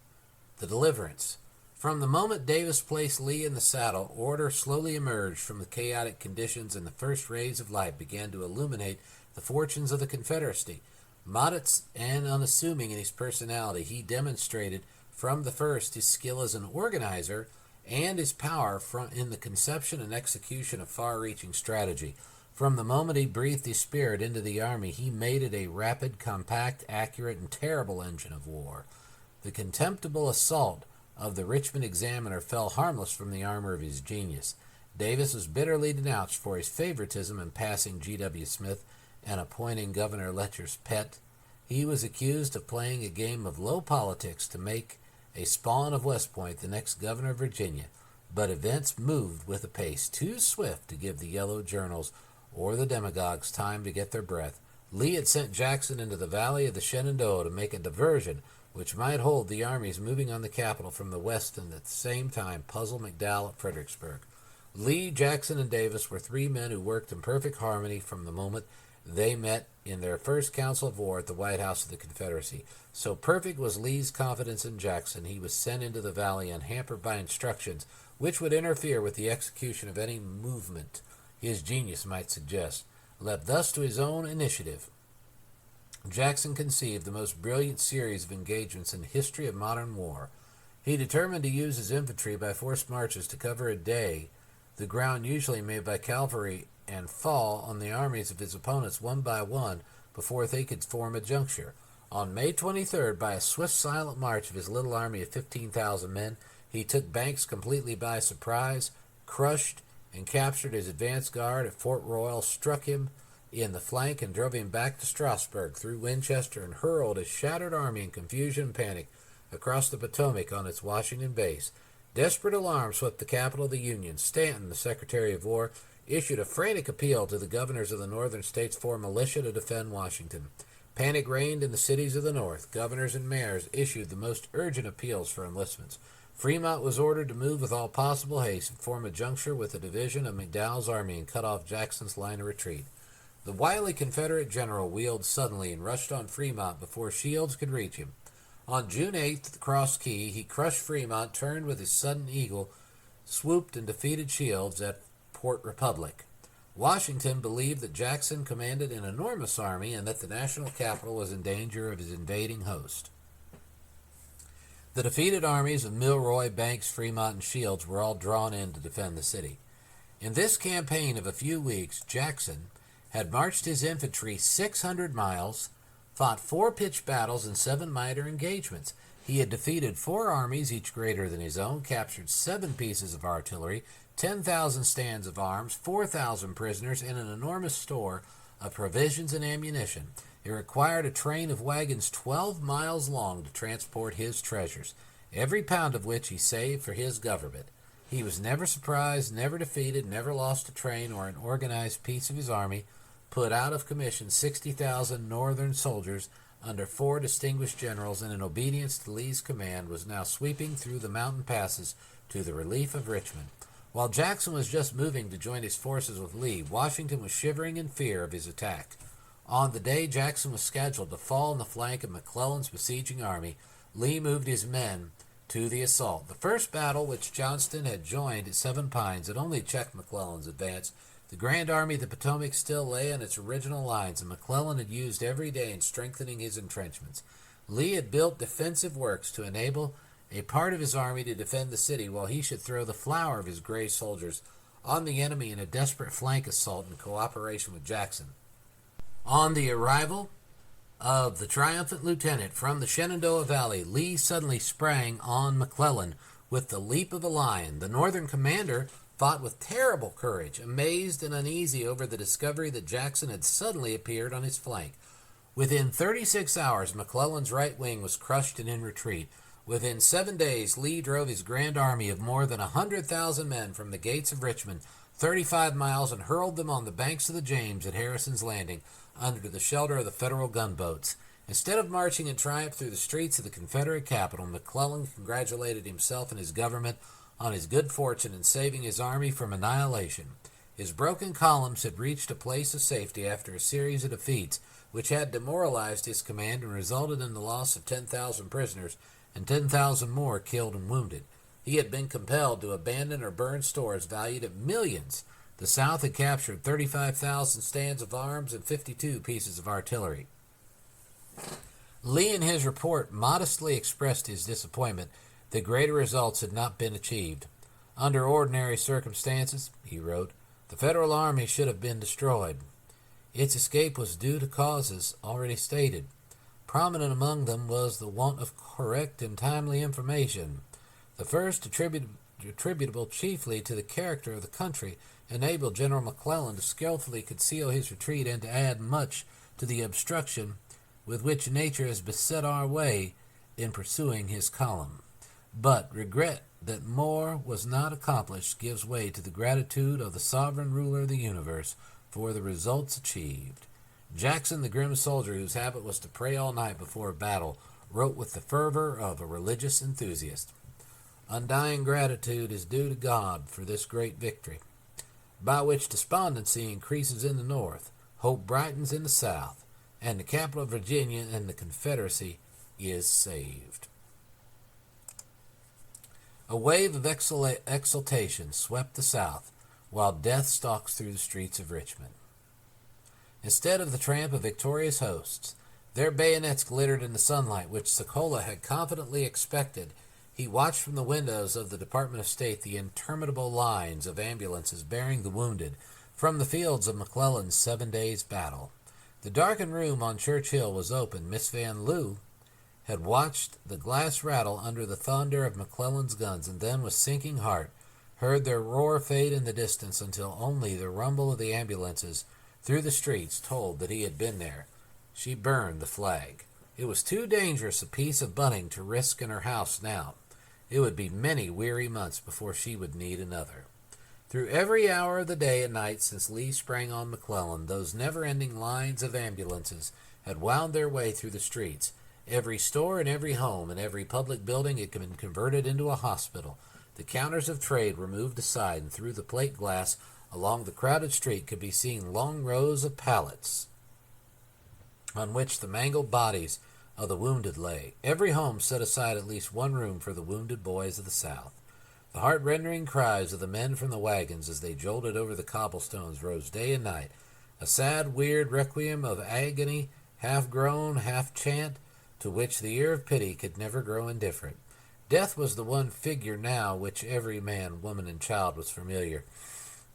The Deliverance. From the moment Davis placed Lee in the saddle, order slowly emerged from the chaotic conditions, and the first rays of light began to illuminate the fortunes of the Confederacy. Modest and unassuming in his personality, he demonstrated from the first his skill as an organizer and his power in the conception and execution of far-reaching strategy. From the moment he breathed his spirit into the army, he made it a rapid, compact, accurate, and terrible engine of war. The contemptible assault of the Richmond Examiner fell harmless from the armor of his genius. Davis was bitterly denounced for his favoritism in passing G.W. Smith and appointing Governor Letcher's pet. He was accused of playing a game of low politics to make a spawn of West Point the next governor of Virginia, but events moved with a pace too swift to give the yellow journals or the demagogues time to get their breath. Lee had sent Jackson into the valley of the Shenandoah to make a diversion which might hold the armies moving on the capital from the west and at the same time puzzle McDowell at Fredericksburg. Lee, Jackson, and Davis were three men who worked in perfect harmony from the moment they met in their first council of war at the White House of the Confederacy. So perfect was Lee's confidence in Jackson, he was sent into the valley unhampered by instructions which would interfere with the execution of any movement his genius might suggest. Left thus to his own initiative, Jackson conceived the most brilliant series of engagements in the history of modern war. He determined to use his infantry by forced marches to cover a day the ground usually made by cavalry and fall on the armies of his opponents one by one before they could form a juncture. On May 23rd, by a swift, silent march of his little army of 15,000 men, he took Banks completely by surprise, crushed and captured his advance guard at Fort Royal, struck him in the flank and drove him back to Strasburg through Winchester, and hurled his shattered army in confusion and panic across the Potomac on its Washington base. Desperate alarm swept the capital of the Union. Stanton, the Secretary of War, issued a frantic appeal to the governors of the northern states for militia to defend Washington. Panic reigned in the cities of the North. Governors and mayors issued the most urgent appeals for enlistments. Fremont was ordered to move with all possible haste and form a juncture with a division of McDowell's army and cut off Jackson's line of retreat. The wily Confederate general wheeled suddenly and rushed on Fremont before Shields could reach him. On June 8th, at the Cross Key, he crushed Fremont, turned with his sudden eagle, swooped and defeated Shields at Port Republic. Washington believed that Jackson commanded an enormous army and that the national capital was in danger of his invading host. The defeated armies of Milroy, Banks, Fremont, and Shields were all drawn in to defend the city. In this campaign of a few weeks, Jackson had marched his infantry 600 miles, fought 4 pitched battles and 7 minor engagements. He had defeated 4 armies, each greater than his own, captured 7 pieces of artillery, 10,000 stands of arms, 4,000 prisoners, and an enormous store of provisions and ammunition. It required a train of wagons 12 miles long to transport his treasures. every pound of which he saved for his government. He was never surprised, never defeated, never lost a train or an organized piece of his army, put out of commission 60,000 Northern soldiers under 4 distinguished generals, and in obedience to Lee's command was now sweeping through the mountain passes to the relief of Richmond. While Jackson was just moving to join his forces with Lee, Washington was shivering in fear of his attack. On the day Jackson was scheduled to fall in the flank of McClellan's besieging army, Lee moved his men to the assault. The first battle, which Johnston had joined at Seven Pines, had only checked McClellan's advance. The Grand Army of the Potomac still lay on its original lines, and McClellan had used every day in strengthening his entrenchments. Lee had built defensive works to enable a part of his army to defend the city, while he should throw the flower of his gray soldiers on the enemy in a desperate flank assault in cooperation with Jackson. On the arrival of the triumphant lieutenant from the Shenandoah Valley, Lee suddenly sprang on McClellan with the leap of a lion. The Northern commander fought with terrible courage, amazed and uneasy over the discovery that Jackson had suddenly appeared on his flank. Within 36 hours, McClellan's right wing was crushed and in retreat. Within 7 days, Lee drove his grand army of more than 100,000 men from the gates of Richmond 35 miles and hurled them on the banks of the James at Harrison's Landing under the shelter of the Federal gunboats. Instead of marching in triumph through the streets of the Confederate capital, McClellan congratulated himself and his government on his good fortune in saving his army from annihilation. His broken columns had reached a place of safety after a series of defeats which had demoralized his command and resulted in the loss of 10,000 prisoners and 10,000 more killed and wounded. He had been compelled to abandon or burn stores valued at millions. The South had captured 35,000 stands of arms and 52 pieces of artillery. Lee in his report modestly expressed his disappointment that greater results had not been achieved. Under ordinary circumstances, he wrote, the Federal army should have been destroyed. Its escape was due to causes already stated. Prominent among them was the want of correct and timely information. The first, attributable chiefly to the character of the country, enabled General McClellan to skillfully conceal his retreat and to add much to the obstruction with which nature has beset our way in pursuing his column. But regret that more was not accomplished gives way to the gratitude of the sovereign ruler of the universe for the results achieved. Jackson, the grim soldier whose habit was to pray all night before a battle, wrote with the fervor of a religious enthusiast, undying gratitude is due to God for this great victory, by which despondency increases in the North, hope brightens in the South, and the capital of Virginia and the Confederacy is saved. A wave of exultation swept the South, while death stalks through the streets of Richmond. Instead of the tramp of victorious hosts, their bayonets glittered in the sunlight which Sokola had confidently expected. He watched from the windows of the Department of State the interminable lines of ambulances bearing the wounded from the fields of McClellan's 7 days' battle. The darkened room on Church Hill was open. Miss Van Loo had watched the glass rattle under the thunder of McClellan's guns, and then with sinking heart heard their roar fade in the distance until only the rumble of the ambulances through the streets told that he had been there. She burned the flag. It was too dangerous a piece of bunting to risk in her house now. It would be many weary months before she would need another. Through every hour of the day and night since Lee sprang on McClellan, those never-ending lines of ambulances had wound their way through the streets. Every store and every home and every public building had been converted into a hospital. The counters of trade were moved aside, and through the plate glass along the crowded street could be seen long rows of pallets on which the mangled bodies of the wounded lay. Every home set aside at least one room for the wounded boys of the South. The heart-rending cries of the men from the wagons as they jolted over the cobblestones rose day and night, a sad, weird requiem of agony, half groan, half chant, to which the ear of pity could never grow indifferent. Death was the one figure now which every man, woman, and child was familiar.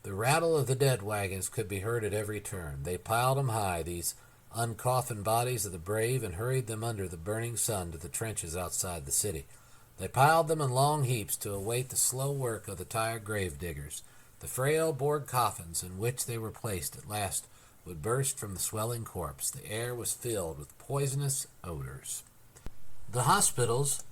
The rattle of the dead wagons could be heard at every turn. They piled them high, these uncoffined bodies of the brave, and hurried them under the burning sun to the trenches outside the city. They piled them in long heaps to await the slow work of the tired grave diggers. The frail board coffins in which they were placed at last would burst from the swelling corpse. The air was filled with poisonous odors. The hospitals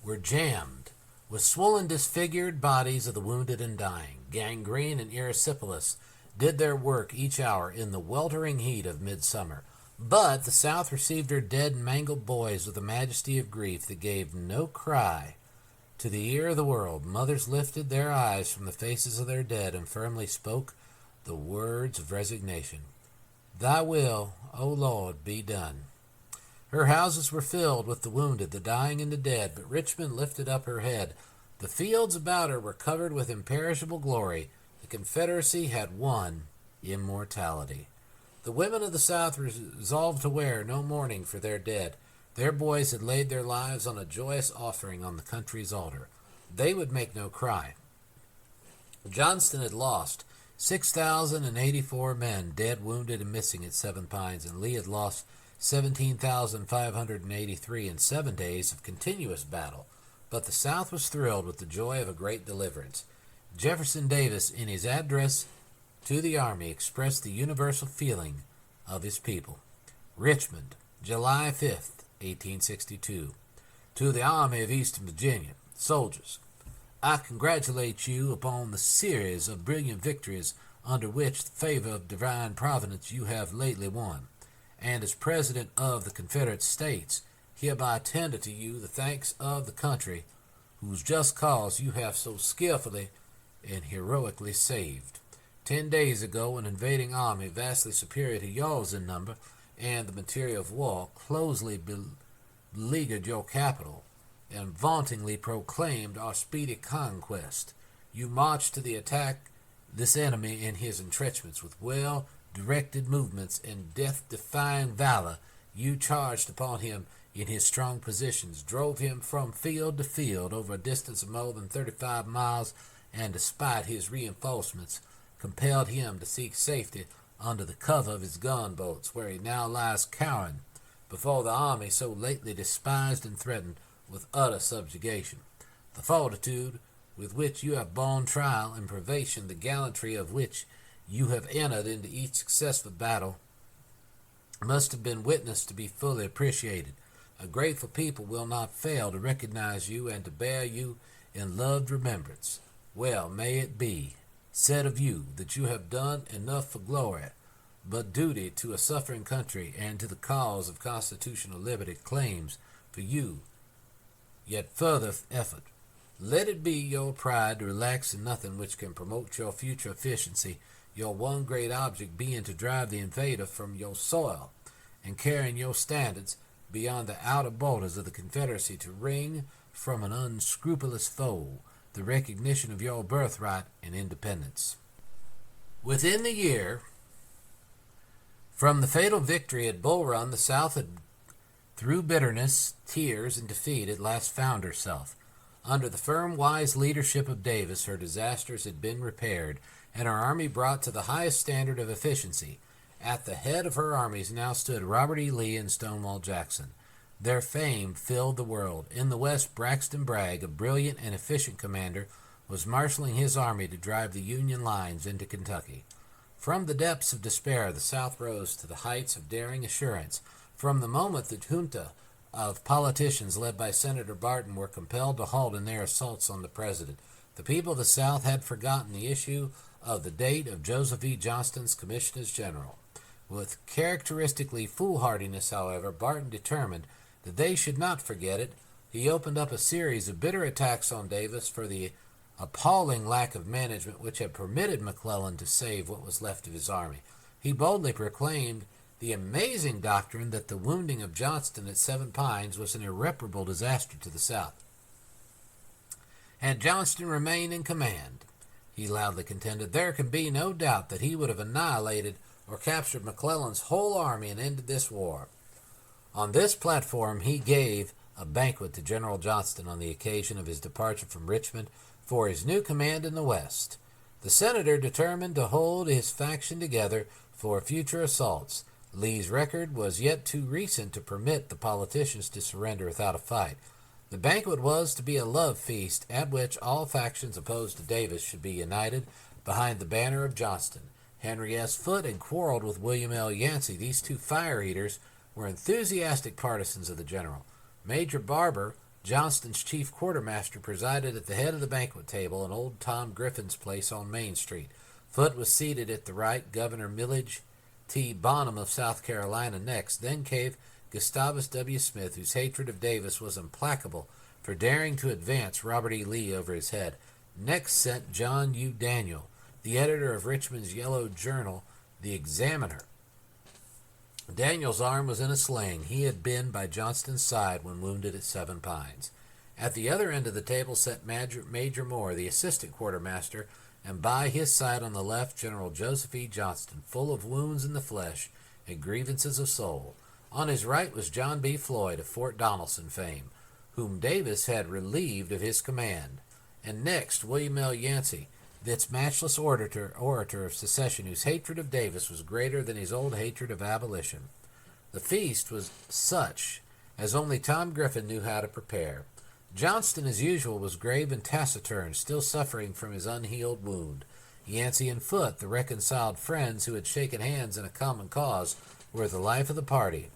were jammed with swollen, disfigured bodies of the wounded and dying. Gangrene and erysipelas did their work each hour in the weltering heat of midsummer. But the South received her dead and mangled boys with a majesty of grief that gave no cry to the ear of the world. Mothers lifted their eyes from the faces of their dead and firmly spoke the words of resignation. Thy will, O Lord, be done. Her houses were filled with the wounded, the dying, and the dead, but Richmond lifted up her head. The fields about her were covered with imperishable glory. The Confederacy had won immortality. The women of the South resolved to wear no mourning for their dead. Their boys had laid their lives on a joyous offering on the country's altar. They would make no cry. Johnston had lost 6,084 men, dead, wounded, and missing at Seven Pines, and Lee had lost 17,583 in 7 days of continuous battle. But the South was thrilled with the joy of a great deliverance. Jefferson Davis, in his address to the Army, expressed the universal feeling of his people. Richmond, July 5th, 1862. To the Army of Eastern Virginia, soldiers, I congratulate you upon the series of brilliant victories under which the favor of divine providence you have lately won, and as President of the Confederate States, hereby tender to you the thanks of the country whose just cause you have so skillfully and heroically saved. 10 days ago, an invading army vastly superior to yours in number and the material of war closely beleaguered your capital and vauntingly proclaimed our speedy conquest. You marched to the attack this enemy in his entrenchments with well-directed movements and death-defying valor. You charged upon him in his strong positions, drove him from field to field over a distance of more than 35 miles, and despite his reinforcements, compelled him to seek safety under the cover of his gunboats, where he now lies cowering before the army so lately despised and threatened with utter subjugation. The fortitude with which you have borne trial and privation, the gallantry of which you have entered into each successful battle, must have been witnessed to be fully appreciated. A grateful people will not fail to recognize you and to bear you in loved remembrance. Well may it be said of you that you have done enough for glory, but duty to a suffering country and to the cause of constitutional liberty claims for you yet further effort. Let it be your pride to relax in nothing which can promote your future efficiency, your one great object being to drive the invader from your soil, and carrying your standards beyond the outer borders of the Confederacy to wring from an unscrupulous foe the recognition of your birthright and independence. Within the year from the fatal victory at Bull Run, the South had, through bitterness, tears, and defeat, at last found herself. Under the firm, wise leadership of Davis, her disasters had been repaired, and her army brought to the highest standard of efficiency. At the head of her armies now stood Robert E. Lee and Stonewall Jackson. Their fame filled the world. In the West, Braxton Bragg, a brilliant and efficient commander, was marshaling his army to drive the Union lines into Kentucky. From the depths of despair, the South rose to the heights of daring assurance. From the moment the junta of politicians led by Senator Barton were compelled to halt in their assaults on the president, the people of the South had forgotten the issue of the date of Joseph E. Johnston's commissioners general. With characteristically foolhardiness, however, Barton determined that they should not forget it. He opened up a series of bitter attacks on Davis for the appalling lack of management which had permitted McClellan to save what was left of his army. He boldly proclaimed the amazing doctrine that the wounding of Johnston at Seven Pines was an irreparable disaster to the South. Had Johnston remained in command, he loudly contended, there can be no doubt that he would have annihilated or captured McClellan's whole army and ended this war. On this platform, he gave a banquet to General Johnston on the occasion of his departure from Richmond for his new command in the West. The senator determined to hold his faction together for future assaults. Lee's record was yet too recent to permit the politicians to surrender without a fight. The banquet was to be a love feast at which all factions opposed to Davis should be united behind the banner of Johnston. Henry S. Foote had quarreled with William L. Yancey. These two fire-eaters were enthusiastic partisans of the general. Major Barber Johnston's chief quartermaster presided at the head of the banquet table in old Tom Griffin's place on Main Street. Foote was seated at the right, Governor Millage T. Bonham of South Carolina next. Then came Gustavus W. Smith, whose hatred of Davis was implacable for daring to advance Robert E. Lee over his head. Next sent John U. Daniel, the editor of Richmond's yellow journal, The Examiner. Daniel's arm was in a sling. He had been by Johnston's side when wounded at Seven Pines. At the other end of the table sat Major Moore, the assistant quartermaster, and by his side on the left General Joseph E. Johnston, full of wounds in the flesh and grievances of soul. On his right was John B. Floyd of Fort Donelson fame, whom Davis had relieved of his command. And next, William L. Yancey, this matchless orator of secession, whose hatred of Davis was greater than his old hatred of abolition. The feast was such as only Tom Griffin knew how to prepare. Johnston, as usual, was grave and taciturn, still suffering from his unhealed wound. Yancey and Foote, the reconciled friends who had shaken hands in a common cause, were the life of the party.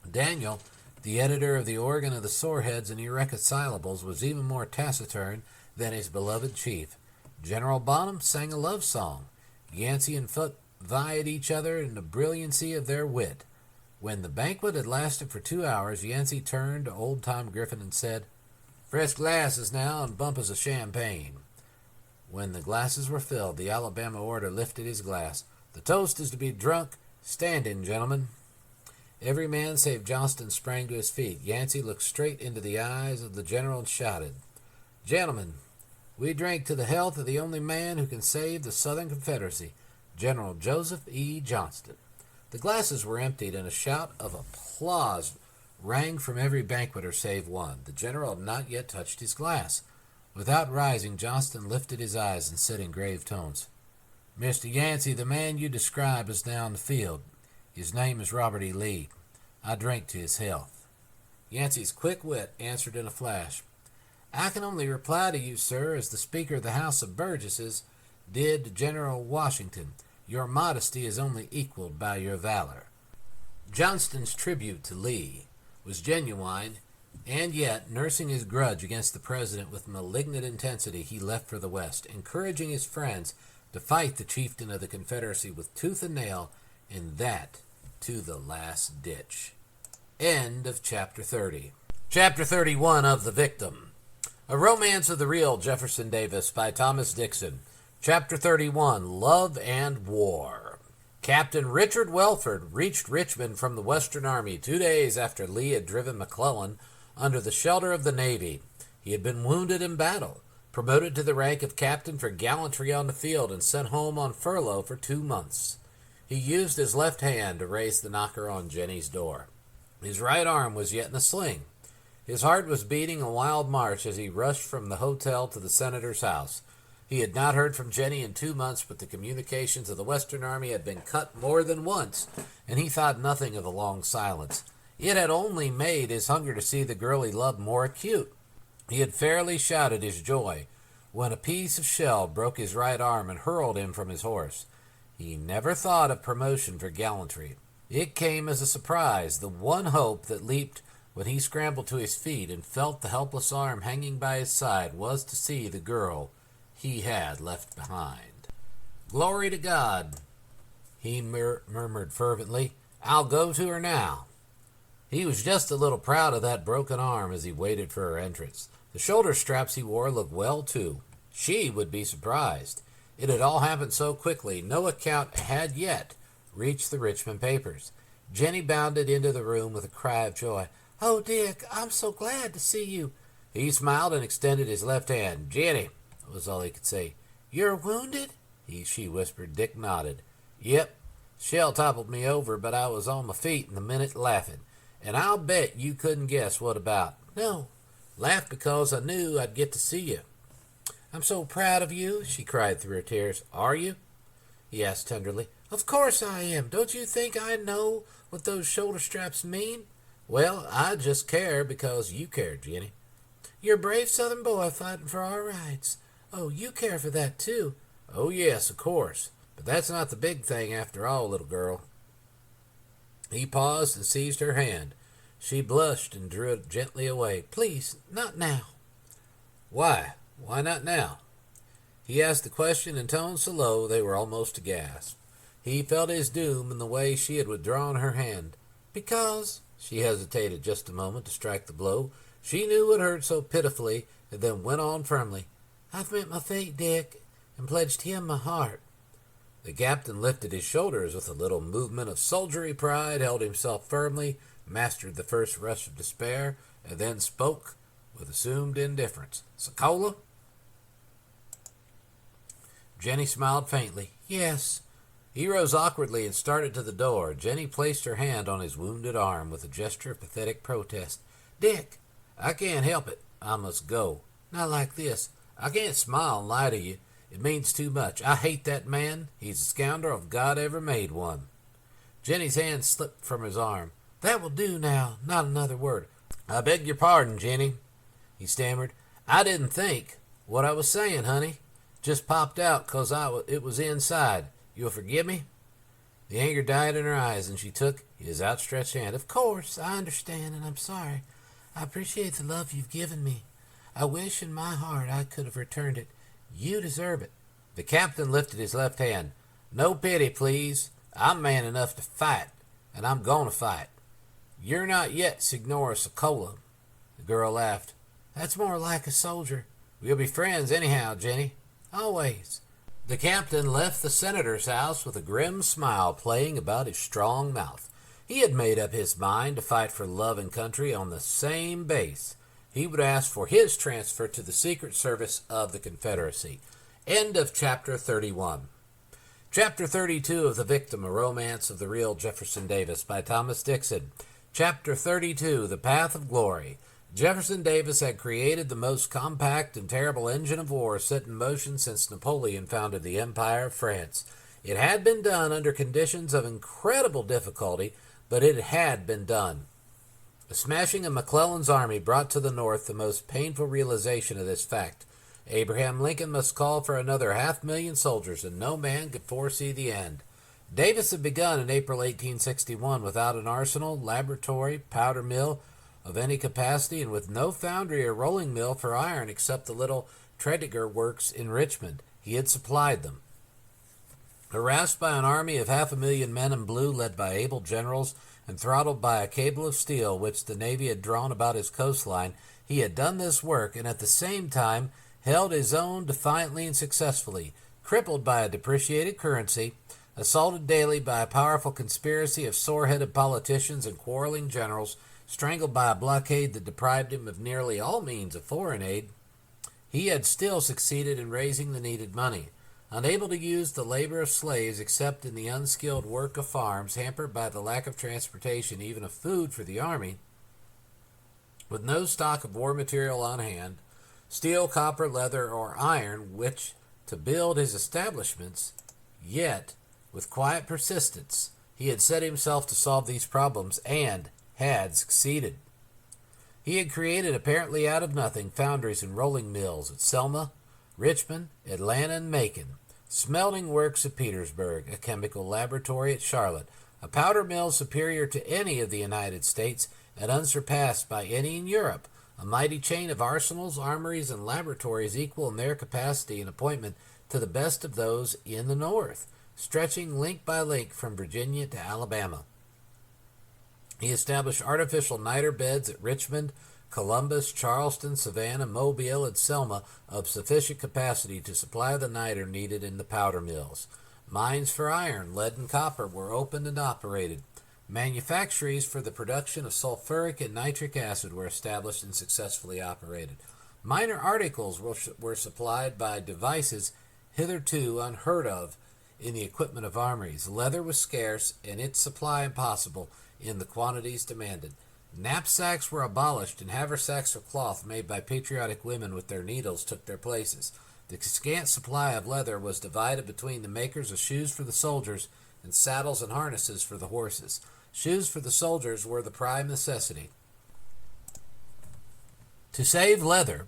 Daniel, the editor of the Organ of the Soreheads and Irreconcilables, was even more taciturn than his beloved chief. General Bonham sang a love song. Yancey and Foote vied each other in the brilliancy of their wit. When the banquet had lasted for 2 hours, Yancey turned to old Tom Griffin and said, "Fresh glasses now and bumpers of champagne." When the glasses were filled, the Alabama orator lifted his glass. "The toast is to be drunk standing, gentlemen." Every man save Johnston sprang to his feet. Yancey looked straight into the eyes of the general and shouted, "Gentlemen, we drink to the health of the only man who can save the Southern Confederacy, General Joseph E. Johnston." The glasses were emptied, and a shout of applause rang from every banqueter save one. The general had not yet touched his glass. Without rising, Johnston lifted his eyes and said in grave tones, "Mr. Yancey, the man you describe is now in the field. His name is Robert E. Lee. I drink to his health." Yancey's quick wit answered in a flash, "I can only reply to you, sir, as the Speaker of the House of Burgesses did to General Washington. Your modesty is only equaled by your valor." Johnston's tribute to Lee was genuine, and yet, nursing his grudge against the president with malignant intensity, he left for the West, encouraging his friends to fight the chieftain of the Confederacy with tooth and nail, and that to the last ditch. End of Chapter 30. Chapter 31 of The Victim. A Romance of the Real Jefferson Davis by Thomas Dixon. Chapter 31, Love and War. Captain Richard Welford reached Richmond from the Western Army 2 days after Lee had driven McClellan under the shelter of the Navy. He had been wounded in battle, promoted to the rank of captain for gallantry on the field, and sent home on furlough for 2 months. He used his left hand to raise the knocker on Jenny's door. His right arm was yet in a sling. His heart was beating a wild march as he rushed from the hotel to the senator's house. He had not heard from Jenny in 2 months, but the communications of the Western Army had been cut more than once, and he thought nothing of the long silence. It had only made his hunger to see the girl he loved more acute. He had fairly shouted his joy when a piece of shell broke his right arm and hurled him from his horse. He never thought of promotion for gallantry. It came as a surprise, the one hope that leaped when he scrambled to his feet and felt the helpless arm hanging by his side was to see the girl he had left behind. "Glory to God," he murmured fervently. "I'll go to her now." He was just a little proud of that broken arm as he waited for her entrance. The shoulder straps he wore looked well, too. She would be surprised. It had all happened so quickly. No account had yet reached the Richmond papers. Jenny bounded into the room with a cry of joy. "Oh, Dick, I'm so glad to see you." He smiled and extended his left hand. "Jenny," was all he could say. "You're wounded?" She whispered. Dick nodded. "Yep. Shell toppled me over, but I was on my feet in a minute laughing. And I'll bet you couldn't guess what about." "No." "Laughed because I knew I'd get to see you." "I'm so proud of you," she cried through her tears. "Are you?" he asked tenderly. "Of course I am. Don't you think I know what those shoulder straps mean?" "Well, I just care because you care, Jenny." "You're a brave Southern boy fighting for our rights. Oh, you care for that, too." "Oh, yes, of course. But that's not the big thing after all, little girl." He paused and seized her hand. She blushed and drew it gently away. "Please, not now." "Why? Why not now?" He asked the question in tones so low they were almost a gasp. He felt his doom in the way she had withdrawn her hand. "Because—" She hesitated just a moment to strike the blow. She knew it hurt so pitifully, and then went on firmly. "I've met my fate, Dick, and pledged him my heart." The captain lifted his shoulders with a little movement of soldierly pride, held himself firmly, mastered the first rush of despair, and then spoke with assumed indifference. "Sokola?" Jenny smiled faintly. "Yes." He rose awkwardly and started to the door. Jenny placed her hand on his wounded arm with a gesture of pathetic protest. "Dick, I can't help it. I must go. Not like this. I can't smile and lie to you. It means too much. I hate that man. He's a scoundrel if God ever made one." Jenny's hand slipped from his arm. "That will do now. Not another word." "I beg your pardon, Jenny," he stammered. "I didn't think what I was saying, honey. Just popped out 'cause it was inside. You'll forgive me?" The anger died in her eyes, and she took his outstretched hand. "Of course, I understand, and I'm sorry. I appreciate the love you've given me. I wish in my heart I could have returned it. You deserve it." The captain lifted his left hand. "No pity, please. I'm man enough to fight, and I'm going to fight. You're not yet Signora Sokola." The girl laughed. "That's more like a soldier." "We'll be friends anyhow, Jenny." "Always." The captain left the senator's house with a grim smile playing about his strong mouth. He had made up his mind to fight for love and country on the same base. He would ask for his transfer to the Secret Service of the Confederacy. End of Chapter 31. Chapter 32 of The Victim, a Romance of the Real Jefferson Davis by Thomas Dixon. Chapter 32, The Path of Glory. Jefferson Davis had created the most compact and terrible engine of war set in motion since Napoleon founded the Empire of France. It had been done under conditions of incredible difficulty, but it had been done. The smashing of McClellan's army brought to the North the most painful realization of this fact. Abraham Lincoln must call for another 500,000 soldiers, and no man could foresee the end. Davis had begun in April 1861 without an arsenal, laboratory, powder mill of any capacity, and with no foundry or rolling mill for iron except the little Tredegar works in Richmond. He had supplied them. Harassed by an army of 500,000 men in blue led by able generals and throttled by a cable of steel which the Navy had drawn about his coastline, he had done this work and at the same time held his own defiantly and successfully, crippled by a depreciated currency, assaulted daily by a powerful conspiracy of sore-headed politicians and quarreling generals, strangled by a blockade that deprived him of nearly all means of foreign aid. He had still succeeded in raising the needed money. Unable to use the labor of slaves except in the unskilled work of farms, hampered by the lack of transportation, even of food for the army, with no stock of war material on hand, steel, copper, leather, or iron, which to build his establishments, yet, with quiet persistence, he had set himself to solve these problems and had succeeded. He had created, apparently out of nothing, foundries and rolling mills at Selma, Richmond, Atlanta, and Macon, smelting works at Petersburg, a chemical laboratory at Charlotte, a powder mill superior to any of the United States and unsurpassed by any in Europe, a mighty chain of arsenals, armories, and laboratories equal in their capacity and appointment to the best of those in the North, stretching link by link from Virginia to Alabama. He established artificial niter beds at Richmond, Columbus, Charleston, Savannah, Mobile, and Selma of sufficient capacity to supply the niter needed in the powder mills. Mines for iron, lead, and copper were opened and operated. Manufactories for the production of sulfuric and nitric acid were established and successfully operated. Minor articles were supplied by devices hitherto unheard of in the equipment of armories. Leather was scarce, and its supply impossible in the quantities demanded. Knapsacks were abolished, and haversacks of cloth made by patriotic women with their needles took their places. The scant supply of leather was divided between the makers of shoes for the soldiers and saddles and harnesses for the horses. Shoes for the soldiers were the prime necessity. To save leather,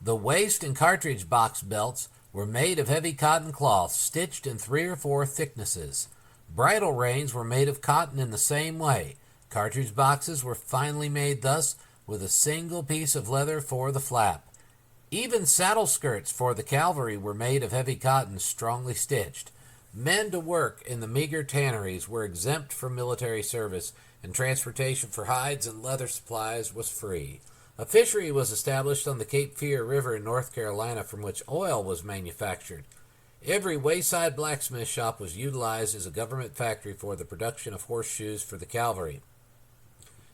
the waist and cartridge box belts were made of heavy cotton cloth, stitched in 3 or 4 thicknesses. Bridle reins were made of cotton in the same way. Cartridge boxes were finally made thus, with a single piece of leather for the flap. Even saddle skirts for the cavalry were made of heavy cotton, strongly stitched. Men to work in the meager tanneries were exempt from military service, and transportation for hides and leather supplies was free. A fishery was established on the Cape Fear River in North Carolina from which oil was manufactured. Every wayside blacksmith shop was utilized as a government factory for the production of horseshoes for the cavalry.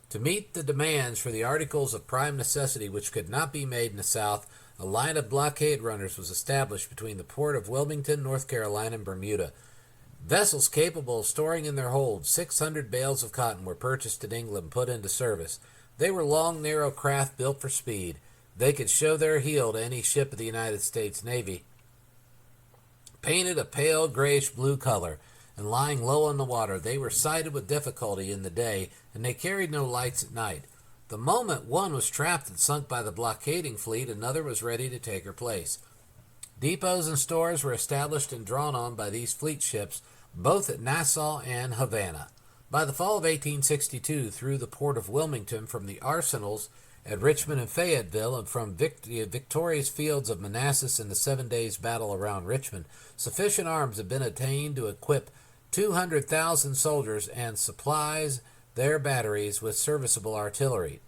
To meet the demands for the articles of prime necessity which could not be made in the South, a line of blockade runners was established between the port of Wilmington, North Carolina, and Bermuda. Vessels capable of storing in their holds 600 bales of cotton were purchased in England and put into service. They were long, narrow craft built for speed. They could show their heel to any ship of the United States Navy. Painted a pale grayish-blue color, and lying low on the water, they were sighted with difficulty in the day, and they carried no lights at night. The moment one was trapped and sunk by the blockading fleet, another was ready to take her place. Depots and stores were established and drawn on by these fleet ships, both at Nassau and Havana. By the fall of 1862, through the port of Wilmington, from the arsenals at Richmond and Fayetteville, and from victorious fields of Manassas in the 7 days' battle around Richmond, sufficient arms had been obtained to equip 200,000 soldiers and supplies their batteries with serviceable artillery.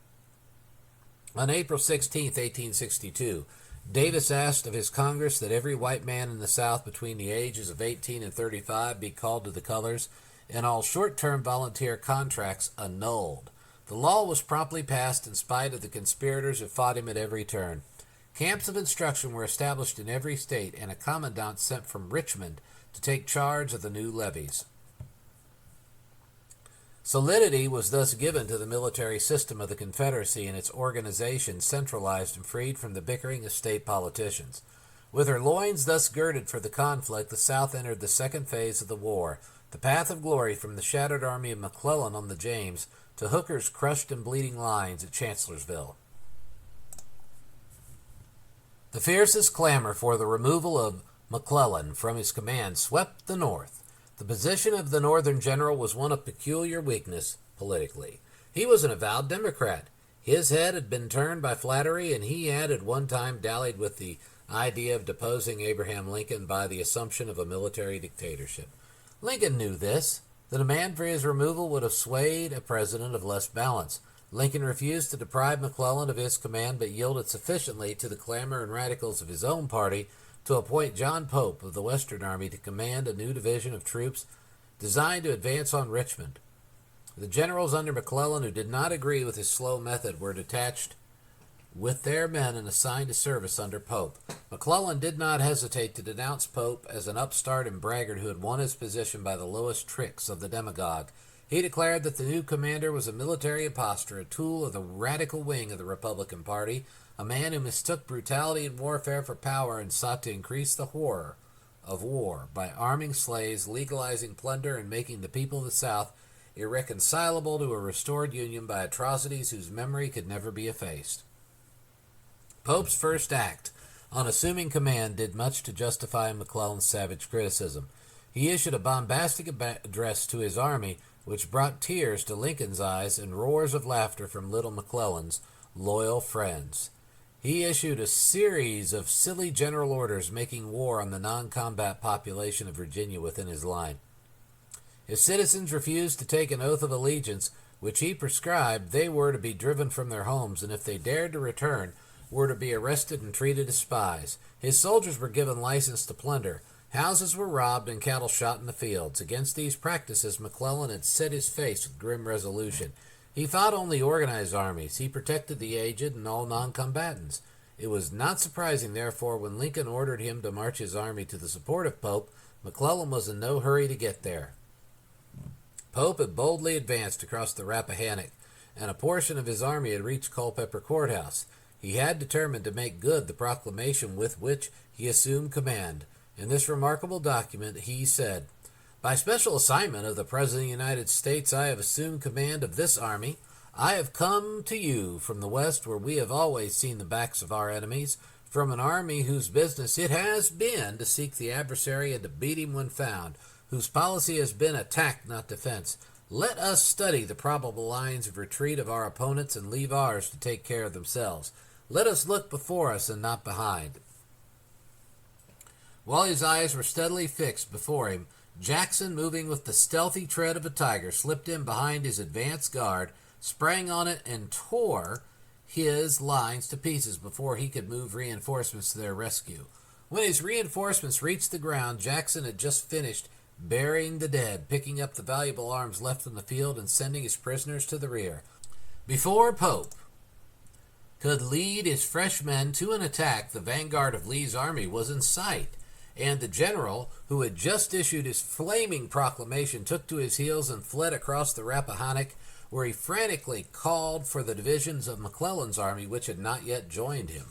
On April 16, 1862, Davis asked of his Congress that every white man in the South between the ages of 18 and 35 be called to the colors, and all short-term volunteer contracts annulled. The law was promptly passed in spite of the conspirators who fought him at every turn. Camps of instruction were established in every state, and a commandant sent from Richmond to take charge of the new levies. Solidity was thus given to the military system of the Confederacy, and its organization centralized and freed from the bickering of state politicians. With her loins thus girded for the conflict, the South entered the second phase of the war, the path of glory from the shattered army of McClellan on the James to Hooker's crushed and bleeding lines at Chancellorsville. The fiercest clamor for the removal of McClellan from his command swept the North. The position of the Northern general was one of peculiar weakness politically. He was an avowed Democrat. His head had been turned by flattery, and he had at one time dallied with the idea of deposing Abraham Lincoln by the assumption of a military dictatorship. Lincoln knew this. The demand for his removal would have swayed a president of less balance. Lincoln refused to deprive McClellan of his command, but yielded sufficiently to the clamor and radicals of his own party to appoint John Pope of the Western Army to command a new division of troops designed to advance on Richmond. The generals under McClellan who did not agree with his slow method were detached with their men and assigned to service under Pope. McClellan did not hesitate to denounce Pope as an upstart and braggart who had won his position by the lowest tricks of the demagogue. He declared that the new commander was a military impostor, a tool of the radical wing of the Republican Party, a man who mistook brutality in warfare for power and sought to increase the horror of war by arming slaves, legalizing plunder, and making the people of the South irreconcilable to a restored Union by atrocities whose memory could never be effaced. Pope's first act on assuming command did much to justify McClellan's savage criticism. He issued a bombastic address to his army, which brought tears to Lincoln's eyes and roars of laughter from little McClellan's loyal friends. He issued a series of silly general orders making war on the non-combat population of Virginia within his line. If citizens refused to take an oath of allegiance, which he prescribed, they were to be driven from their homes, and if they dared to return, were to be arrested and treated as spies. His soldiers were given license to plunder. Houses were robbed and cattle shot in the fields. Against these practices, McClellan had set his face with grim resolution. He fought only organized armies. He protected the aged and all non-combatants. It was not surprising, therefore, when Lincoln ordered him to march his army to the support of Pope, McClellan was in no hurry to get there. Pope had boldly advanced across the Rappahannock, and a portion of his army had reached Culpeper Courthouse. He had determined to make good the proclamation with which he assumed command. In this remarkable document he said, "By special assignment of the President of the United States, I have assumed command of this army. I have come to you from the West, where we have always seen the backs of our enemies, from an army whose business it has been to seek the adversary and to beat him when found, whose policy has been attack, not defense. Let us study the probable lines of retreat of our opponents and leave ours to take care of themselves. Let us look before us and not behind. While his eyes were steadily fixed before him, Jackson, moving with the stealthy tread of a tiger, slipped in behind his advance guard, sprang on it, and tore his lines to pieces before he could move reinforcements to their rescue. When his reinforcements reached the ground, Jackson had just finished burying the dead, picking up the valuable arms left in the field, and sending his prisoners to the rear. Before Pope could lead his fresh men to an attack, the vanguard of Lee's army was in sight, and the general, who had just issued his flaming proclamation, took to his heels and fled across the Rappahannock, where he frantically called for the divisions of McClellan's army, which had not yet joined him.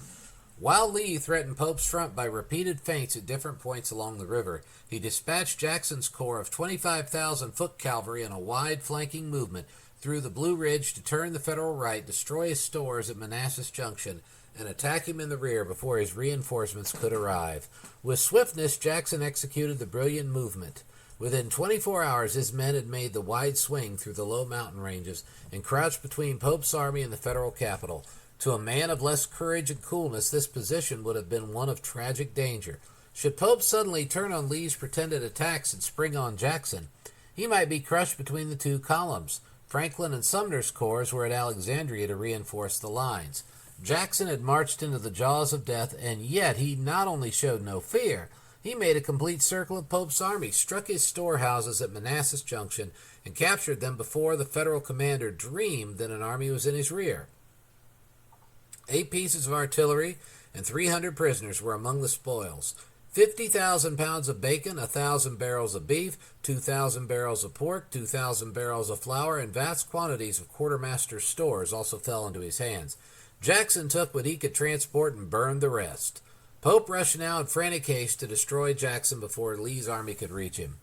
While Lee threatened Pope's front by repeated feints at different points along the river, he dispatched Jackson's corps of 25,000 foot cavalry in a wide flanking movement through the Blue Ridge to turn the Federal right, destroy his stores at Manassas Junction, and attack him in the rear before his reinforcements could arrive. With swiftness, Jackson executed the brilliant movement. Within 24 hours, his men had made the wide swing through the low mountain ranges and crouched between Pope's army and the Federal capital. To a man of less courage and coolness, this position would have been one of tragic danger. Should Pope suddenly turn on Lee's pretended attacks and spring on Jackson, he might be crushed between the two columns. Franklin and Sumner's corps were at Alexandria to reinforce the lines. Jackson had marched into the jaws of death, and yet he not only showed no fear, he made a complete circle of Pope's army, struck his storehouses at Manassas Junction, and captured them before the Federal commander dreamed that an army was in his rear. 8 pieces of artillery and 300 prisoners were among the spoils. 50,000 pounds of bacon, 1,000 barrels of beef, 2,000 barrels of pork, 2,000 barrels of flour, and vast quantities of quartermaster's stores also fell into his hands. Jackson took what he could transport and burned the rest. Pope rushed now in frantic haste to destroy Jackson before Lee's army could reach him.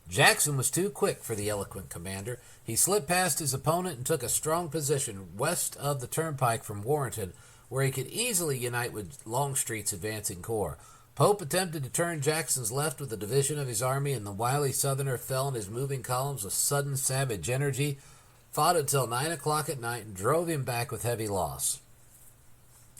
Jackson was too quick for the eloquent commander. He slipped past his opponent and took a strong position west of the turnpike from Warrenton, where he could easily unite with Longstreet's advancing corps. Pope attempted to turn Jackson's left with a division of his army, and the wily Southerner fell in his moving columns with sudden savage energy, fought until 9 o'clock at night, and drove him back with heavy loss.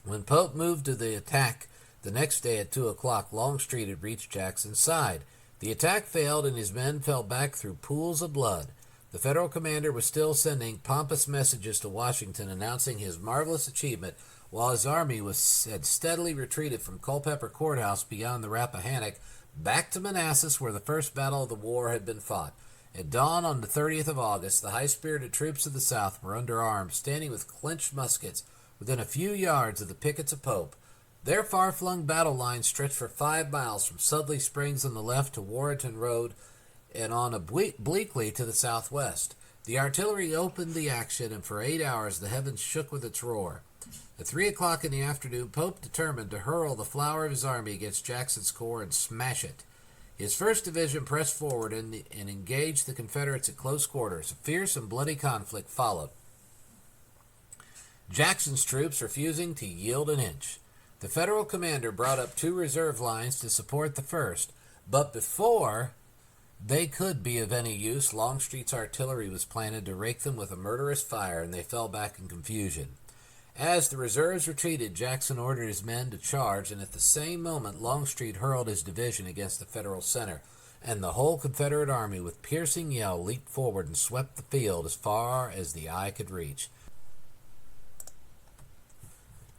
When Pope moved to the attack the next day at 2 o'clock, Longstreet had reached Jackson's side. The attack failed, and his men fell back through pools of blood. The Federal commander was still sending pompous messages to Washington announcing his marvelous achievement, while his army had steadily retreated from Culpeper Courthouse beyond the Rappahannock back to Manassas, where the first battle of the war had been fought. At dawn on the 30th of August, the high-spirited troops of the South were under arms, standing with clenched muskets within a few yards of the pickets of Pope. Their far-flung battle line stretched for 5 miles from Sudley Springs on the left to Warrenton Road and on obliquely to the southwest. The artillery opened the action, and for 8 hours the heavens shook with its roar. At 3 o'clock in the afternoon, Pope determined to hurl the flower of his army against Jackson's corps and smash it. His 1st Division pressed forward and engaged the Confederates at close quarters. A fierce and bloody conflict followed, Jackson's troops refusing to yield an inch. The Federal commander brought up 2 reserve lines to support the 1st, but before they could be of any use, Longstreet's artillery was planted to rake them with a murderous fire, and they fell back in confusion. As the reserves retreated, Jackson ordered his men to charge, and at the same moment Longstreet hurled his division against the Federal center, and the whole Confederate army, with piercing yell, leaped forward and swept the field as far as the eye could reach.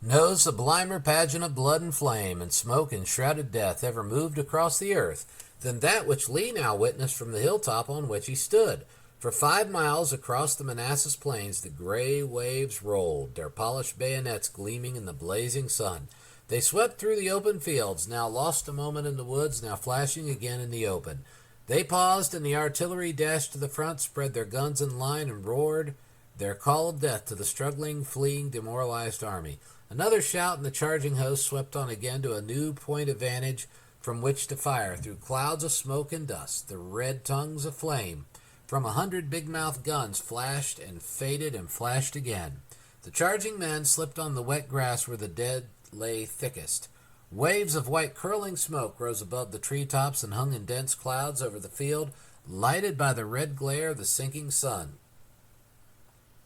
No sublimer pageant of blood and flame and smoke and shrouded death ever moved across the earth than that which Lee now witnessed from the hilltop on which he stood. For 5 miles across the Manassas plains the gray waves rolled, their polished bayonets gleaming in the blazing sun. They swept through the open fields, now lost a moment in the woods, now flashing again in the open. They paused, and the artillery dashed to the front, spread their guns in line, and roared their call of death to the struggling, fleeing, demoralized army. Another shout, and the charging host swept on again to a new point of vantage from which to fire. Through clouds of smoke and dust, the red tongues of flame from 100 big-mouthed guns flashed and faded and flashed again. The charging men slipped on the wet grass where the dead lay thickest. Waves of white curling smoke rose above the treetops and hung in dense clouds over the field. lighted by the red glare of the sinking sun.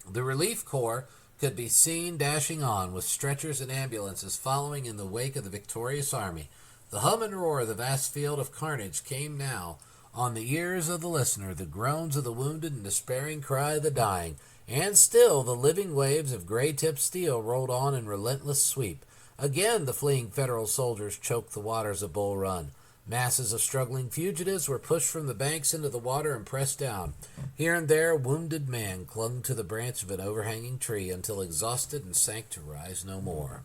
The relief corps could be seen dashing on, with stretchers and ambulances following in the wake of the victorious army. The hum and roar of the vast field of carnage came now on the ears of the listener, the groans of the wounded and despairing cry of the dying, and still the living waves of gray-tipped steel rolled on in relentless sweep. Again the fleeing Federal soldiers choked the waters of Bull Run. Masses of struggling fugitives were pushed from the banks into the water and pressed down. Here and there a wounded man clung to the branch of an overhanging tree until exhausted and sank to rise no more.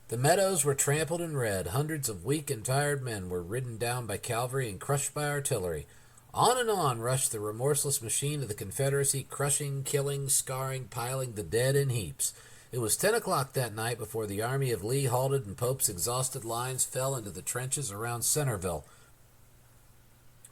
The meadows were trampled in red. Hundreds of weak and tired men were ridden down by cavalry and crushed by artillery. On and on rushed the remorseless machine of the Confederacy, crushing, killing, scarring, piling the dead in heaps. It was 10 o'clock that night before the army of Lee halted and Pope's exhausted lines fell into the trenches around Centerville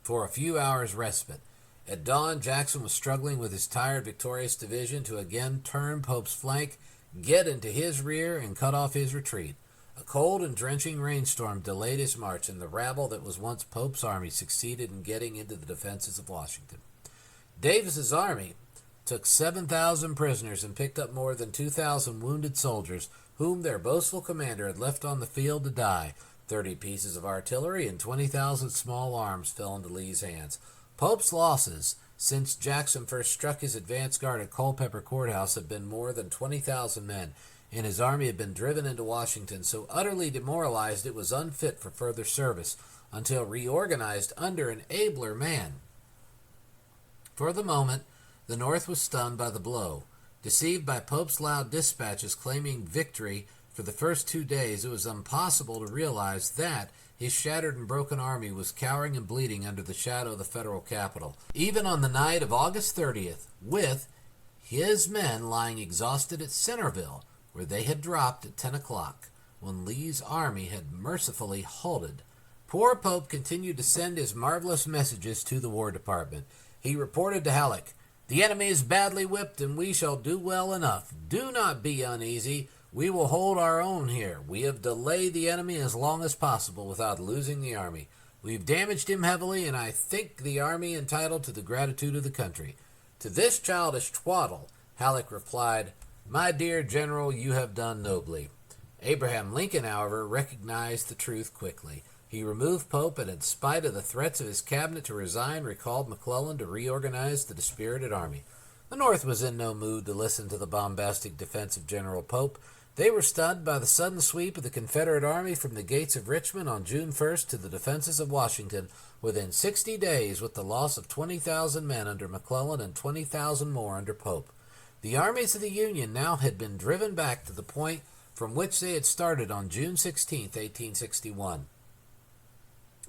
for a few hours' respite. At dawn, Jackson was struggling with his tired, victorious division to again turn Pope's flank, get into his rear, and cut off his retreat. A cold and drenching rainstorm delayed his march, and the rabble that was once Pope's army succeeded in getting into the defenses of Washington. Davis's army took 7,000 prisoners and picked up more than 2,000 wounded soldiers, whom their boastful commander had left on the field to die. 30 pieces of artillery and 20,000 small arms fell into Lee's hands. Pope's losses since Jackson first struck his advance guard at Culpeper Courthouse had been more than 20,000 men, and his army had been driven into Washington so utterly demoralized it was unfit for further service until reorganized under an abler man. For the moment, the North was stunned by the blow. Deceived by Pope's loud dispatches claiming victory for the first 2 days, it was impossible to realize that his shattered and broken army was cowering and bleeding under the shadow of the federal capital. Even on the night of August 30th, with his men lying exhausted at Centerville, where they had dropped at 10 o'clock, when Lee's army had mercifully halted, poor Pope continued to send his marvelous messages to the War Department. He reported to Halleck, "The enemy is badly whipped, and we shall do well enough. Do not be uneasy. We will hold our own here. We have delayed the enemy as long as possible without losing the army. We've damaged him heavily, and I think the army entitled to the gratitude of the country." To this childish twaddle, Halleck replied, "My dear General, you have done nobly." Abraham Lincoln, however, recognized the truth quickly. He removed Pope, and in spite of the threats of his cabinet to resign, recalled McClellan to reorganize the dispirited army. The North was in no mood to listen to the bombastic defense of General Pope. They were stunned by the sudden sweep of the Confederate army from the gates of Richmond on June 1st to the defenses of Washington within 60 days, with the loss of 20,000 men under McClellan and 20,000 more under Pope. The armies of the Union now had been driven back to the point from which they had started on June 16, 1861.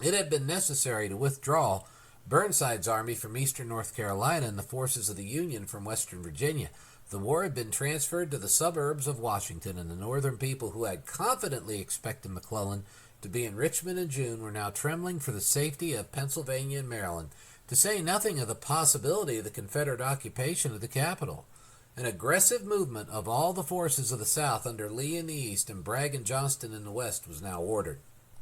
It had been necessary to withdraw Burnside's army from eastern North Carolina and the forces of the Union from western Virginia. The war had been transferred to the suburbs of Washington, and the northern people who had confidently expected McClellan to be in Richmond in June were now trembling for the safety of Pennsylvania and Maryland, to say nothing of the possibility of the Confederate occupation of the capital. An aggressive movement of all the forces of the South under Lee in the east and Bragg and Johnston in the west was now ordered.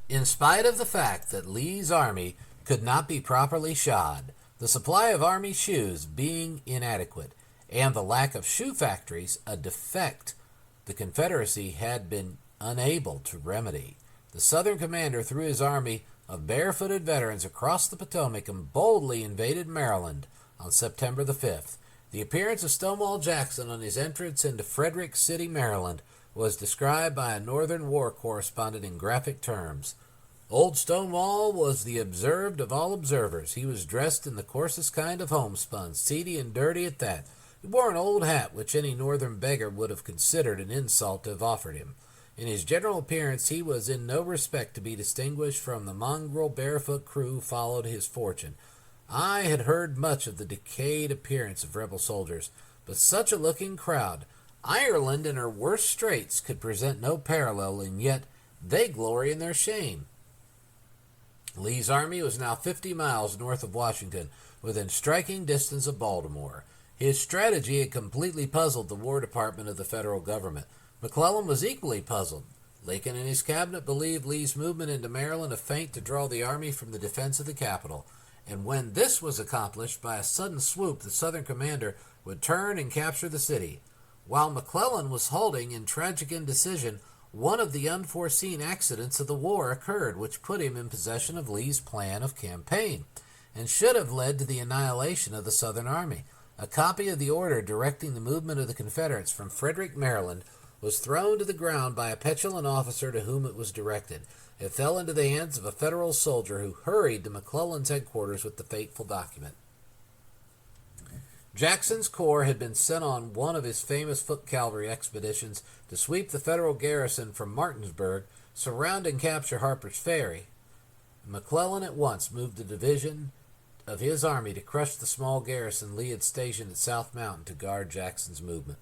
In spite of the fact that Lee's army could not be properly shod, the supply of army shoes being inadequate, and the lack of shoe factories a defect the Confederacy had been unable to remedy, the Southern commander threw his army of barefooted veterans across the Potomac and boldly invaded Maryland on September the 5th. The appearance of Stonewall Jackson on his entrance into Frederick City, Maryland, was described by a Northern war correspondent in graphic terms. Old Stonewall was the observed of all observers. He was dressed in the coarsest kind of homespun, seedy and dirty at that. He wore an old hat which any Northern beggar would have considered an insult to have offered him. In his general appearance he was in no respect to be distinguished from the mongrel barefoot crew who followed his fortune. I had heard much of the decayed appearance of rebel soldiers, but such a looking crowd, Ireland in her worst straits, could present no parallel, and yet they glory in their shame. Lee's army was now 50 miles north of Washington, within striking distance of Baltimore. His strategy had completely puzzled the War Department of the federal government. McClellan was equally puzzled. Lincoln and his cabinet believed Lee's movement into Maryland a feint to draw the army from the defense of the capital. and when this was accomplished by a sudden swoop, the Southern commander would turn and capture the city. While McClellan was holding in tragic indecision, one of the unforeseen accidents of the war occurred, which put him in possession of Lee's plan of campaign, and should have led to the annihilation of the Southern Army. A copy of the order directing the movement of the Confederates from Frederick, Maryland, was thrown to the ground by a petulant officer to whom it was directed. It fell into the hands of a Federal soldier who hurried to McClellan's headquarters with the fateful document. Jackson's corps had been sent on one of his famous foot cavalry expeditions to sweep the Federal garrison from Martinsburg, surround and capture Harper's Ferry. McClellan at once moved a division of his army to crush the small garrison Lee had stationed at South Mountain to guard Jackson's movement.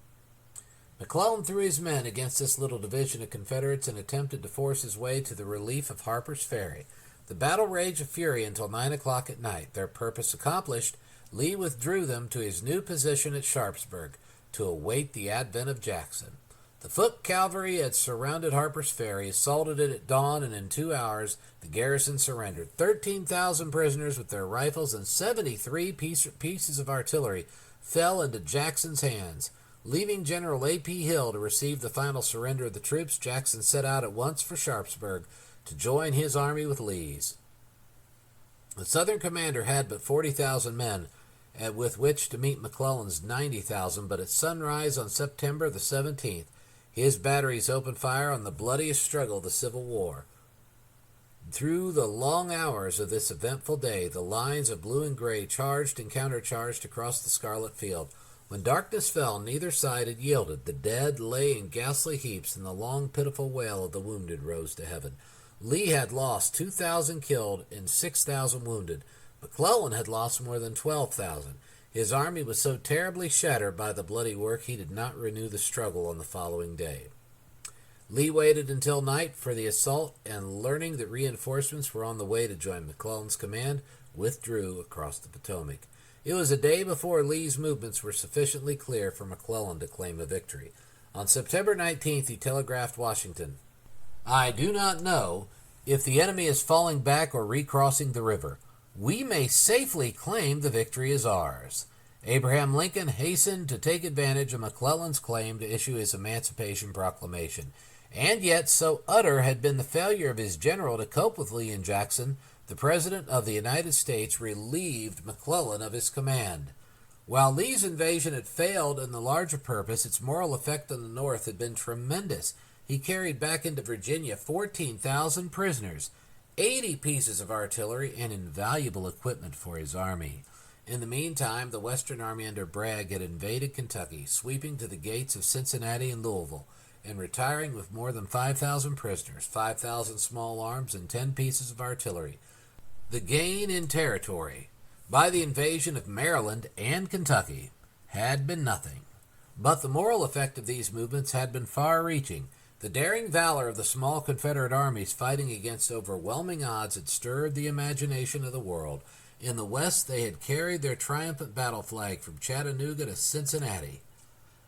McClellan threw his men against this little division of Confederates and attempted to force his way to the relief of Harper's Ferry. The battle raged a fury until 9 o'clock at night. Their purpose accomplished, Lee withdrew them to his new position at Sharpsburg to await the advent of Jackson. The foot cavalry had surrounded Harper's Ferry, assaulted it at dawn, and in 2 hours the garrison surrendered. 13,000 prisoners with their rifles and 73 pieces of artillery fell into Jackson's hands. Leaving General A.P. Hill to receive the final surrender of the troops, Jackson set out at once for Sharpsburg to join his army with Lee's. The Southern commander had but 40,000 men, with which to meet McClellan's 90,000, but at sunrise on September the 17th, his batteries opened fire on the bloodiest struggle of the Civil War. Through the long hours of this eventful day, the lines of blue and gray charged and countercharged across the scarlet field. When darkness fell, neither side had yielded. The dead lay in ghastly heaps, and the long, pitiful wail of the wounded rose to heaven. Lee had lost 2,000 killed and 6,000 wounded. McClellan had lost more than 12,000. His army was so terribly shattered by the bloody work he did not renew the struggle on the following day. Lee waited until night for the assault, and learning that reinforcements were on the way to join McClellan's command, withdrew across the Potomac. It was a day before Lee's movements were sufficiently clear for McClellan to claim a victory. On September 19th, he telegraphed Washington, "I do not know if the enemy is falling back or recrossing the river. We may safely claim the victory is ours." Abraham Lincoln hastened to take advantage of McClellan's claim to issue his Emancipation Proclamation. And yet, so utter had been the failure of his general to cope with Lee and Jackson, the President of the United States relieved McClellan of his command. While Lee's invasion had failed in the larger purpose, its moral effect on the North had been tremendous. He carried back into Virginia 14,000 prisoners, 80 pieces of artillery, and invaluable equipment for his army. In the meantime, the Western Army under Bragg had invaded Kentucky, sweeping to the gates of Cincinnati and Louisville, and retiring with more than 5,000 prisoners, 5,000 small arms, and 10 pieces of artillery. The gain in territory by the invasion of Maryland and Kentucky had been nothing, but the moral effect of these movements had been far-reaching. The daring valor of the small Confederate armies fighting against overwhelming odds had stirred the imagination of the world. In the West, they had carried their triumphant battle flag from Chattanooga to Cincinnati,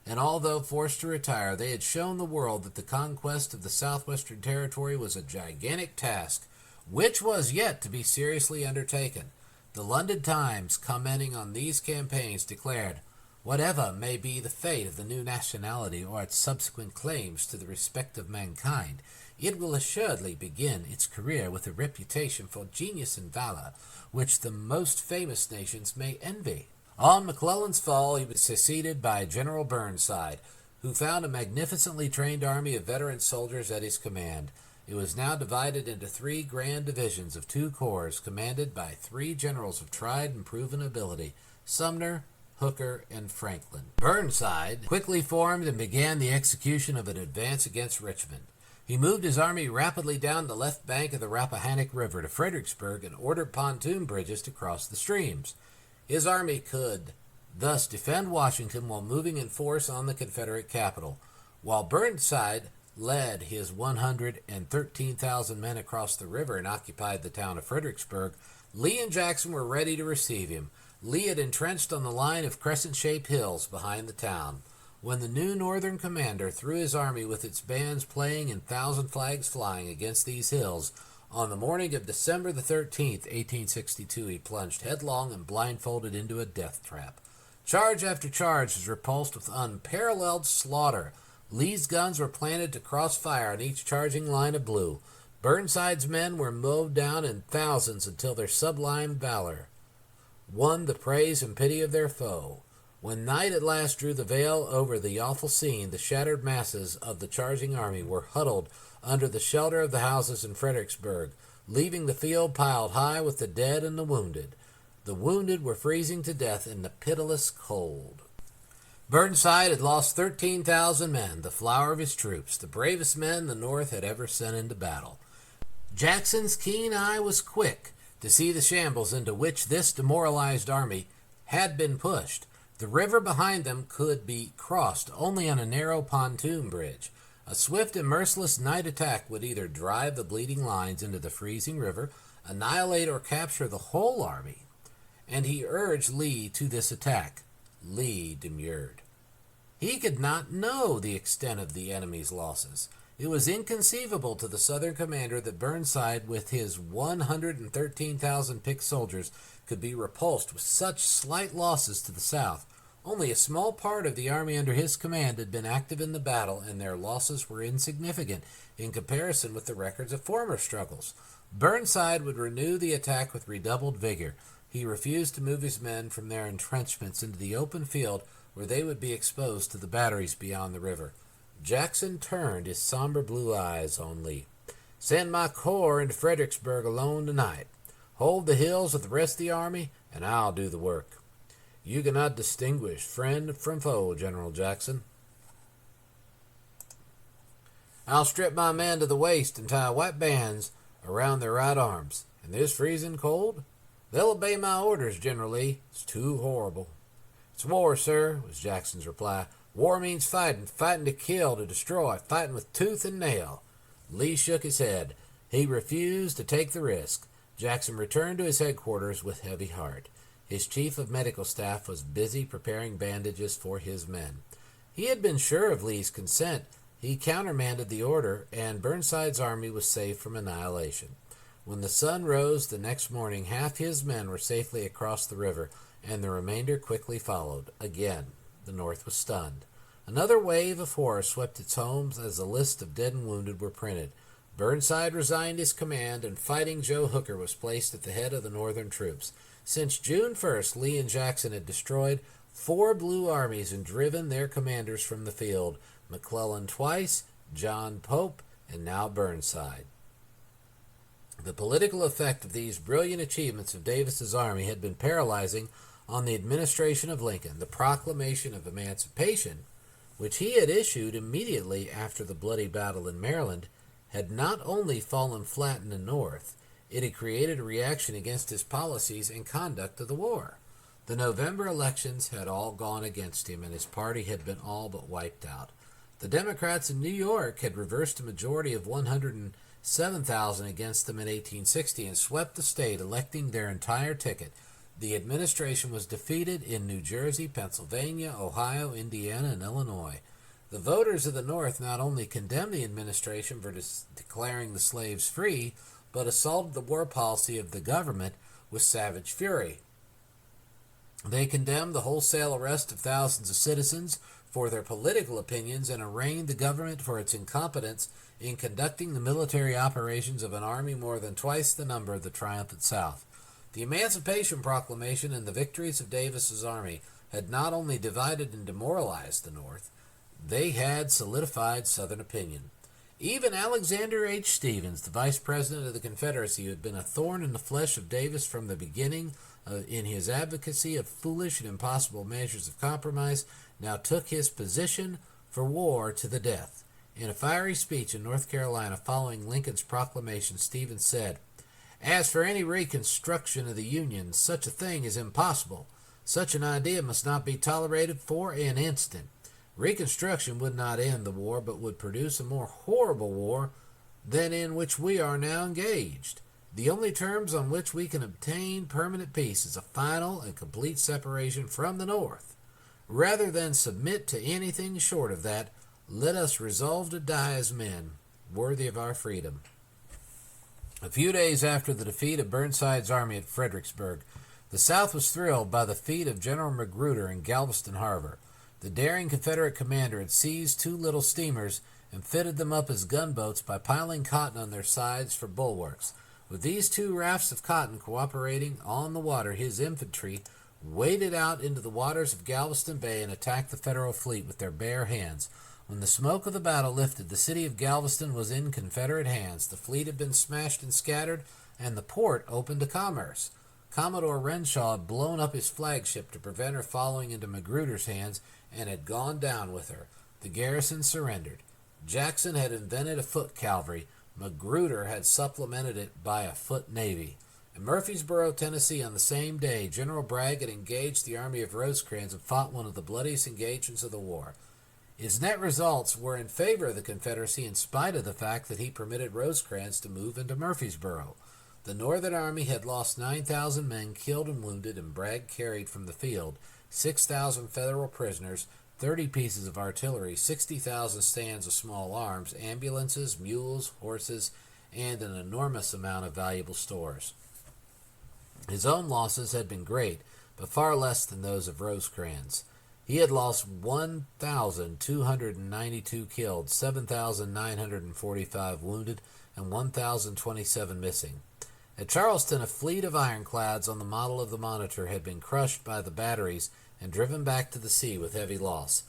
and although forced to retire, they had shown the world that the conquest of the southwestern territory was a gigantic task, which was yet to be seriously undertaken. The London Times, commenting on these campaigns, declared, "Whatever may be the fate of the new nationality or its subsequent claims to the respect of mankind, it will assuredly begin its career with a reputation for genius and valor, which the most famous nations may envy." On McClellan's fall, he was succeeded by General Burnside, who found a magnificently trained army of veteran soldiers at his command. It was now divided into 3 grand divisions of 2 corps, commanded by 3 generals of tried and proven ability, Sumner, Hooker, and Franklin. Burnside quickly formed and began the execution of an advance against Richmond. He moved his army rapidly down the left bank of the Rappahannock River to Fredericksburg and ordered pontoon bridges to cross the streams. His army could thus defend Washington while moving in force on the Confederate capital. While Burnside led his 113,000 men across the river and occupied the town of Fredericksburg, Lee and Jackson were ready to receive him. Lee had entrenched on the line of crescent-shaped hills behind the town. When the new Northern commander threw his army with its bands playing and 1,000 flags flying against these hills, On the morning of December the 13th, 1862, he plunged headlong and blindfolded into a death trap. Charge after charge was repulsed with unparalleled slaughter. Lee's guns were planted to cross fire on each charging line of blue. Burnside's men were mowed down in thousands until their sublime valor won the praise and pity of their foe. When night at last drew the veil over the awful scene, the shattered masses of the charging army were huddled under the shelter of the houses in Fredericksburg, leaving the field piled high with the dead and the wounded. The wounded were freezing to death in the pitiless cold. Burnside had lost 13,000 men, the flower of his troops, the bravest men the North had ever sent into battle. Jackson's keen eye was quick to see the shambles into which this demoralized army had been pushed. The river behind them could be crossed only on a narrow pontoon bridge. A swift and merciless night attack would either drive the bleeding lines into the freezing river, annihilate or capture the whole army, and he urged Lee to this attack. Lee demurred. He could not know the extent of the enemy's losses. It was inconceivable to the Southern commander that Burnside, with his 113,000 picked soldiers, could be repulsed with such slight losses to the South. Only a small part of the army under his command had been active in the battle, and their losses were insignificant in comparison with the records of former struggles. Burnside would renew the attack with redoubled vigor. He refused to move his men from their entrenchments into the open field where they would be exposed to the batteries beyond the river. Jackson turned his somber blue eyes on Lee. "Send my corps into Fredericksburg alone tonight. Hold the hills with the rest of the army, and I'll do the work. You cannot distinguish friend from foe, General Jackson. I'll strip my men to the waist and tie white bands around their right arms. In this freezing cold, they'll obey my orders, General Lee. It's too horrible." "It's war, sir," was Jackson's reply. "War means fighting, fighting to kill, to destroy, fighting with tooth and nail." Lee shook his head. He refused to take the risk. Jackson returned to his headquarters with heavy heart. His chief of medical staff was busy preparing bandages for his men. He had been sure of Lee's consent. He countermanded the order, and Burnside's army was saved from annihilation. When the sun rose the next morning, half his men were safely across the river, and the remainder quickly followed. Again, the North was stunned. Another wave of horror swept its homes as the list of dead and wounded were printed. Burnside resigned his command, and Fighting Joe Hooker was placed at the head of the Northern troops. Since June 1st, Lee and Jackson had destroyed 4 blue armies and driven their commanders from the field: McClellan twice, John Pope, and now Burnside. The political effect of these brilliant achievements of Davis's army had been paralyzing on the administration of Lincoln. The Proclamation of Emancipation, which he had issued immediately after the bloody battle in Maryland, had not only fallen flat in the North, it had created a reaction against his policies and conduct of the war. The November elections had all gone against him, and his party had been all but wiped out. The Democrats in New York had reversed a majority of 107,000 against them in 1860 and swept the state, electing their entire ticket. The administration was defeated in New Jersey, Pennsylvania, Ohio, Indiana, and Illinois. The voters of the North not only condemned the administration for declaring the slaves free, but assaulted the war policy of the government with savage fury. They condemned the wholesale arrest of thousands of citizens for their political opinions and arraigned the government for its incompetence in conducting the military operations of an army more than twice the number of the triumphant South. The Emancipation Proclamation and the victories of Davis's army had not only divided and demoralized the North, they had solidified Southern opinion. Even Alexander H. Stephens, the vice president of the Confederacy, who had been a thorn in the flesh of Davis from the beginning in his advocacy of foolish and impossible measures of compromise, now took his position for war to the death. In a fiery speech in North Carolina following Lincoln's proclamation, Stephens said, "As for any reconstruction of the Union, such a thing is impossible. Such an idea must not be tolerated for an instant. Reconstruction would not end the war, but would produce a more horrible war than in which we are now engaged. The only terms on which we can obtain permanent peace is a final and complete separation from the North. Rather than submit to anything short of that, let us resolve to die as men, worthy of our freedom." A few days after the defeat of Burnside's army at Fredericksburg, the South was thrilled by the feat of General Magruder in Galveston Harbor. The daring Confederate commander had seized two little steamers and fitted them up as gunboats by piling cotton on their sides for bulwarks. With these two rafts of cotton cooperating on the water, his infantry waded out into the waters of Galveston Bay and attacked the Federal fleet with their bare hands. When the smoke of the battle lifted, the city of Galveston was in Confederate hands. The fleet had been smashed and scattered, and the port open to commerce. Commodore Renshaw had blown up his flagship to prevent her falling into Magruder's hands and had gone down with her. The garrison surrendered. Jackson had invented a foot cavalry. Magruder had supplemented it by a foot navy. In Murfreesboro, Tennessee, on the same day, General Bragg had engaged the army of Rosecrans and fought one of the bloodiest engagements of the war. His net results were in favor of the Confederacy in spite of the fact that he permitted Rosecrans to move into Murfreesboro. The Northern Army had lost 9,000 men killed and wounded, and Bragg carried from the field 6,000 Federal prisoners, 30 pieces of artillery, 60,000 stands of small arms, ambulances, mules, horses, and an enormous amount of valuable stores. His own losses had been great, but far less than those of Rosecrans. He had lost 1,292 killed, 7,945 wounded, and 1,027 missing. At Charleston, a fleet of ironclads on the model of the Monitor had been crushed by the batteries and driven back to the sea with heavy loss.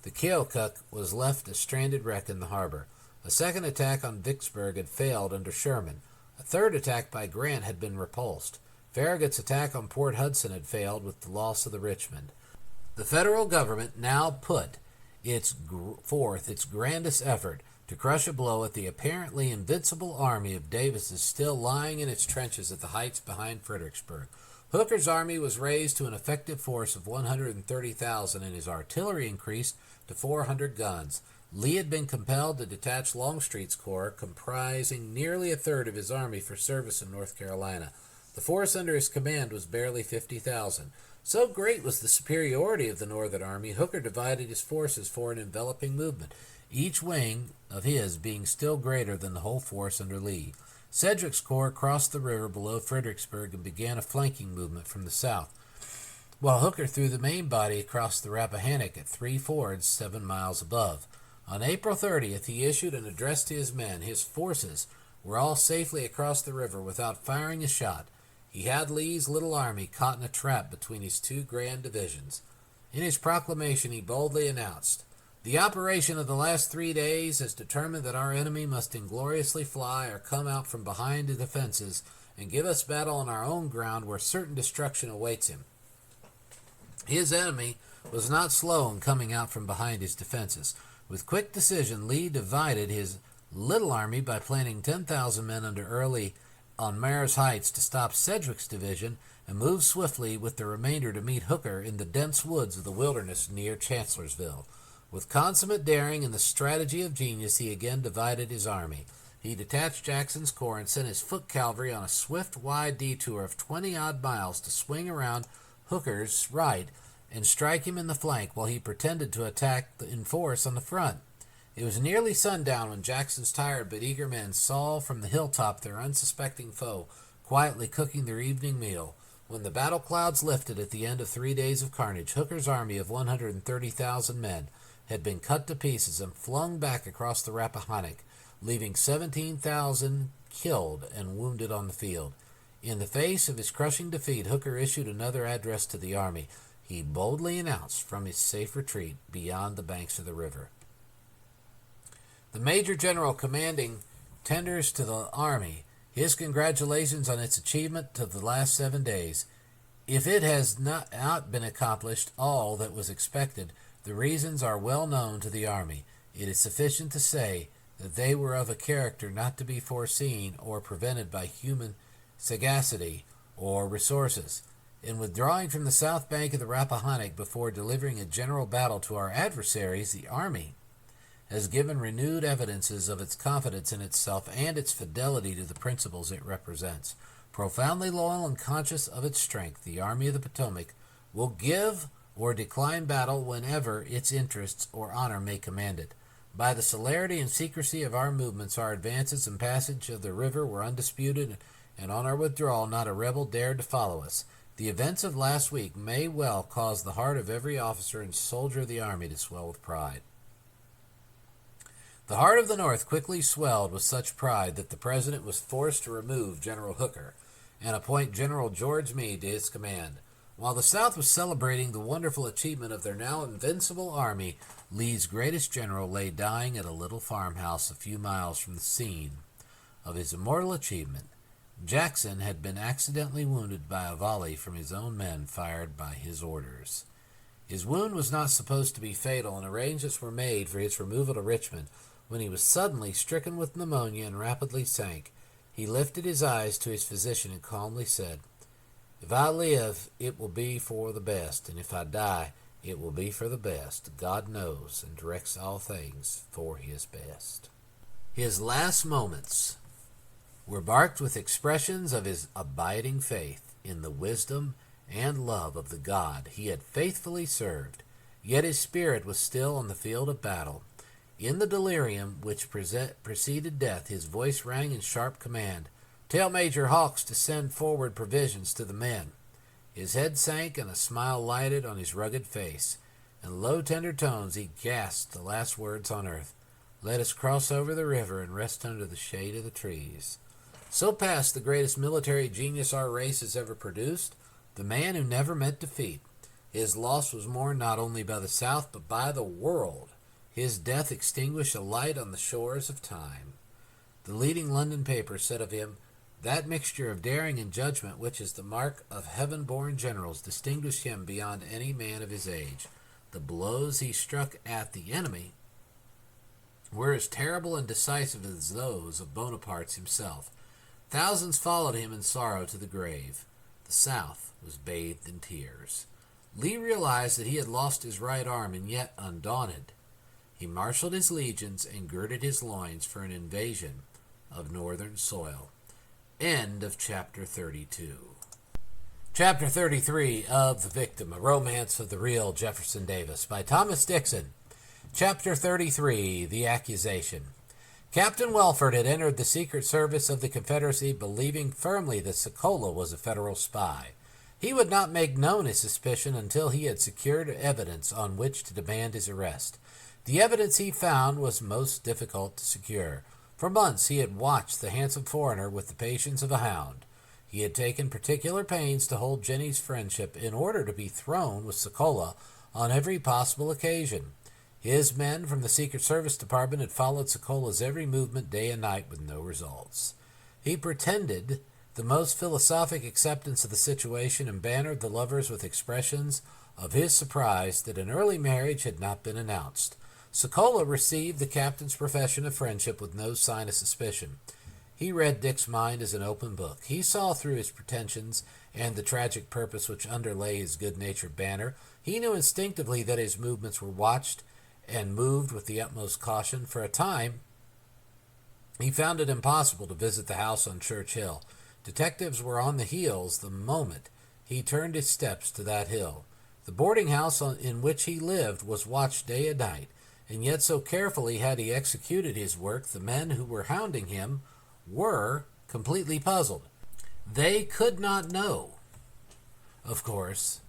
The Keokuk was left a stranded wreck in the harbor. A second attack on Vicksburg had failed under Sherman. A third attack by Grant had been repulsed. Farragut's attack on Port Hudson had failed with the loss of the Richmond. The federal government now put forth its grandest effort to crush a blow at the apparently invincible army of Davis's still lying in its trenches at the heights behind Fredericksburg. Hooker's army was raised to an effective force of 130,000 and his artillery increased to 400 guns. Lee had been compelled to detach Longstreet's corps, comprising nearly a third of his army, for service in North Carolina. The force under his command was barely 50,000. So great was the superiority of the Northern Army, Hooker divided his forces for an enveloping movement, each wing of his being still greater than the whole force under Lee. Sedgwick's corps crossed the river below Fredericksburg and began a flanking movement from the south, while Hooker threw the main body across the Rappahannock at Three Fords, 7 miles above. On April 30th, he issued an address to his men. His forces were all safely across the river without firing a shot. He had Lee's little army caught in a trap between his two grand divisions. In his proclamation, he boldly announced, "The operation of the last 3 days has determined that our enemy must ingloriously fly or come out from behind the defenses and give us battle on our own ground where certain destruction awaits him." His enemy was not slow in coming out from behind his defenses. With quick decision, Lee divided his little army by planting 10,000 men under Early on Mares Heights to stop Sedgwick's division and moved swiftly with the remainder to meet Hooker in the dense woods of the wilderness near Chancellorsville. With consummate daring and the strategy of genius, he again divided his army. He detached Jackson's corps and sent his foot cavalry on a swift, wide detour of 20-odd miles to swing around Hooker's right and strike him in the flank while he pretended to attack in force on the front. It was nearly sundown when Jackson's tired but eager men saw from the hilltop their unsuspecting foe quietly cooking their evening meal. When the battle clouds lifted at the end of 3 days of carnage, Hooker's army of 130,000 men had been cut to pieces and flung back across the Rappahannock, leaving 17,000 killed and wounded on the field. In the face of his crushing defeat, Hooker issued another address to the army. He boldly announced from his safe retreat beyond the banks of the river. The Major General commanding tenders to the Army his congratulations on its achievement of the last 7 days. If it has not been accomplished all that was expected, the reasons are well known to the Army. It is sufficient to say that they were of a character not to be foreseen or prevented by human sagacity or resources. In withdrawing from the south bank of the Rappahannock before delivering a general battle to our adversaries, the Army has given renewed evidences of its confidence in itself and its fidelity to the principles it represents. Profoundly loyal and conscious of its strength, the Army of the Potomac will give or decline battle whenever its interests or honor may command it. By the celerity and secrecy of our movements, our advances and passage of the river were undisputed, and on our withdrawal not a rebel dared to follow us. The events of last week may well cause the heart of every officer and soldier of the army to swell with pride. The heart of the North quickly swelled with such pride that the President was forced to remove General Hooker and appoint General George Meade to his command. While the South was celebrating the wonderful achievement of their now invincible army, Lee's greatest general lay dying at a little farmhouse a few miles from the scene of his immortal achievement. Jackson had been accidentally wounded by a volley from his own men fired by his orders. His wound was not supposed to be fatal, and arrangements were made for his removal to Richmond, when he was suddenly stricken with pneumonia and rapidly sank. He lifted his eyes to his physician and calmly said, "If I live, it will be for the best, and if I die, it will be for the best. God knows and directs all things for his best." His last moments were marked with expressions of his abiding faith in the wisdom and love of the God he had faithfully served, yet his spirit was still on the field of battle. In the delirium which preceded death, his voice rang in sharp command, "Tell Major Hawks to send forward provisions to the men." His head sank and a smile lighted on his rugged face. In low, tender tones he gasped the last words on earth, "Let us cross over the river and rest under the shade of the trees." So passed the greatest military genius our race has ever produced, the man who never met defeat. His loss was mourned not only by the South, but by the world. His death extinguished a light on the shores of time. The leading London papers said of him, "That mixture of daring and judgment which is the mark of heaven-born generals distinguished him beyond any man of his age. The blows he struck at the enemy were as terrible and decisive as those of Bonaparte himself. Thousands followed him in sorrow to the grave. The South was bathed in tears." Lee realized that he had lost his right arm, and yet, undaunted, he marshaled his legions and girded his loins for an invasion of northern soil. End of Chapter 32. Chapter 33 of The Victim, A Romance of the Real Jefferson Davis by Thomas Dixon. Chapter 33, The Accusation. Captain Welford had entered the Secret Service of the Confederacy believing firmly that Sokola was a Federal spy. He would not make known his suspicion until he had secured evidence on which to demand his arrest. The evidence he found was most difficult to secure. For months he had watched the handsome foreigner with the patience of a hound. He had taken particular pains to hold Jenny's friendship in order to be thrown with Sokola on every possible occasion. His men from the Secret Service Department had followed Sokola's every movement day and night with no results. He pretended the most philosophic acceptance of the situation and bannered the lovers with expressions of his surprise that an early marriage had not been announced. Sokola received the captain's profession of friendship with no sign of suspicion. He read Dick's mind as an open book. He saw through his pretensions and the tragic purpose which underlay his good-natured banner. He knew instinctively that his movements were watched and moved with the utmost caution. For a time, he found it impossible to visit the house on Church Hill. Detectives were on the heels the moment he turned his steps to that hill. The boarding house in which he lived was watched day and night, and yet so carefully had he executed his work, the men who were hounding him were completely puzzled. They could not know, of course,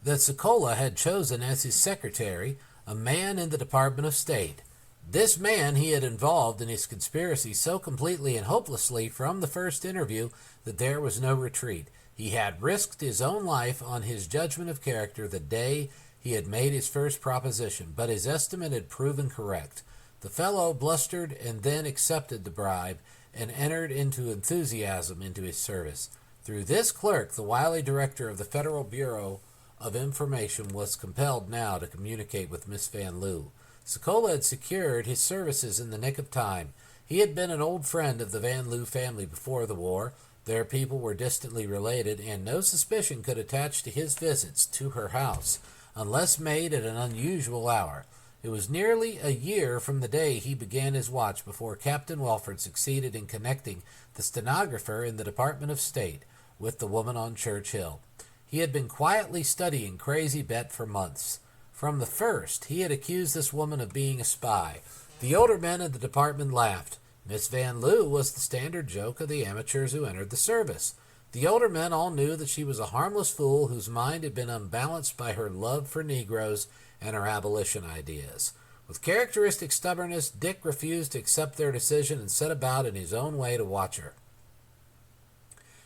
that Sokola had chosen as his secretary a man in the Department of State. This man he had involved in his conspiracy so completely and hopelessly from the first interview that there was no retreat. He had risked his own life on his judgment of character the day he had made his first proposition, but his estimate had proven correct. The fellow blustered and then accepted the bribe and entered into enthusiasm into his service. Through this clerk, the wily director of the Federal Bureau of Information was compelled now to communicate with Miss Van Loo. Sokola had secured his services in the nick of time. He had been an old friend of the Van Loo family before the war. Their people were distantly related, and no suspicion could attach to his visits to her house, unless made at an unusual hour. It was nearly a year from the day he began his watch before Captain Welford succeeded in connecting the stenographer in the Department of State with the woman on Church Hill. He had been quietly studying Crazy Bet for months. From the first, he had accused this woman of being a spy. The older men in the department laughed. Miss Van Loo was the standard joke of the amateurs who entered the service. The older men all knew that she was a harmless fool whose mind had been unbalanced by her love for Negroes and her abolition ideas. With characteristic stubbornness, Dick refused to accept their decision and set about in his own way to watch her.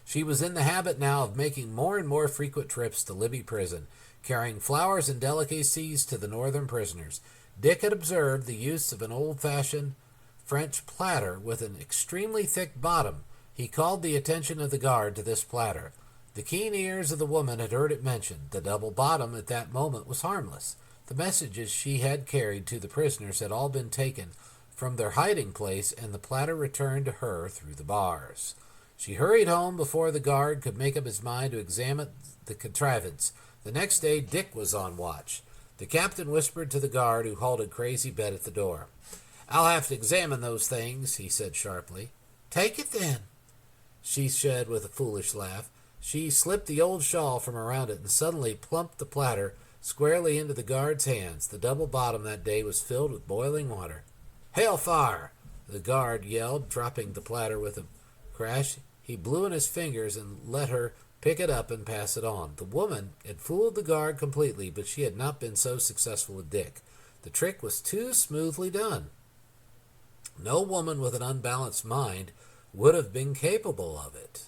She was in the habit now of making more and more frequent trips to Libby Prison, carrying flowers and delicacies to the northern prisoners. Dick had observed the use of an old-fashioned French platter with an extremely thick bottom. He called the attention of the guard to this platter. The keen ears of the woman had heard it mentioned. The double bottom at that moment was harmless. The messages she had carried to the prisoners had all been taken from their hiding place, and the platter returned to her through the bars. She hurried home before the guard could make up his mind to examine the contrivance. The next day Dick was on watch. The captain whispered to the guard, who halted crazy bed at the door. "I'll have to examine those things," he said sharply. "Take it then," she said with a foolish laugh. She slipped the old shawl from around it and suddenly plumped the platter squarely into the guard's hands. The double bottom that day was filled with boiling water. "Hellfire!" the guard yelled, dropping the platter with a crash. He blew in his fingers and let her pick it up and pass it on. The woman had fooled the guard completely, but she had not been so successful with Dick. The trick was too smoothly done. No woman with an unbalanced mind would have been capable of it.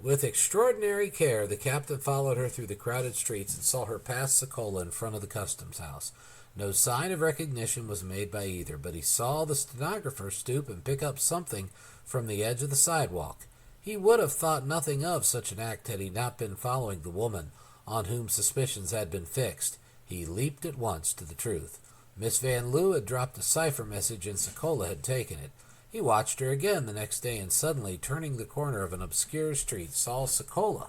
With extraordinary care, the captain followed her through the crowded streets and saw her pass Sokola in front of the customs house. No sign of recognition was made by either, but he saw the stenographer stoop and pick up something from the edge of the sidewalk. He would have thought nothing of such an act had he not been following the woman on whom suspicions had been fixed. He leaped at once to the truth. Miss Van Loo had dropped a cipher message and Sokola had taken it. He watched her again the next day and suddenly, turning the corner of an obscure street, saw Sokola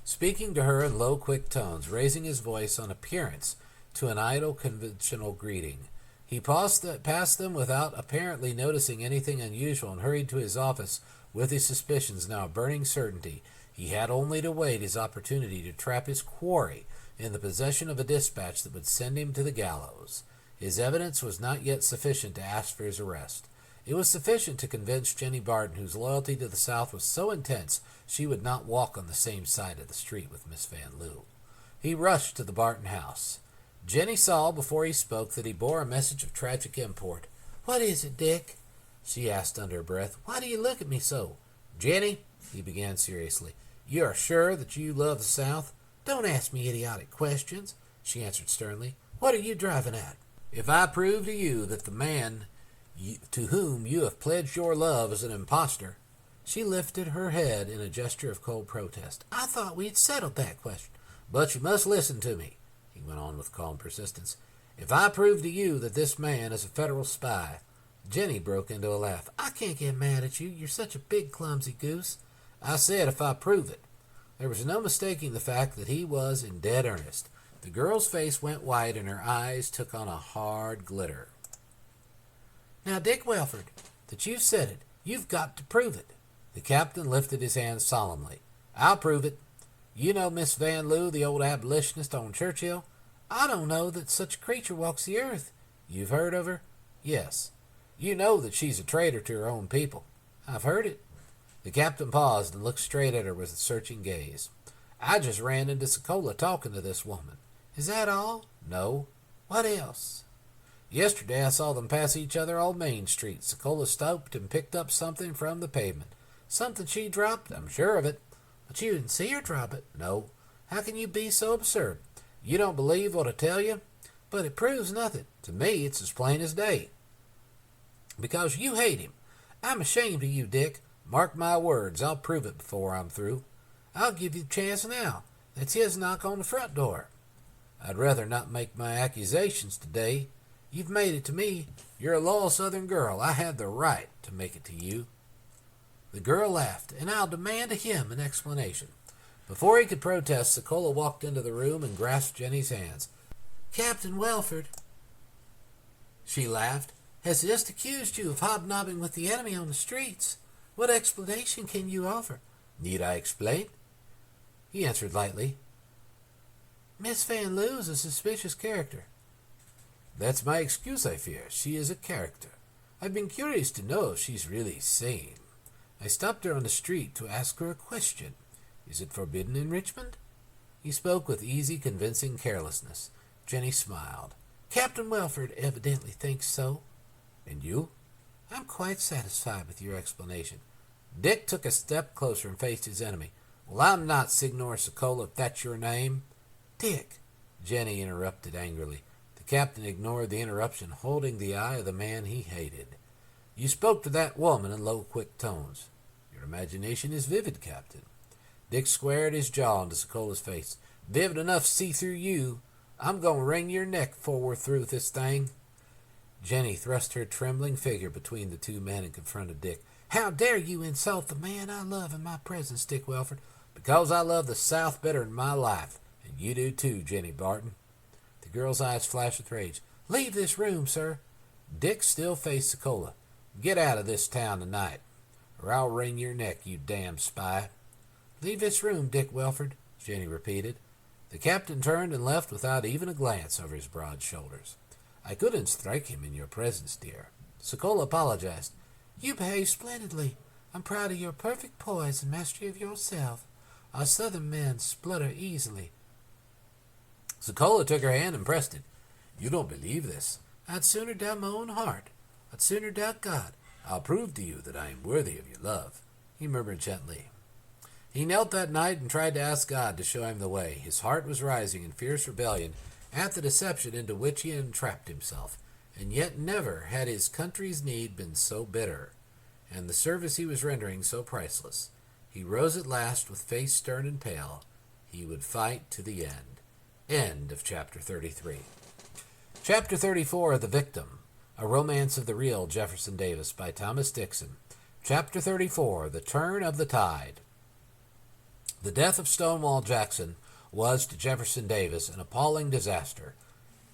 speaking to her in low, quick tones, raising his voice on appearance to an idle, conventional greeting. He passed them without apparently noticing anything unusual and hurried to his office with his suspicions now a burning certainty. He had only to wait his opportunity to trap his quarry in the possession of a dispatch that would send him to the gallows. His evidence was not yet sufficient to ask for his arrest. It was sufficient to convince Jenny Barton, whose loyalty to the South was so intense she would not walk on the same side of the street with Miss Van Loo. He rushed to the Barton house. Jenny saw before he spoke that he bore a message of tragic import. "What is it, Dick?" she asked under her breath. "Why do you look at me so?" "Jenny," he began seriously, "you are sure that you love the South?" "Don't ask me idiotic questions," she answered sternly. "What are you driving at?" "If I prove to you that the man to whom you have pledged your love is an impostor—" She lifted her head in a gesture of cold protest. "I thought we had settled that question." "But you must listen to me," he went on with calm persistence. "If I prove to you that this man is a federal spy—" Jenny broke into a laugh. "I can't get mad at you. You're such a big, clumsy goose." "I said if I prove it." There was no mistaking the fact that he was in dead earnest. The girl's face went white and her eyes took on a hard glitter. "Now, Dick Welford, that you've said it, you've got to prove it." The captain lifted his hand solemnly. "I'll prove it. You know Miss Van Loo, the old abolitionist on Churchill?" "I don't know that such a creature walks the earth." "You've heard of her?" "Yes." "You know that she's a traitor to her own people?" "I've heard it." The captain paused and looked straight at her with a searching gaze. "I just ran into Sokola talking to this woman." "Is that all?" "No." "What else?" "Yesterday I saw them pass each other on Main Street. Sokola stooped and picked up something from the pavement." "Something she dropped?" "I'm sure of it." "But you didn't see her drop it." "No." "How can you be so absurd?" "You don't believe what I tell you?" "But it proves nothing." "To me it's as plain as day." "Because you hate him. I'm ashamed of you, Dick. Mark my words, I'll prove it before I'm through. I'll give you the chance now. That's his knock on the front door." "I'd rather not make my accusations today." "You've made it to me. You're a loyal Southern girl. I had the right to make it to you." The girl laughed. "And I'll demand of him an explanation." Before he could protest, Sokola walked into the room and grasped Jenny's hands. "Captain Welford," she laughed, "has just accused you of hobnobbing with the enemy on the streets. What explanation can you offer?" "Need I explain?" He answered lightly. Miss Van Loo's a suspicious character. That's my excuse, I fear. She is a character. I've been curious to know if she's really sane. I stopped her on the street to ask her a question. Is it forbidden in Richmond? He spoke with easy, convincing carelessness. Jenny smiled. Captain Welford evidently thinks so. And you? I'm quite satisfied with your explanation. Dick took a step closer and faced his enemy. Well, I'm not Signor Sokola, if that's your name. Dick, Jenny interrupted angrily. The captain ignored the interruption, holding the eye of the man he hated. You spoke to that woman in low, quick tones. Your imagination is vivid, Captain. Dick squared his jaw into Sokola's face. Vivid enough to see through you. I'm going to wring your neck before we're through with this thing. Jenny thrust her trembling figure between the two men and confronted Dick. How dare you insult the man I love in my presence, Dick Welford? Because I love the South better than my life. And you do too, Jenny Barton. The girl's eyes flashed with rage. Leave this room, sir. Dick still faced Sokola. Get out of this town tonight, or I'll wring your neck, you damn spy. Leave this room, Dick Welford, Jenny repeated. The captain turned and left without even a glance over his broad shoulders. I couldn't strike him in your presence, dear. Sokola apologized. You behaved splendidly. I'm proud of your perfect poise and mastery of yourself. Our southern men splutter easily. Sokola took her hand and pressed it. You don't believe this. I'd sooner doubt my own heart. I'd sooner doubt God. I'll prove to you that I am worthy of your love, he murmured gently. He knelt that night and tried to ask God to show him the way. His heart was rising in fierce rebellion at the deception into which he had entrapped himself, and yet never had his country's need been so bitter, and the service he was rendering so priceless. He rose at last with face stern and pale. He would fight to the end. End of chapter 33. Chapter 34, The Victim, A Romance of the Real Jefferson Davis by Thomas Dixon. Chapter 34, The Turn of the Tide. The death of Stonewall Jackson was to Jefferson Davis an appalling disaster.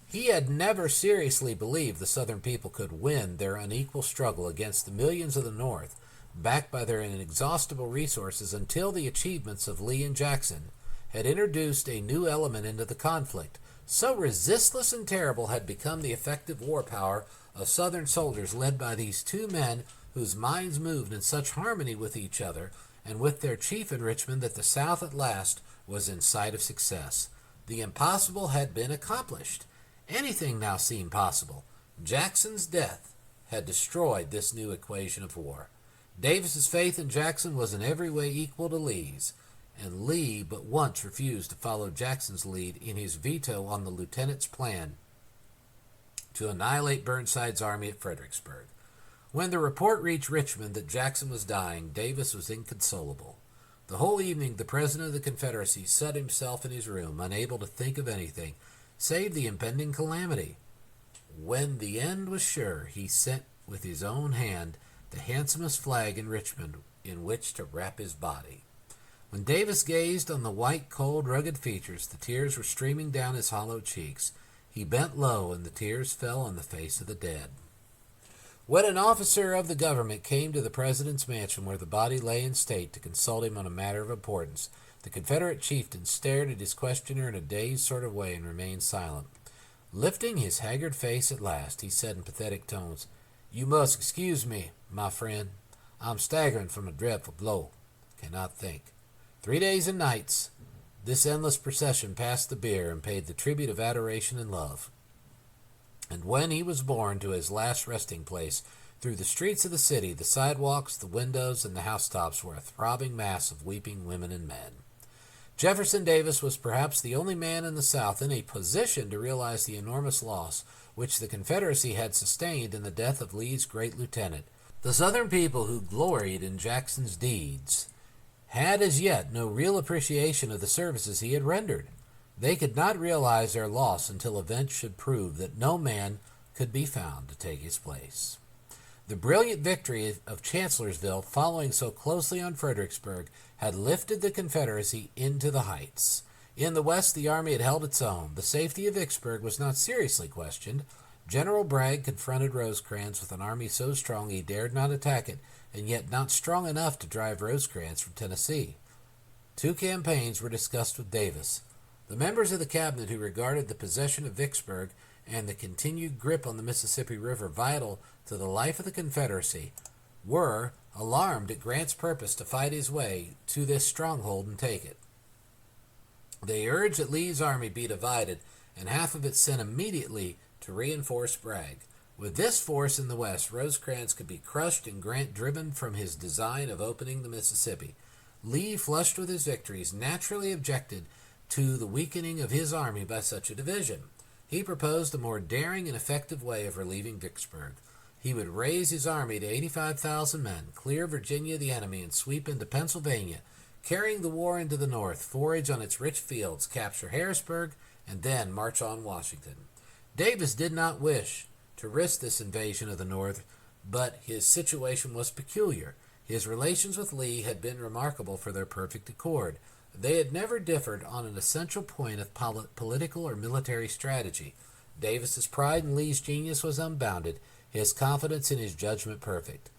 He had never seriously believed the Southern people could win their unequal struggle against the millions of the North, backed by their inexhaustible resources, until the achievements of Lee and Jackson had introduced a new element into the conflict. So resistless and terrible had become the effective war power of Southern soldiers led by these two men whose minds moved in such harmony with each other and with their chief in Richmond that the South at last was in sight of success. The impossible had been accomplished. Anything now seemed possible. Jackson's death had destroyed this new equation of war. Davis's faith in Jackson was in every way equal to Lee's, and Lee but once refused to follow Jackson's lead in his veto on the lieutenant's plan to annihilate Burnside's army at Fredericksburg. When the report reached Richmond that Jackson was dying, Davis was inconsolable. The whole evening the President of the Confederacy shut himself in his room, unable to think of anything save the impending calamity. When the end was sure, he sent with his own hand the handsomest flag in Richmond in which to wrap his body. When Davis gazed on the white, cold, rugged features, the tears were streaming down his hollow cheeks. He bent low, and the tears fell on the face of the dead. When an officer of the government came to the President's mansion where the body lay in state to consult him on a matter of importance, the Confederate chieftain stared at his questioner in a dazed sort of way and remained silent. Lifting his haggard face at last, he said in pathetic tones, "You must excuse me, my friend. I'm staggering from a dreadful blow. Cannot think." 3 days and nights, this endless procession passed the bier and paid the tribute of adoration and love. And when he was borne to his last resting place, through the streets of the city, the sidewalks, the windows, and the housetops were a throbbing mass of weeping women and men. Jefferson Davis was perhaps the only man in the South in a position to realize the enormous loss which the Confederacy had sustained in the death of Lee's great lieutenant. The Southern people who gloried in Jackson's deeds had as yet no real appreciation of the services he had rendered. They could not realize their loss until events should prove that no man could be found to take his place. The brilliant victory of Chancellorsville, following so closely on Fredericksburg, had lifted the Confederacy into the heights. In the West, the army had held its own. The safety of Vicksburg was not seriously questioned. General Bragg confronted Rosecrans with an army so strong he dared not attack it, and yet not strong enough to drive Rosecrans from Tennessee. 2 campaigns were discussed with Davis. The members of the cabinet who regarded the possession of Vicksburg and the continued grip on the Mississippi River vital to the life of the Confederacy were alarmed at Grant's purpose to fight his way to this stronghold and take it. They urged that Lee's army be divided and half of it sent immediately to reinforce Bragg. With this force in the west, Rosecrans could be crushed and Grant driven from his design of opening the Mississippi. Lee, flushed with his victories, naturally objected to the weakening of his army by such a division. He proposed a more daring and effective way of relieving Vicksburg. He would raise his army to 85,000 men, clear Virginia of the enemy, and sweep into Pennsylvania, carrying the war into the north, forage on its rich fields, capture Harrisburg, and then march on Washington. Davis did not wish to risk this invasion of the North, but his situation was peculiar. His relations with Lee had been remarkable for their perfect accord. They had never differed on an essential point of political or military strategy. Davis's pride in Lee's genius was unbounded, his confidence in his judgment perfect.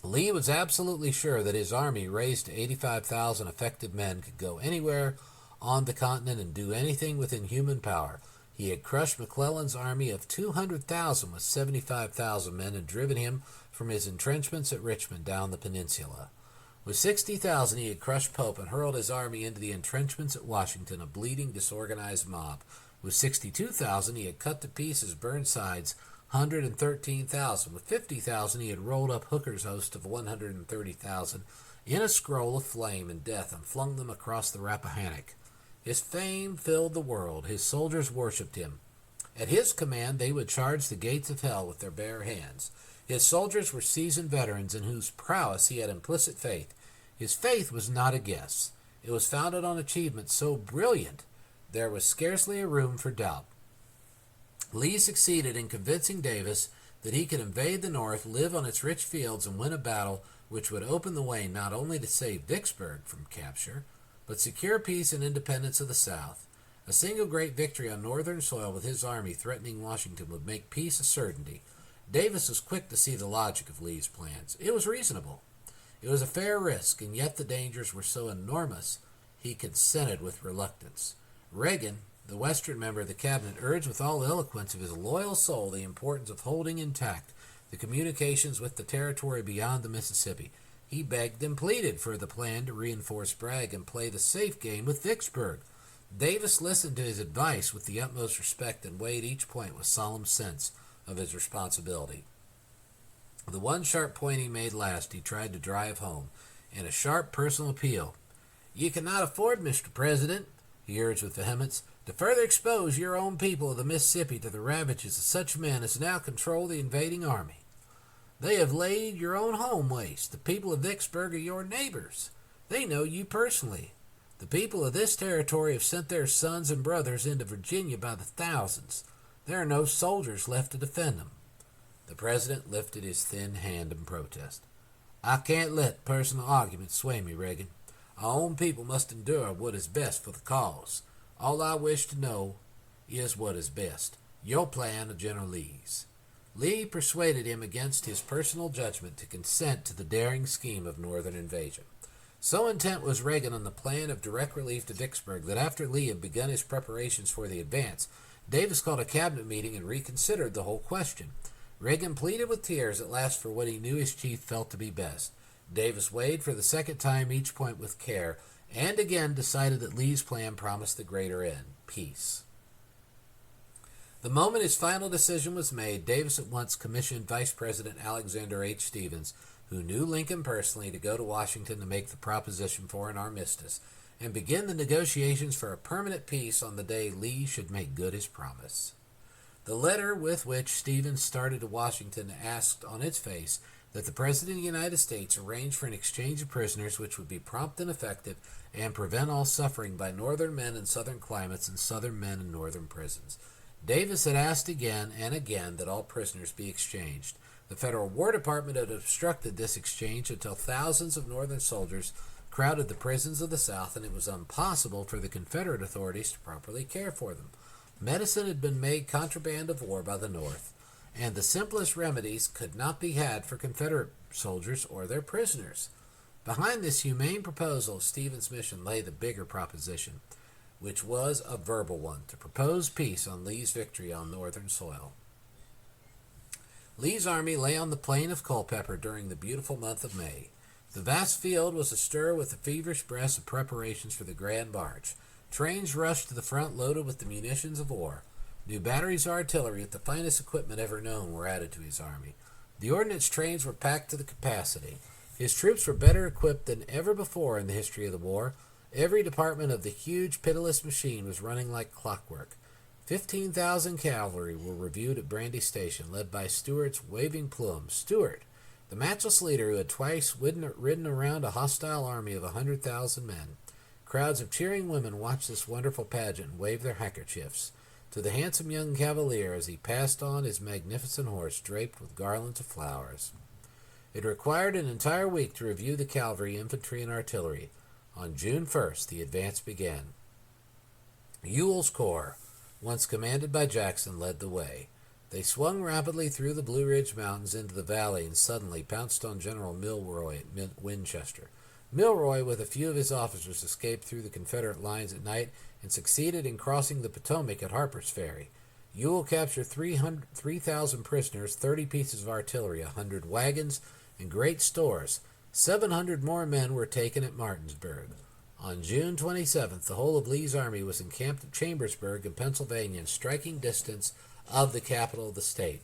Lee was absolutely sure that his army, raised to 85,000 effective men, could go anywhere on the continent and do anything within human power. He had crushed McClellan's army of 200,000 with 75,000 men and driven him from his entrenchments at Richmond down the peninsula. With 60,000 he had crushed Pope and hurled his army into the entrenchments at Washington, a bleeding, disorganized mob. With 62,000 he had cut to pieces Burnside's 113,000. With 50,000 he had rolled up Hooker's host of 130,000 in a scroll of flame and death and flung them across the Rappahannock. His fame filled the world. His soldiers worshipped him. At his command they would charge the gates of hell with their bare hands. His soldiers were seasoned veterans in whose prowess he had implicit faith. His faith was not a guess. It was founded on achievements so brilliant there was scarcely a room for doubt. Lee succeeded in convincing Davis that he could invade the North, live on its rich fields, and win a battle which would open the way not only to save Vicksburg from capture, but secure peace and independence of the South. A single great victory on northern soil with his army threatening Washington would make peace a certainty. Davis was quick to see the logic of Lee's plans. It was reasonable. It was a fair risk, and yet the dangers were so enormous he consented with reluctance. Reagan, the Western member of the cabinet, urged with all the eloquence of his loyal soul the importance of holding intact the communications with the territory beyond the Mississippi. He begged and pleaded for the plan to reinforce Bragg and play the safe game with Vicksburg. Davis listened to his advice with the utmost respect and weighed each point with solemn sense of his responsibility. The one sharp point he made last he tried to drive home, in a sharp personal appeal. "You cannot afford, Mr. President," he urged with vehemence, "to further expose your own people of the Mississippi to the ravages of such men as now control the invading army. They have laid your own home waste. The people of Vicksburg are your neighbors. They know you personally. The people of this territory have sent their sons and brothers into Virginia by the thousands. There are no soldiers left to defend them." The president lifted his thin hand in protest. "I can't let personal arguments sway me, Reagan. Our own people must endure what is best for the cause. All I wish to know is what is best. Your plan or General Lee's." Lee persuaded him against his personal judgment to consent to the daring scheme of northern invasion. So intent was Reagan on the plan of direct relief to Vicksburg that after Lee had begun his preparations for the advance, Davis called a cabinet meeting and reconsidered the whole question. Reagan pleaded with tears at last for what he knew his chief felt to be best. Davis weighed for the second time each point with care, and again decided that Lee's plan promised the greater end, peace. The moment his final decision was made, Davis at once commissioned Vice President Alexander H. Stephens, who knew Lincoln personally, to go to Washington to make the proposition for an armistice and begin the negotiations for a permanent peace on the day Lee should make good his promise. The letter with which Stephens started to Washington asked on its face that the President of the United States arrange for an exchange of prisoners which would be prompt and effective and prevent all suffering by northern men in southern climates and southern men in northern prisons. Davis had asked again and again that all prisoners be exchanged. The Federal War Department had obstructed this exchange until thousands of northern soldiers crowded the prisons of the South, and it was impossible for the Confederate authorities to properly care for them. Medicine had been made contraband of war by the North, and the simplest remedies could not be had for Confederate soldiers or their prisoners. Behind this humane proposal of Stephen's mission lay the bigger proposition. which was a verbal one, to propose peace on Lee's victory on northern soil. Lee's army lay on the plain of Culpeper during the beautiful month of May. The vast field was astir with the feverish breath of preparations for the grand march. Trains rushed to the front loaded with the munitions of war. New batteries of artillery with the finest equipment ever known were added to his army. The ordnance trains were packed to the capacity. His troops were better equipped than ever before in the history of the war. Every department of the huge, pitiless machine was running like clockwork. 15,000 cavalry were reviewed at Brandy Station, led by Stuart's waving plume. Stuart, the matchless leader who had twice ridden around a hostile army of 100,000 men. Crowds of cheering women watched this wonderful pageant and waved their handkerchiefs to the handsome young cavalier as he passed on his magnificent horse draped with garlands of flowers. It required an entire week to review the cavalry, infantry, and artillery. On June 1st, the advance began. Ewell's corps, once commanded by Jackson, led the way. They swung rapidly through the Blue Ridge Mountains into the valley and suddenly pounced on General Milroy at Winchester. Milroy, with a few of his officers, escaped through the Confederate lines at night and succeeded in crossing the Potomac at Harper's Ferry. Ewell captured 3,000 prisoners, 30 pieces of artillery, 100 wagons, and great stores. 700 more men were taken at Martinsburg. On June 27th, the whole of Lee's army was encamped at Chambersburg in Pennsylvania, in striking distance of the capital of the state.